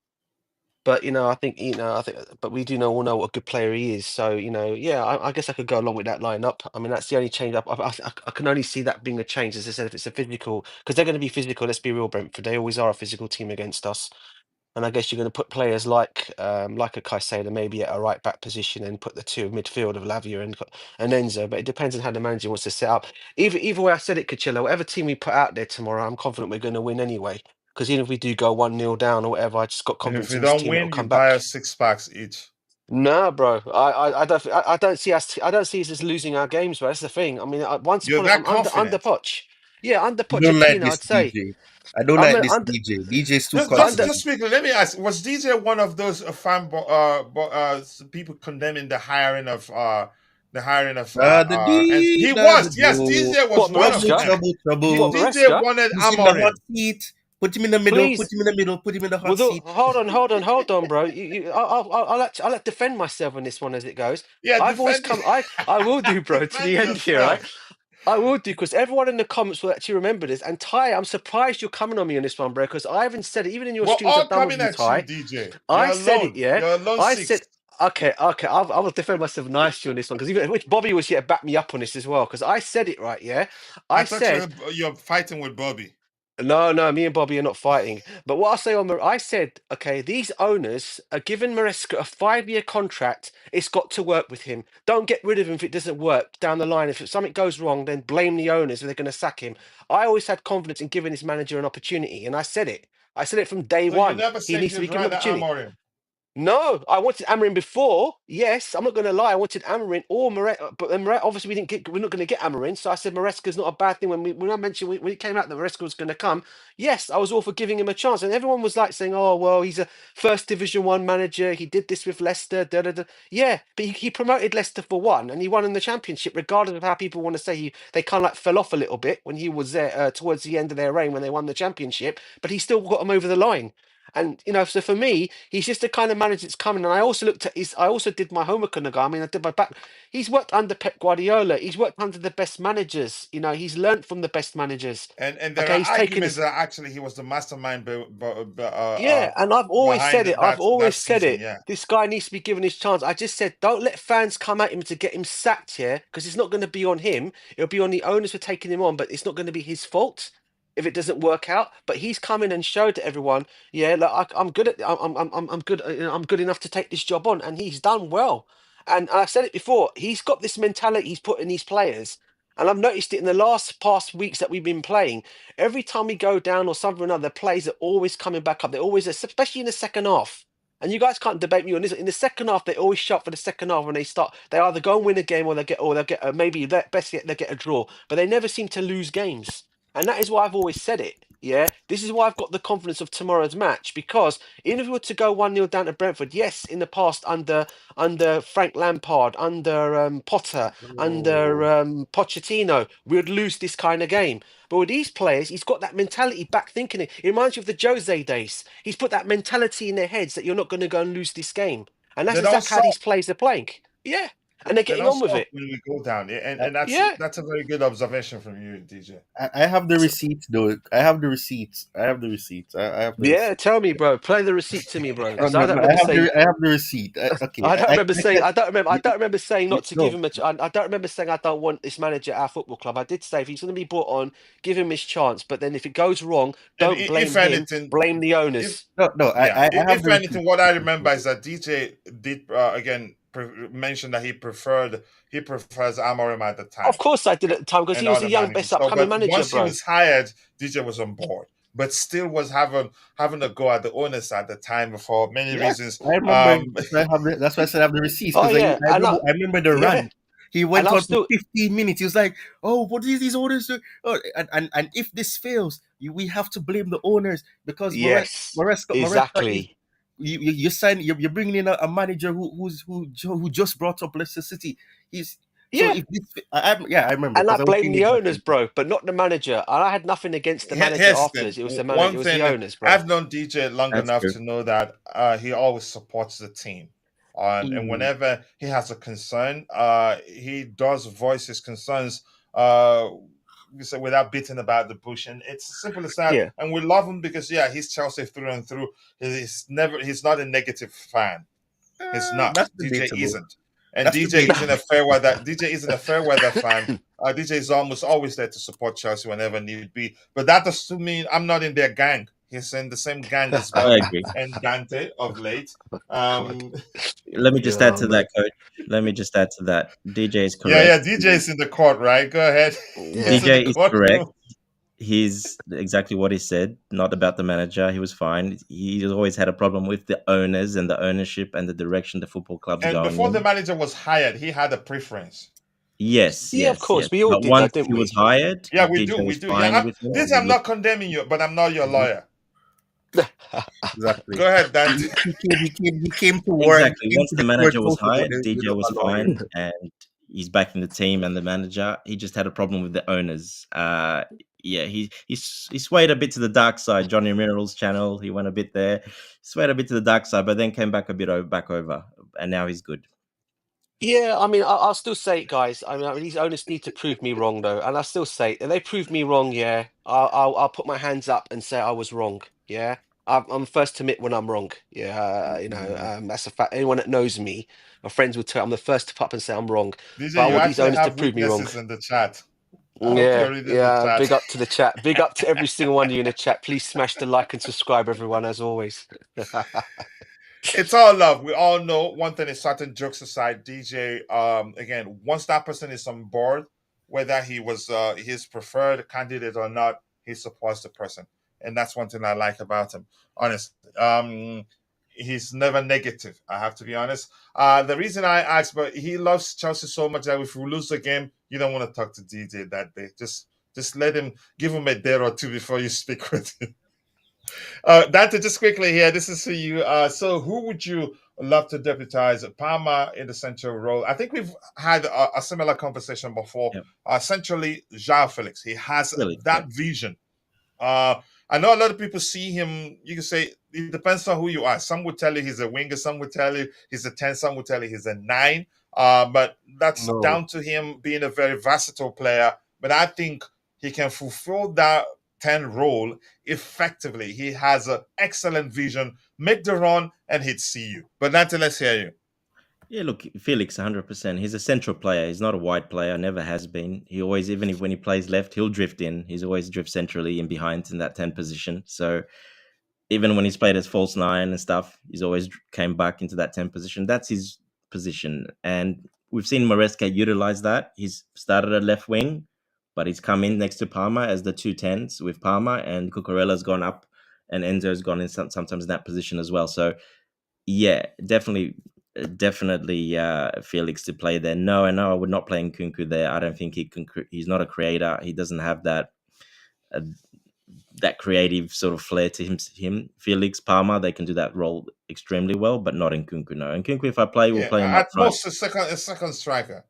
but but we do all know what a good player he is. So yeah, I guess I could go along with that lineup. I mean, that's the only change up. I can only see that being a change, as I said, if it's a physical, because they're going to be physical. Let's be real, Brentford. They always are a physical team against us. And I guess you're going to put players like a Caicedo maybe at a right back position and put the two midfield of Lavia and Enzo. But it depends on how the manager wants to set up. Either way, I said it, Kachilla. Whatever team we put out there tomorrow, I'm confident we're going to win anyway. Because even if we do go 1-0 down or whatever, I just got And if confidence we in this don't team that will win, you come buy back. us 6 packs each. No, bro. I don't see us. I don't see us as losing our games, bro. That's the thing. I mean, once You're upon that I'm under confident. Poch. Yeah, under I Poch, don't like I'd this say DJ. I don't I'm like an this under DJ. DJ's too Just under. confident. just quickly, let me ask: was DJ one of those people condemning The and D, he the was, yes, do. DJ was What, one of Trouble, Maresca? them. trouble, trouble. What, DJ Maresca? wanted Who's in the hot Amorim. seat? Put him in the middle. Put Please. him in the middle. Put him in the hot seat. Hold on, bro. I'll let defend myself on this one as it goes. Yeah, I've always defend come. I will do, bro, to defend the end here, right? yourself. I will do because everyone in the comments will actually remember this. And Ty, I'm surprised you're coming on me on this one, bro, because I haven't said it. Even in your We're streams all I've done with coming you, at you, Ty, DJ. You're I said it. alone. Yeah, You're alone I six. said. Okay. I will defend myself nicely on this one because even which Bobby was here to back me up on this as well because I said it right. Yeah, I I thought said. you're fighting with Bobby. No, me and Bobby are not fighting. But what I say I said, okay, these owners are giving Maresca a 5-year contract. It's got to work with him. Don't get rid of him if it doesn't work down the line. If something goes wrong, then blame the owners and they're going to sack him. I always had confidence in giving his manager an opportunity, and I said it. I said it from day So you one. never He said needs to be you'd given an rather opportunity. Amorim. No, I wanted Amarin before. Yes, I'm not going to lie. I wanted Amarin or Maresca, but obviously we're not going to get Amarin. So I said Maresca's not a bad thing. When I mentioned when it came out that Maresca was going to come, yes, I was all for giving him a chance. And everyone was like saying, "Oh, well, he's a first Division One manager. He did this with Leicester." Da, da, da. Yeah, but he promoted Leicester for one, and he won in the Championship, regardless of how people want to say they kind of like fell off a little bit when he was there towards the end of their reign when they won the Championship. But he still got them over the line. And so for me, he's just the kind of manager that's coming. And I also looked at I also did my homework on the guy. I mean, I did my back. He's worked under Pep Guardiola. He's worked under the best managers. He's learnt from the best managers. And there Okay, are he's taken arguments his. that actually he was the mastermind Yeah, and I've always behind said it. I've that always said season. it. Yeah. This guy needs to be given his chance. I just said, don't let fans come at him to get him sacked here, because it's not going to be on him. It'll be on the owners for taking him on, but it's not going to be his fault if it doesn't work out. But he's come in and showed to everyone, yeah, like I'm good at, I'm good, I'm good enough to take this job on, and he's done well. And I said it before. He's got this mentality he's put in these players, and I've noticed it in the past weeks that we've been playing. Every time we go down or something or another, the plays are always coming back up. They're always, especially in the second half. And you guys can't debate me on this. In the second half, they always shut for the second half when they start. They either go and win a game, or they'll get maybe best yet they get a draw. But they never seem to lose games, and that is why I've always said it. Yeah, this is why I've got the confidence of tomorrow's match, because even if we were to go 1-0 down to Brentford, yes, in the past under Frank Lampard, under Potter, under Pochettino, we would lose this kind of game. But with these players, he's got that mentality back thinking it. It reminds you of the Jose days. He's put that mentality in their heads that you're not going to go and lose this game. And that's They don't exactly how solve. these players are playing. Yeah. And they're They getting don't on with solve it. when we go down. Yeah, I, and Yeah. that's a very good observation from you, DJ. I have the receipts, though. I have the receipts. I have the receipts. I have the Yeah, receipts. tell me, bro. Play the receipt to me, bro. No, Because no, I don't no. remember saying. I have the receipt. Okay. I don't remember saying. can- I don't remember saying not to give no. him a. I don't remember saying I don't want this manager at our football club. I did say if he's going to be brought on, give him his chance. But then if it goes wrong, And don't blame if him. anything, Blame the if owners. No. yeah, I have if the receipt. anything, what I remember is that DJ did again mention that he prefers Amorim at the time Of course, I did at the time, because and he was a other young, best managers. So, upcoming but manager, once he bro. was hired, DJ was on board, but still was having a go at the owners at the time for many Yes, reasons. I remember. That's why I said I have the receipts, Oh because yeah, I remember the yeah, run. He and went I'll on for still 15 minutes. He was like, "Oh, what is these owners doing?" Oh, and if this fails, we have to blame the owners, because yes, Maresca is exactly. you're bringing in a manager who just brought up Leicester City. He's so Yeah, if this I remember, and I because I was blame the thinking owners, bro, but not the manager. And I had nothing against the manager Here's the afterwards. It was the manager. one It was the thing. owners, bro. I've known DJ long That's enough true. to know that he always supports the team. And whenever he has a concern, he does voice his concerns without beating about the bush. And it's as simple as that. Yeah, And we love him because, yeah, he's Chelsea through and through. He's not a negative fan. He's not. that's DJ debatable. isn't. And That's DJ debatable. isn't a fair weather. DJ isn't a fair weather fan. DJ is almost always there to support Chelsea whenever need be. But that doesn't mean I'm not in their gang. He's in the same gang as I Bobby agree. and Dante of late. God. Let me just add Yeah, to man. that, coach. Let me just add to that. DJ is Yeah. correct. DJ is in the court, right? Go ahead. Yeah. He's in the DJ is courtroom. correct. He's exactly what he said, not about the manager. He was fine. He's always had a problem with the owners and the ownership and the direction the football club's And going before the in. manager was hired, he had a preference. Yes, Yeah, of yes, course. yes. We all But did that, once didn't he was we? hired, Yeah, we DJ do. was We do. fine Yeah, with him. this He I'm not condemning you, but I'm not your lawyer. Exactly. Go ahead, Dante. He came to work. Exactly. Came Once to the the manager court was also hired, with DJ was a lawyer. fine, and he's back in the team and the manager. He just had a problem with the owners. Yeah, he swayed a bit to the dark side. Johnny Minerals channel, he went a bit there, swayed a bit to the dark side, but then came back a bit back over, and now he's good. Yeah, I mean, I'll still say it, guys. I mean, these owners need to prove me wrong, though, and I still say it. If they prove me wrong, yeah, I'll put my hands up and say I was wrong. Yeah, I'm the first to admit when I'm wrong. Yeah, that's a fact. Anyone that knows me, my friends will tell. I'm the first to pop up and say I'm wrong. But I DJ, you want these actually owners to have prove me wrong. witnesses in the chat. I hope Yeah, you're reading the yeah. chat. Big up to the chat. Big up to every single one of you in the chat. Please smash the like and subscribe, everyone, as always. It's all love. We all know one thing is certain, jokes aside, DJ, again, once that person is on board, whether he was his preferred candidate or not, he supports the person. And that's one thing I like about him, honestly. He's never negative, I have to be honest. The reason I asked, but he loves Chelsea so much that if we lose the game, you don't want to talk to DJ that day. Just let him, give him a day or two before you speak with him. Dante, just quickly here, this is for you. So who would you love to deputize? Palmer in the central role. I think we've had a similar conversation before. Yep. Centrally, João Felix. He has Really, that vision. I know a lot of people see him. You can say it depends on who you are. Some would tell you he's a winger. Some would tell you he's a 10. Some would tell you he's a 9. But that's No. down to him being a very versatile player. But I think he can fulfill that 10 role effectively. He has an excellent vision. Make the run and he'd see you. But Nanti, let's hear you. Yeah, look, Felix, 100%. He's a central player. He's not a wide player. Never has been. He always, even if when he plays left, he'll drift in. He's always drift centrally in behind in that 10 position. So even when he's played as false 9 and stuff, he's always came back into that 10 position. That's his position. And we've seen Maresca utilize that. He's started at left wing, but he's come in next to Palmer as the 2 10s with Palmer, and Cucurella's gone up and Enzo's gone in sometimes in that position as well. So yeah, definitely Felix to play there. No, I would not play Nkunku there. I don't think he's not a creator. He doesn't have uh, that creative sort of flair to him. Felix, Palmer, they can do that role extremely well, but not Nkunku. No, Nkunku, if I play, we'll Yeah, play him up at front. most a second striker,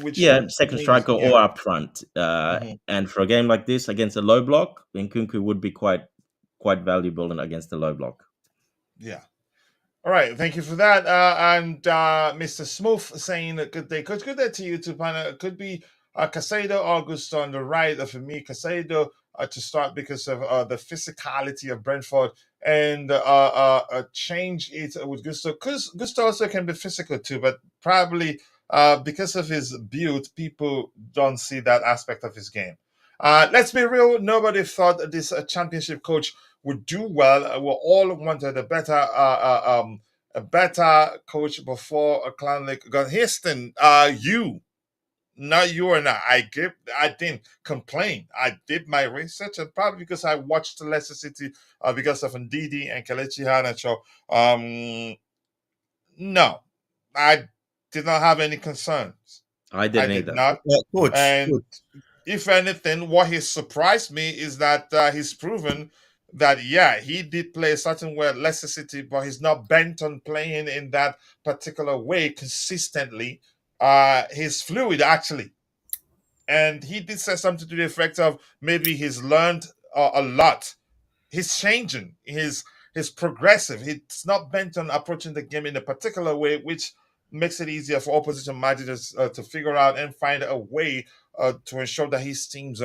which Yeah, second means striker or up front. Mhm. And for a game like this against a low block, Nkunku would be quite valuable against a low block. Yeah. All right, thank you for that. And Mr. Smooth saying a good day. Coach, good day to you too, Pana. It could be Caicedo Augusto on the right. For me, Caicedo to start because of the physicality of Brentford and change it with Gusto. Because Gusto also can be physical too, but probably because of his build, people don't see that aspect of his game. Let's be real. Nobody thought this championship coach would do well. We all wanted a better coach before a clown like got Houston. You, not you or not. I didn't complain. I did my research, and probably because I watched Leicester City because of Ndidi and Kelechi Iheanacho. No, I did not have any concerns. I I didn't did either. not. Coach, And if anything, what has surprised me is that he's proven that, yeah, he did play a certain way at Leicester City, but he's not bent on playing in that particular way consistently. He's fluid, actually. And he did say something to the effect of maybe he's learned a lot. He's changing. He's progressive. He's not bent on approaching the game in a particular way, which makes it easier for opposition managers to figure out and find a way to ensure that his teams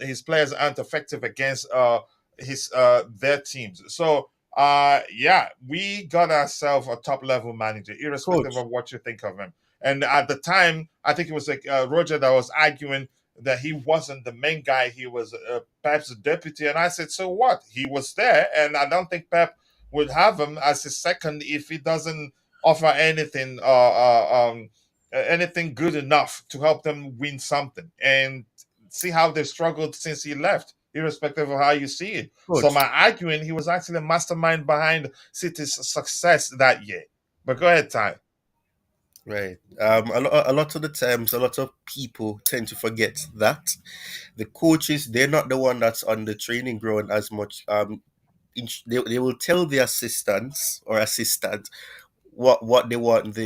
his players aren't effective against his their teams. So yeah, we got ourselves a top level manager, irrespective coach, of what you think of him. And at the time, I think it was like Roger that was arguing that he wasn't the main guy. He was Pep's deputy. And I said, so what? He was there. And I don't think Pep would have him as his second if he doesn't offer anything good enough to help them win something. And see how they've struggled since he left, irrespective of how you see it. So coach. my arguing, he was actually a mastermind behind City's success that year. But go ahead, Ty. Right. A lot of the times, a lot of people tend to forget that the coaches, they're not the one that's on the training ground as much. They will tell the assistants or assistant what they want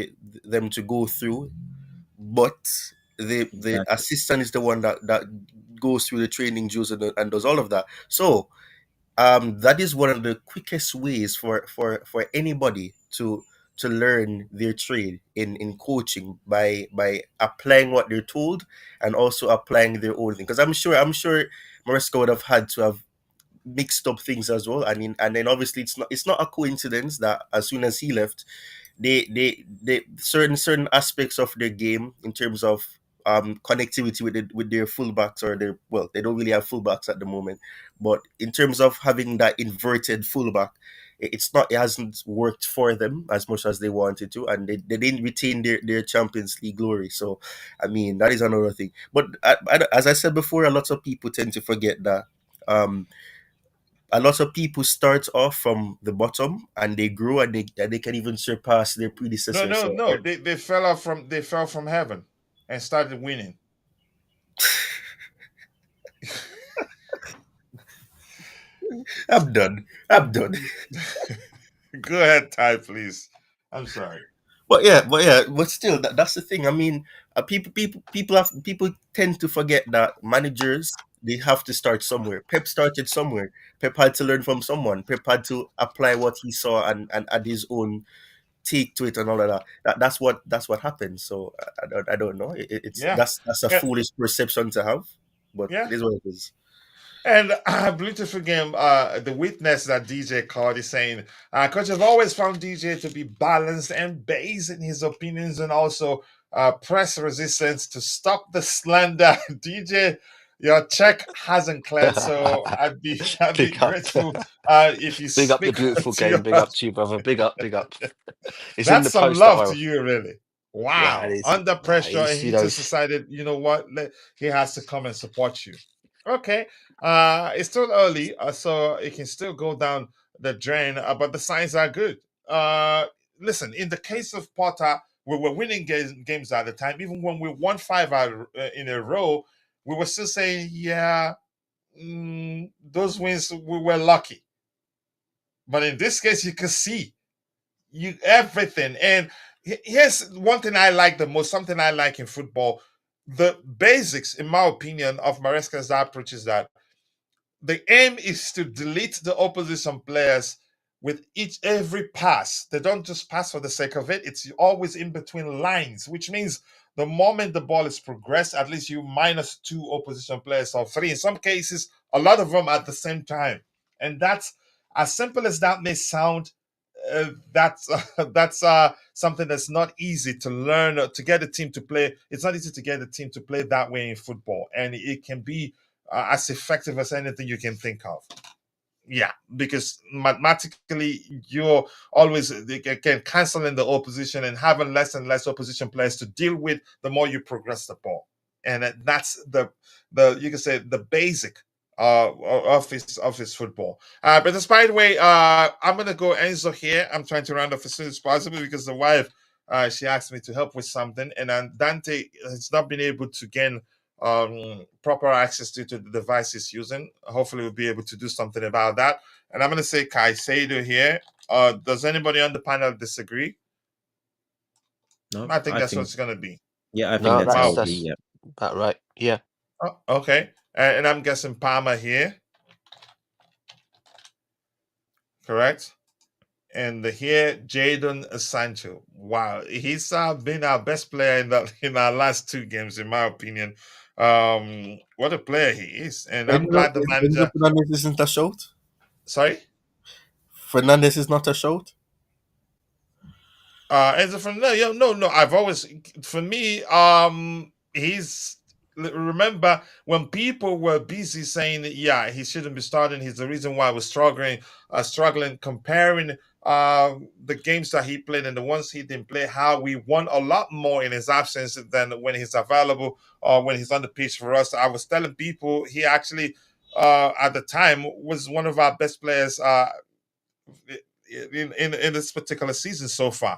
them to go through, but the Exactly. assistant is the one that goes through the training drills and does all of that. So that is one of the quickest ways for anybody to learn their trade in coaching by applying what they're told and also applying their own thing. Because I'm sure Maresca would have had to have mixed up things as well. I mean, and then obviously it's not a coincidence that as soon as he left, they certain aspects of their game in terms of connectivity with their fullbacks or their, well, they don't really have fullbacks at the moment, but in terms of having that inverted fullback, it hasn't worked for them as much as they wanted to, and they didn't retain their Champions League glory. So I mean, that is another thing. But as I said before, a lot of people tend to forget that um a lot of people start off from the bottom and they grow and they can even surpass their No, predecessors. no, So no. They fell from heaven and started winning. I'm done. I'm done. Go ahead, Ty, please. I'm sorry. But still, that's the thing. I mean, people tend to forget that managers They have to start somewhere. Pep started somewhere. Pep had to learn from someone. Pep had to apply what he saw and add his own take to it and all of that. That's what happened. So I don't know. It's Yeah. that's a Yeah. foolish perception to have, but Yeah. it is what it is. And beautiful game. The witness that DJ called is saying, Coach, I've always found DJ to be balanced and based in his opinions and also press resistance to stop the slander. DJ, your check hasn't cleared, so I'd be Big up. grateful if you Big up the speak beautiful to your. game. Big up to you, brother. Big up, big up. It's in That's the some post, don't love to worry. you, really. Yeah, it Wow. is. Under Nah, pressure, it's, and you he know, just decided, you know what? He has to come and support you. Okay. It's still early, so it can still go down the drain, but the signs are good. Uh, Listen, in the case of Potter, we were winning games at the time. Even when we won five in a row, we were still saying, yeah, those wins, we were lucky. But in this case, you can see you everything. And here's one thing I like the most, something I like in football. The basics, in my opinion, of Maresca's approach is that the aim is to delete the opposition players with every pass. They don't just pass for the sake of it. It's always in between lines, which means the moment the ball is progressed, at least you minus two opposition players or three. In some cases, a lot of them at the same time. And that's as simple as that may sound. That's that's something that's not easy to learn to get a team to play. It's not easy to get a team to play that way in football, and it can be as effective as anything you can think of. Yeah, because mathematically you're always again canceling the opposition and having less and less opposition players to deal with the more you progress the ball, and that's the you can say the basic of his football. But despite the way, I'm gonna go Enzo here. I'm trying to round off as soon as possible because the wife she asked me to help with something, and Dante has not been able to gain proper access to the device he's using. Hopefully, we'll be able to do something about that. And I'm going to say Caicedo here. Does anybody on the panel disagree? No, I think I that's what think it's going to be. yeah, I think no, that's how Wow. it'll be. that's Yeah. about right. Yeah. Oh, okay. And I'm guessing Palmer here. Correct. And here, Jadon Sancho. Wow, he's been our best player in our last two games, in my opinion. What a player he is, and I'm glad the Enzo manager. Fernandez isn't a shout. Sorry. Fernandez is not a shout. As a from no. I've always, for me, he's remember when people were busy saying that, yeah, he shouldn't be starting. He's the reason why we're struggling comparing the games that he played and the ones he didn't play. How we won a lot more in his absence than when he's available or when he's on the pitch for us. I was telling people he actually at the time was one of our best players in this particular season so far.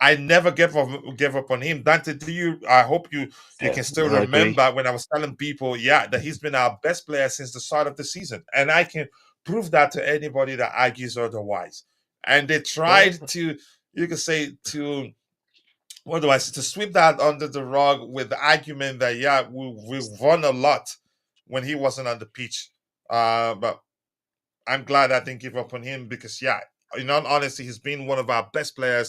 I never gave up on him. Dante, do you? I hope you Yeah, can still I agree. remember when I was telling people, yeah, that he's been our best player since the start of the season, and I can prove that to anybody that argues otherwise. And they No, tried to, you can say, to what do I say, to sweep that under the rug with the argument that yeah, we won a lot when he wasn't on the pitch. But I'm glad I didn't give up on him because yeah, in all honesty, he's been one of our best players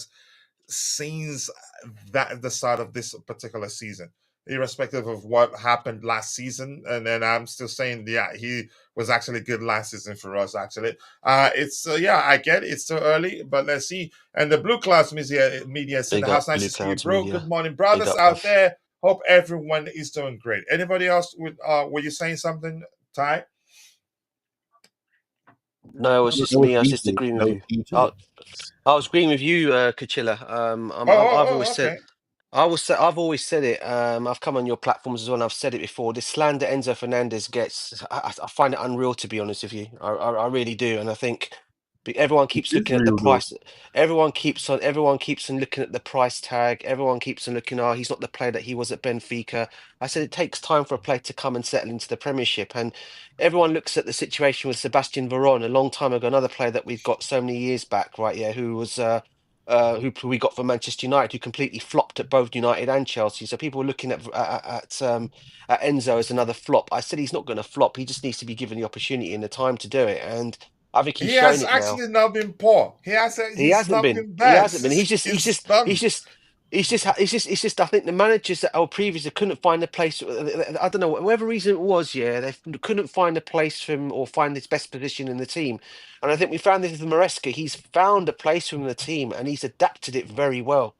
since the start of this particular season, irrespective of what happened last season. And then I'm still saying, yeah, he was actually good last season for us. Actually, it's yeah, I get it. It's still early, but let's see. And the Blue Clouds media said, big "House, up nice Blue to see you, Clouds bro. Good Media. morning, Big brothers up, out bruv. there. Hope everyone is doing great. Anybody else with were you saying something, Ty? No, it was That just was me. I was just DJ. agreeing That with was you. DJ. I was agreeing with you, Kachilla. I've always said, Okay. I've always said it. I've come on your platforms as well. And I've said it before. This slander Enzo Fernandez gets, I find it unreal to be honest with you. I really do, and I think everyone It keeps is looking at the real though. price. Everyone keeps on looking at the price tag. Everyone keeps on looking. Oh, he's not the player that he was at Benfica. I said it takes time for a player to come and settle into the Premiership, and everyone looks at the situation with Sebastian Veron a long time ago, another player that we've got so many years back, right? Yeah, who was who we got from Manchester United, who completely flopped at both United and Chelsea. So people were looking at Enzo as another flop. I said he's not going to flop. He just needs to be given the opportunity and the time to do it. And I think he's He shown has it now. actually not been poor. He He's hasn't not been. been He bad. hasn't been. He's done. It's just. I think the managers that were previously couldn't find a place. I don't know, whatever reason it was. Yeah, they couldn't find a place for him or find his best position in the team. And I think we found this with Maresca. He's found a place for him in the team, and he's adapted it very well.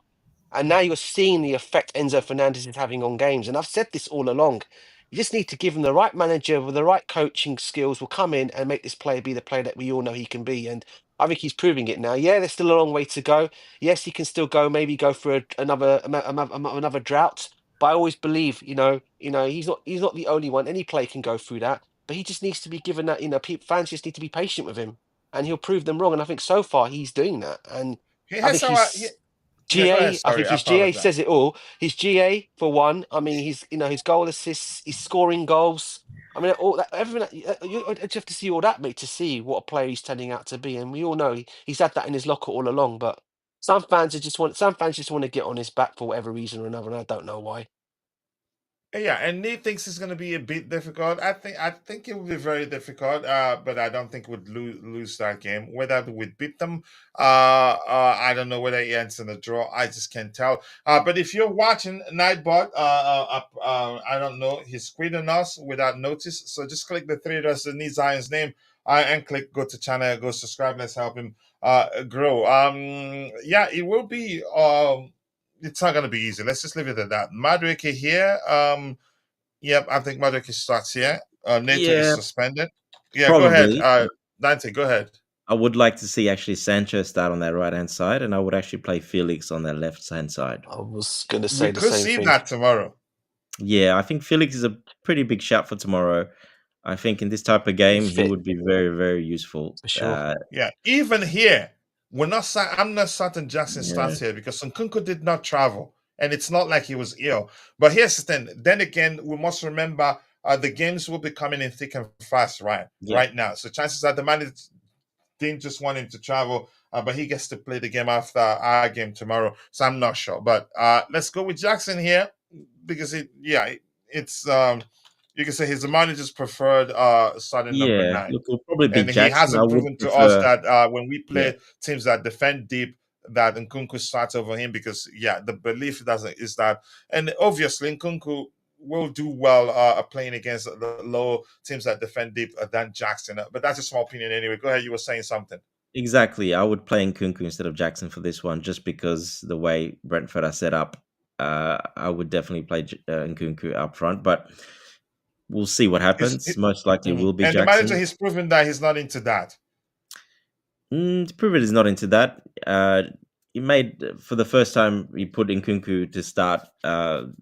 And now you're seeing the effect Enzo Fernandez is having on games. And I've said this all along. You just need to give him the right manager with the right coaching skills will come in and make this player be the player that we all know he can be. And I think he's proving it now. Yeah, there's still a long way to go. Yes, he can still go, maybe go for another drought. But I always believe, he's not the only one. Any player can go through that. But he just needs to be given that, fans just need to be patient with him. And he'll prove them wrong. And I think so far he's doing that. And He I has think some. Yeah, go ahead. GA, I Sorry, think I his GA apologize. says it all. His GA for one. I mean, his goal assists, he's scoring goals. I mean, all that, everything. You have to see all that, mate, to see what a player he's turning out to be. And we all know he's had that in his locker all along. But some fans just want to get on his back for whatever reason or another, and I don't know why. Yeah, and Nate thinks it's going to be a bit difficult. I think it will be very difficult, but I don't think we'd lose that game. Whether we'd beat them, I don't know. Whether it ends in a draw, I just can't tell. But if you're watching Nightbot, I don't know, he's quitting us without notice. So just click the three dots underneath Zion's name, and click go to channel, go subscribe. Let's help him grow. Yeah, it will be. It's not going to be easy. Let's just leave it at that. Madueke here. Yep, I think Madueke starts here. Neto is Yeah, suspended. Yeah, go ahead. probably. Dante, go ahead. I would like to see actually Sancho start on that right hand side, and I would actually play Felix on that left hand side. I was going to We say the could same see thing. that tomorrow. Yeah, I think Felix is a pretty big shout for tomorrow. I think in this type of game, he Fit. would be very, very useful. For sure. Yeah, even here, I'm not certain Jackson Yeah. starts here because Nkunku did not travel, and it's not like he was ill. But here's the thing. Then again, we must remember the games will be coming in thick and fast right now. So chances are the man didn't just want him to travel, but he gets to play the game after our game tomorrow. So I'm not sure. But let's go with Jackson here because it's you can say he's the manager's preferred starting number 9. Look, it'll probably be And he Jackson. I hasn't would proven to us prefer. that when we Yeah, play teams that defend deep, that Nkunku starts over him because the belief doesn't is that, and obviously Nkunku will do well playing against the low teams that defend deep than Jackson. But that's a small opinion anyway. Go ahead, you were saying something. exactly. I would play Nkunku instead of Jackson for this one, just because the way Brentford are set up. I would definitely play Nkunku up front, but we'll see what happens. Most likely will be And the manager, Jackson. he's proven that he's not into that. To prove it is not into that. He made for the first time he put Nkunku to start. Not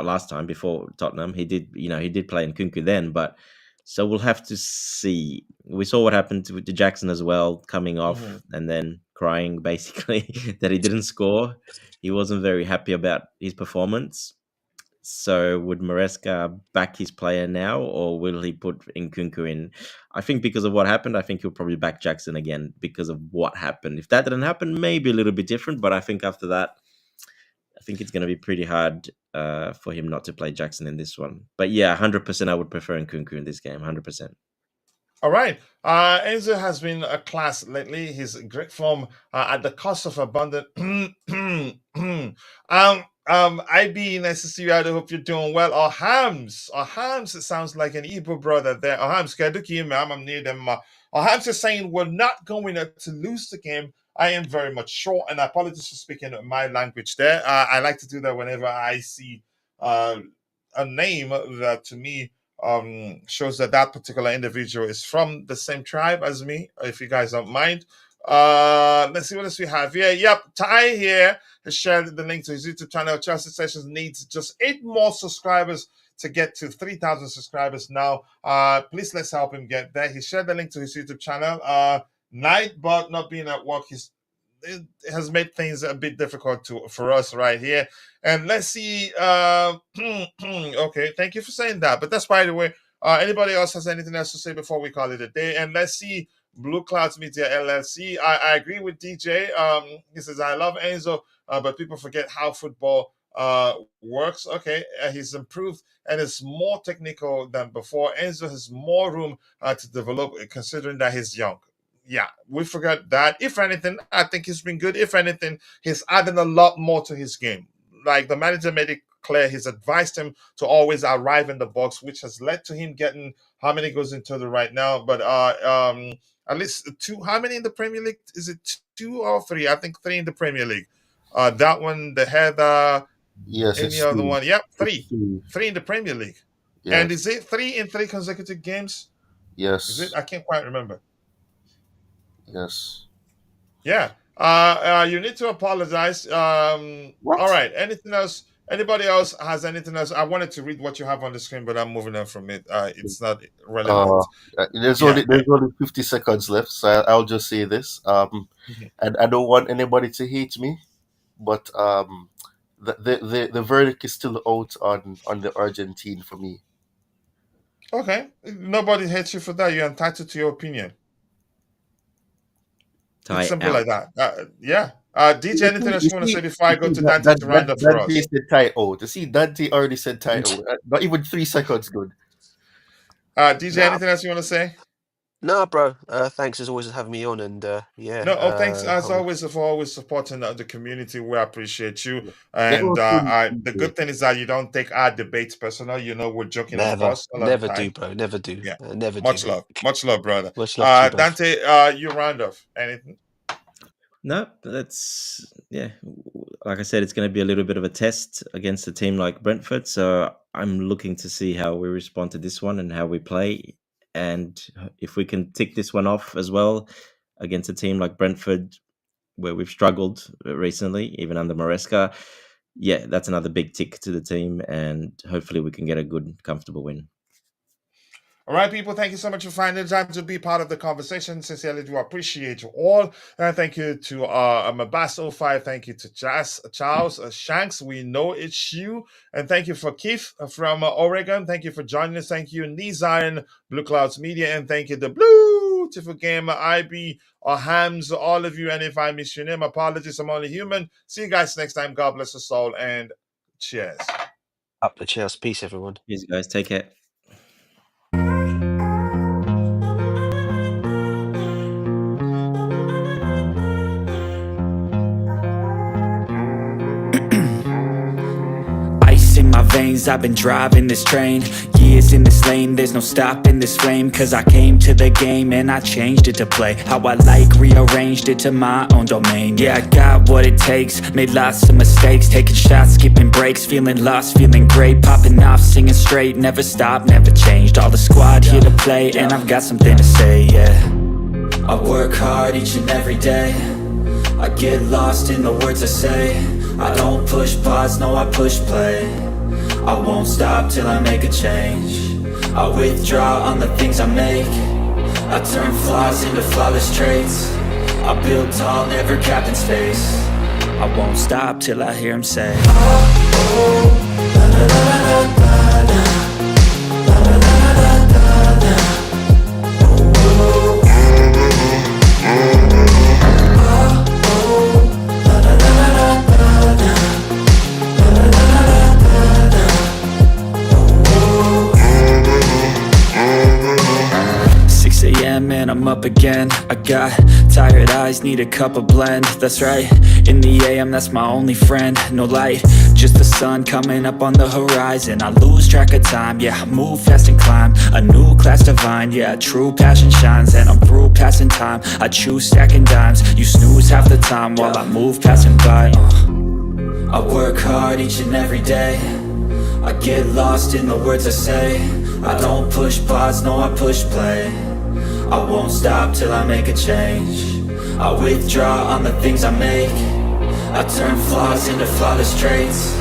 last time before Tottenham. He did play Nkunku then, but so we'll have to see. We saw what happened to Jackson as well, coming off and then crying basically that he didn't score. He wasn't very happy about his performance. So would Maresca back his player now, or will he put Nkunku in? I think because of what happened, I think he'll probably back Jackson again because of what happened. If that didn't happen, maybe a little bit different. But I think after that, I think it's going to be pretty hard for him not to play Jackson in this one. But yeah, 100%, I would prefer Nkunku in this game. 100%. All right. Enzo has been a class lately. He's in great form at the cost of abundant. IB, nice to see you. I hope you're doing well. Or Hams, it sounds like an Igbo brother there. Or Hams, I'm near them. Or Hams is saying we're not going to lose the game. I am very much sure, and I apologize for speaking my language there. I like to do that whenever I see a name that to me shows that particular individual is from the same tribe as me, if you guys don't mind. Let's see what else we have here. Yep, Ty here has shared the link to his YouTube channel. Chelsea Sessions needs just 8 more subscribers to get to 3,000 subscribers now. Please let's help him get there. He shared the link to his YouTube channel. Nightbot not being at work, it has made things a bit difficult for us right here. And let's see. Okay, thank you for saying that. But that's by the way. Anybody else has anything else to say before we call it a day? And let's see. Blue Clouds Media LLC. I agree with DJ. He says, I love Enzo, but people forget how football works. Okay, he's improved and is more technical than before. Enzo has more room to develop, considering that he's young. Yeah, we forgot that. If anything, I think he's been good. If anything, he's adding a lot more to his game. Like the manager made it clear, he's advised him to always arrive in the box, which has led to him getting how many goes into the right now, but at least two. How many in the Premier League? Is it two or three? I think three in the Premier League. That one, the header, Yes, any it's other three. one? Yep, It's three. three. Three in the Premier League. And Yes. is it 3 in 3 consecutive games? Is it? Yes. I can't quite remember. Yes. Yeah. You need to apologize. What? All right. Anything else? Anybody else has anything else? I wanted to read what you have on the screen, but I'm moving on from it. It's not Uh, relevant. there's Yeah. only 50 seconds left, so I'll just say this. And I don't want anybody to hate me, but the verdict is still out on the Argentine for me. Okay. Nobody hates you for that. You're entitled to your opinion. It's Tie simple out. like that. Yeah. DJ, anything else You you want to say see, before I you go see to Dante to round up for Dante us? said tie out. You see, Dante already said tie out. Not even 3 seconds good. DJ, Nah, anything else you want to say? nah, bro. Thanks as always for having me on, and yeah, No, thanks as always for always supporting the community. We appreciate you. Get And those things, the DJ. good thing is that you don't take our debates personal. You know, we're joking, of never, course, a lot of never do, time. bro. Never do, Yeah. never do, mate. Much love, brother. Much love to you both. Dante, you round off. Anything? No, that's yeah. Like I said, it's going to be a little bit of a test against a team like Brentford. So I'm looking to see how we respond to this one and how we play, and if we can tick this one off as well against a team like Brentford, where we've struggled recently, even under Maresca. Yeah, that's another big tick to the team, and hopefully we can get a good, comfortable win. All right, people, thank you so much for finding the time to be part of the conversation. Sincerely do appreciate you all. And thank you to Mabas05. Thank you to Charles Shanks. We know it's you. And thank you for Keith from Oregon. Thank you for joining us. Thank you, Nizion, Blue Clouds Media. And thank you, the Beautiful Gamer, IB, or Hams, all of you. And if I miss your name, apologies. I'm only human. See you guys next time. God bless us all. And cheers. Up the chairs, peace, everyone. Cheers, guys. Take care. Ice in my veins, I've been driving this train. Years in this lane, there's no stopping this flame. Cause I came to the game and I changed it to play how I like, rearranged it to my own domain. Yeah, I got what it takes, made lots of mistakes, taking shots, skipping breaks, feeling lost, feeling great, popping off, singing straight, never stopped, never changed. All the squad here to play, and I've got something to say, yeah. I work hard each and every day, I get lost in the words I say. I don't push pause, no, I push play. I won't stop till I make a change. I withdraw on the things I make. I turn flaws into flawless traits. I build tall, never capped in space. I won't stop till I hear him say, oh, la la la la la la. And I'm up again. I got tired eyes, need a cup of blend. That's right, in the AM, that's my only friend. No light, just the sun coming up on the horizon. I lose track of time, yeah, I move fast and climb a new class divine, yeah, true passion shines. And I'm through passing time, I choose stacking dimes. You snooze half the time while I move passing by. I work hard each and every day, I get lost in the words I say. I don't push pause, no, I push play. I won't stop till I make a change. I withdraw on the things I make. I turn flaws into flawless traits.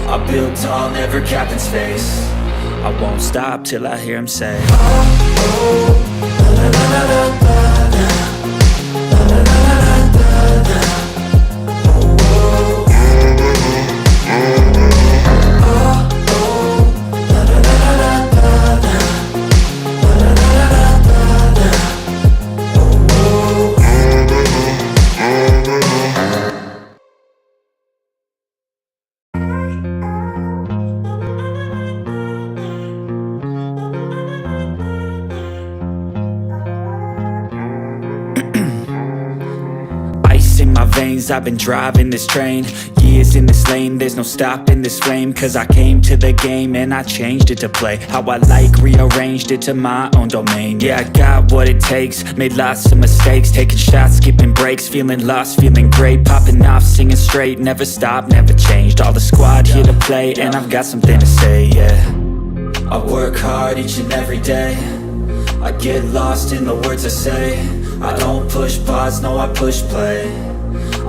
I build tall, never capped in space. I won't stop till I hear him say, oh, oh, la la la la la la. veins, I've been driving this train. Years in this lane, there's no stopping this flame. Cause I came to the game and I changed it to play how I like, rearranged it to my own domain. Yeah, I got what it takes, made lots of mistakes, taking shots, skipping breaks, feeling lost, feeling great, popping off, singing straight, never stopped, never changed. All the squad here to play, and I've got something to say, yeah. I work hard each and every day, I get lost in the words I say. I don't push pause, no, I push play.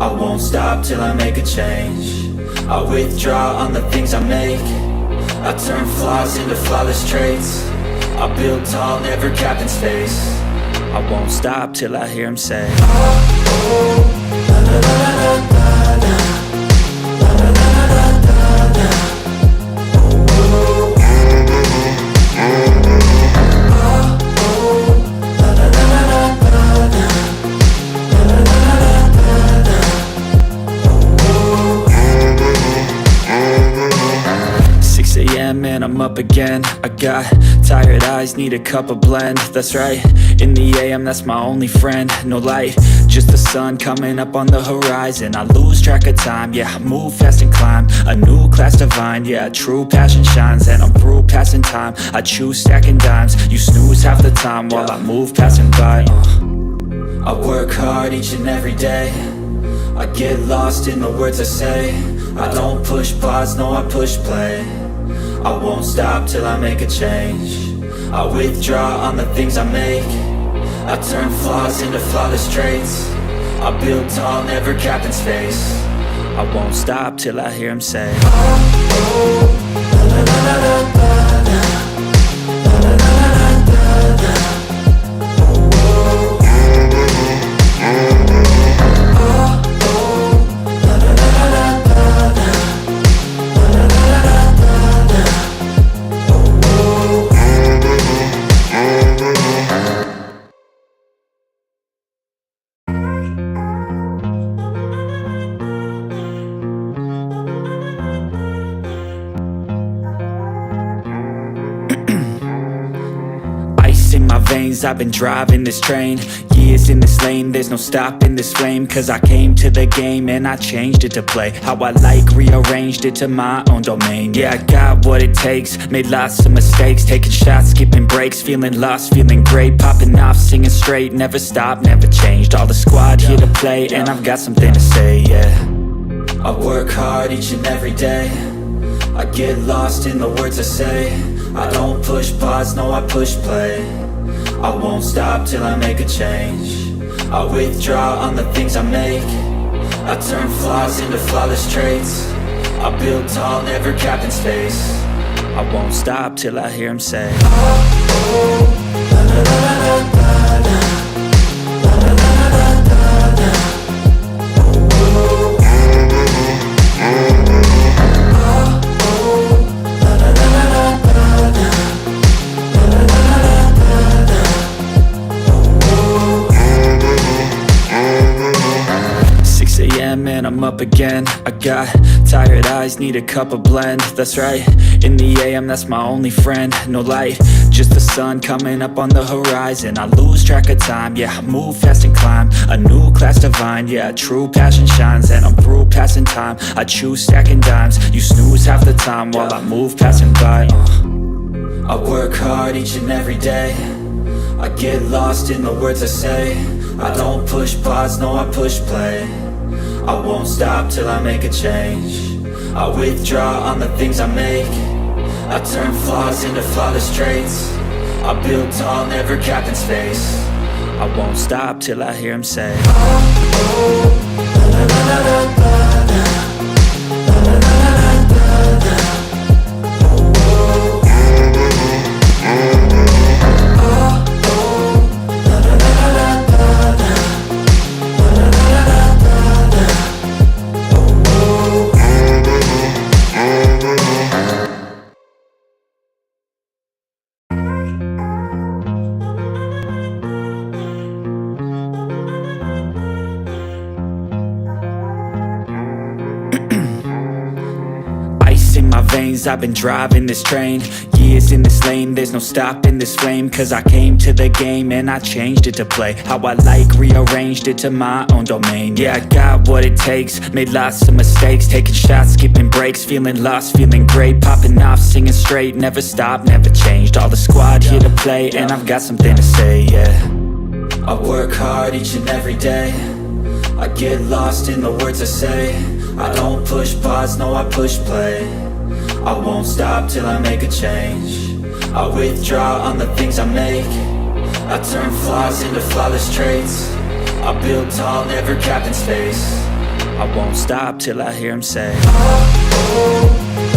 I won't stop till I make a change. I withdraw on the things I make. I turn flaws into flawless traits. I build tall, never capped in space. I won't stop till I hear him say, oh, la la la la la la, la la la la la la, oh, oh, la la la la la la, la la la la la la, oh, 6 a.m. and I'm up again. I got tired eyes, need a cup of blend. That's right, in the AM, that's my only friend. No light, just the sun coming up on the horizon. I lose track of time, yeah, I move fast and climb a new class divine, yeah, true passion shines. And I'm through passing time, I choose stacking dimes. You snooze half the time while I move passing by. I work hard each and every day, I get lost in the words I say. I don't push pause, no, I push play. I won't stop till I make a change. I withdraw on the things I make. I turn flaws into flawless traits. I build tall, never capped in space. I won't stop till I hear him say, oh, oh, la la la la la la, la la la la la la, oh, oh, oh, la la la la la la, la la la la la la, oh, oh. Ice in my veins, I've been driving this train. Years in this lane, there's no stopping this flame. Cause I came to the game and I changed it to play how I like, rearranged it to my own domain. Yeah, I got what it takes, made lots of mistakes, taking shots, skipping breaks, feeling lost, feeling great, popping off, singing straight, never stopped, never changed. All the squad here to play, and I've got something to say, yeah. I work hard each and every day, I get lost in the words I say. I don't push pause, no, I push play. I won't stop till I make a change. I withdraw on the things I make. I turn flaws into flawless traits. I build tall, never capped in space. I won't stop till I hear him say, oh, oh, la la la la la la, la la la la la la, oh, oh, la la la la la la, la la la la la la, oh, 6 a.m. and I'm up again. I got tired eyes, need a cup of blend. That's right, in the AM, that's my only friend. No light, just the sun coming up on the horizon. I lose track of time, yeah, I move fast and climb a new class divine, yeah, true passion shines. And I'm through passing time, I choose stacking dimes. You snooze half the time while I move passing by. I work hard each and every day, I get lost in the words I say. I don't push pause, no, I push play. I won't stop till I make a change. I withdraw on the things I make. I turn flaws into flawless traits. I build tall, never capped in space. I won't stop till I hear him say, oh, oh, la la la la la la, la la la la la la, oh, oh, oh, la la la la la la, la la la la la la, oh, oh. my veins, I've been driving this train. Years in this lane, there's no stopping this flame. Cause I came to the game and I changed it to play how I like, rearranged it to my own domain. Yeah, I got what it takes, made lots of mistakes, taking shots, skipping breaks, feeling lost, feeling great, popping off, singing straight, never stopped, never changed. All the squad here to play, and I've got something to say, yeah. I work hard each and every day, I get lost in the words I say. I don't push pause, no I push play. I won't stop till I make a change. I withdraw on the things I make. I turn flaws into flawless traits. I build tall, never capped in space. I won't stop till I hear him say, oh, oh.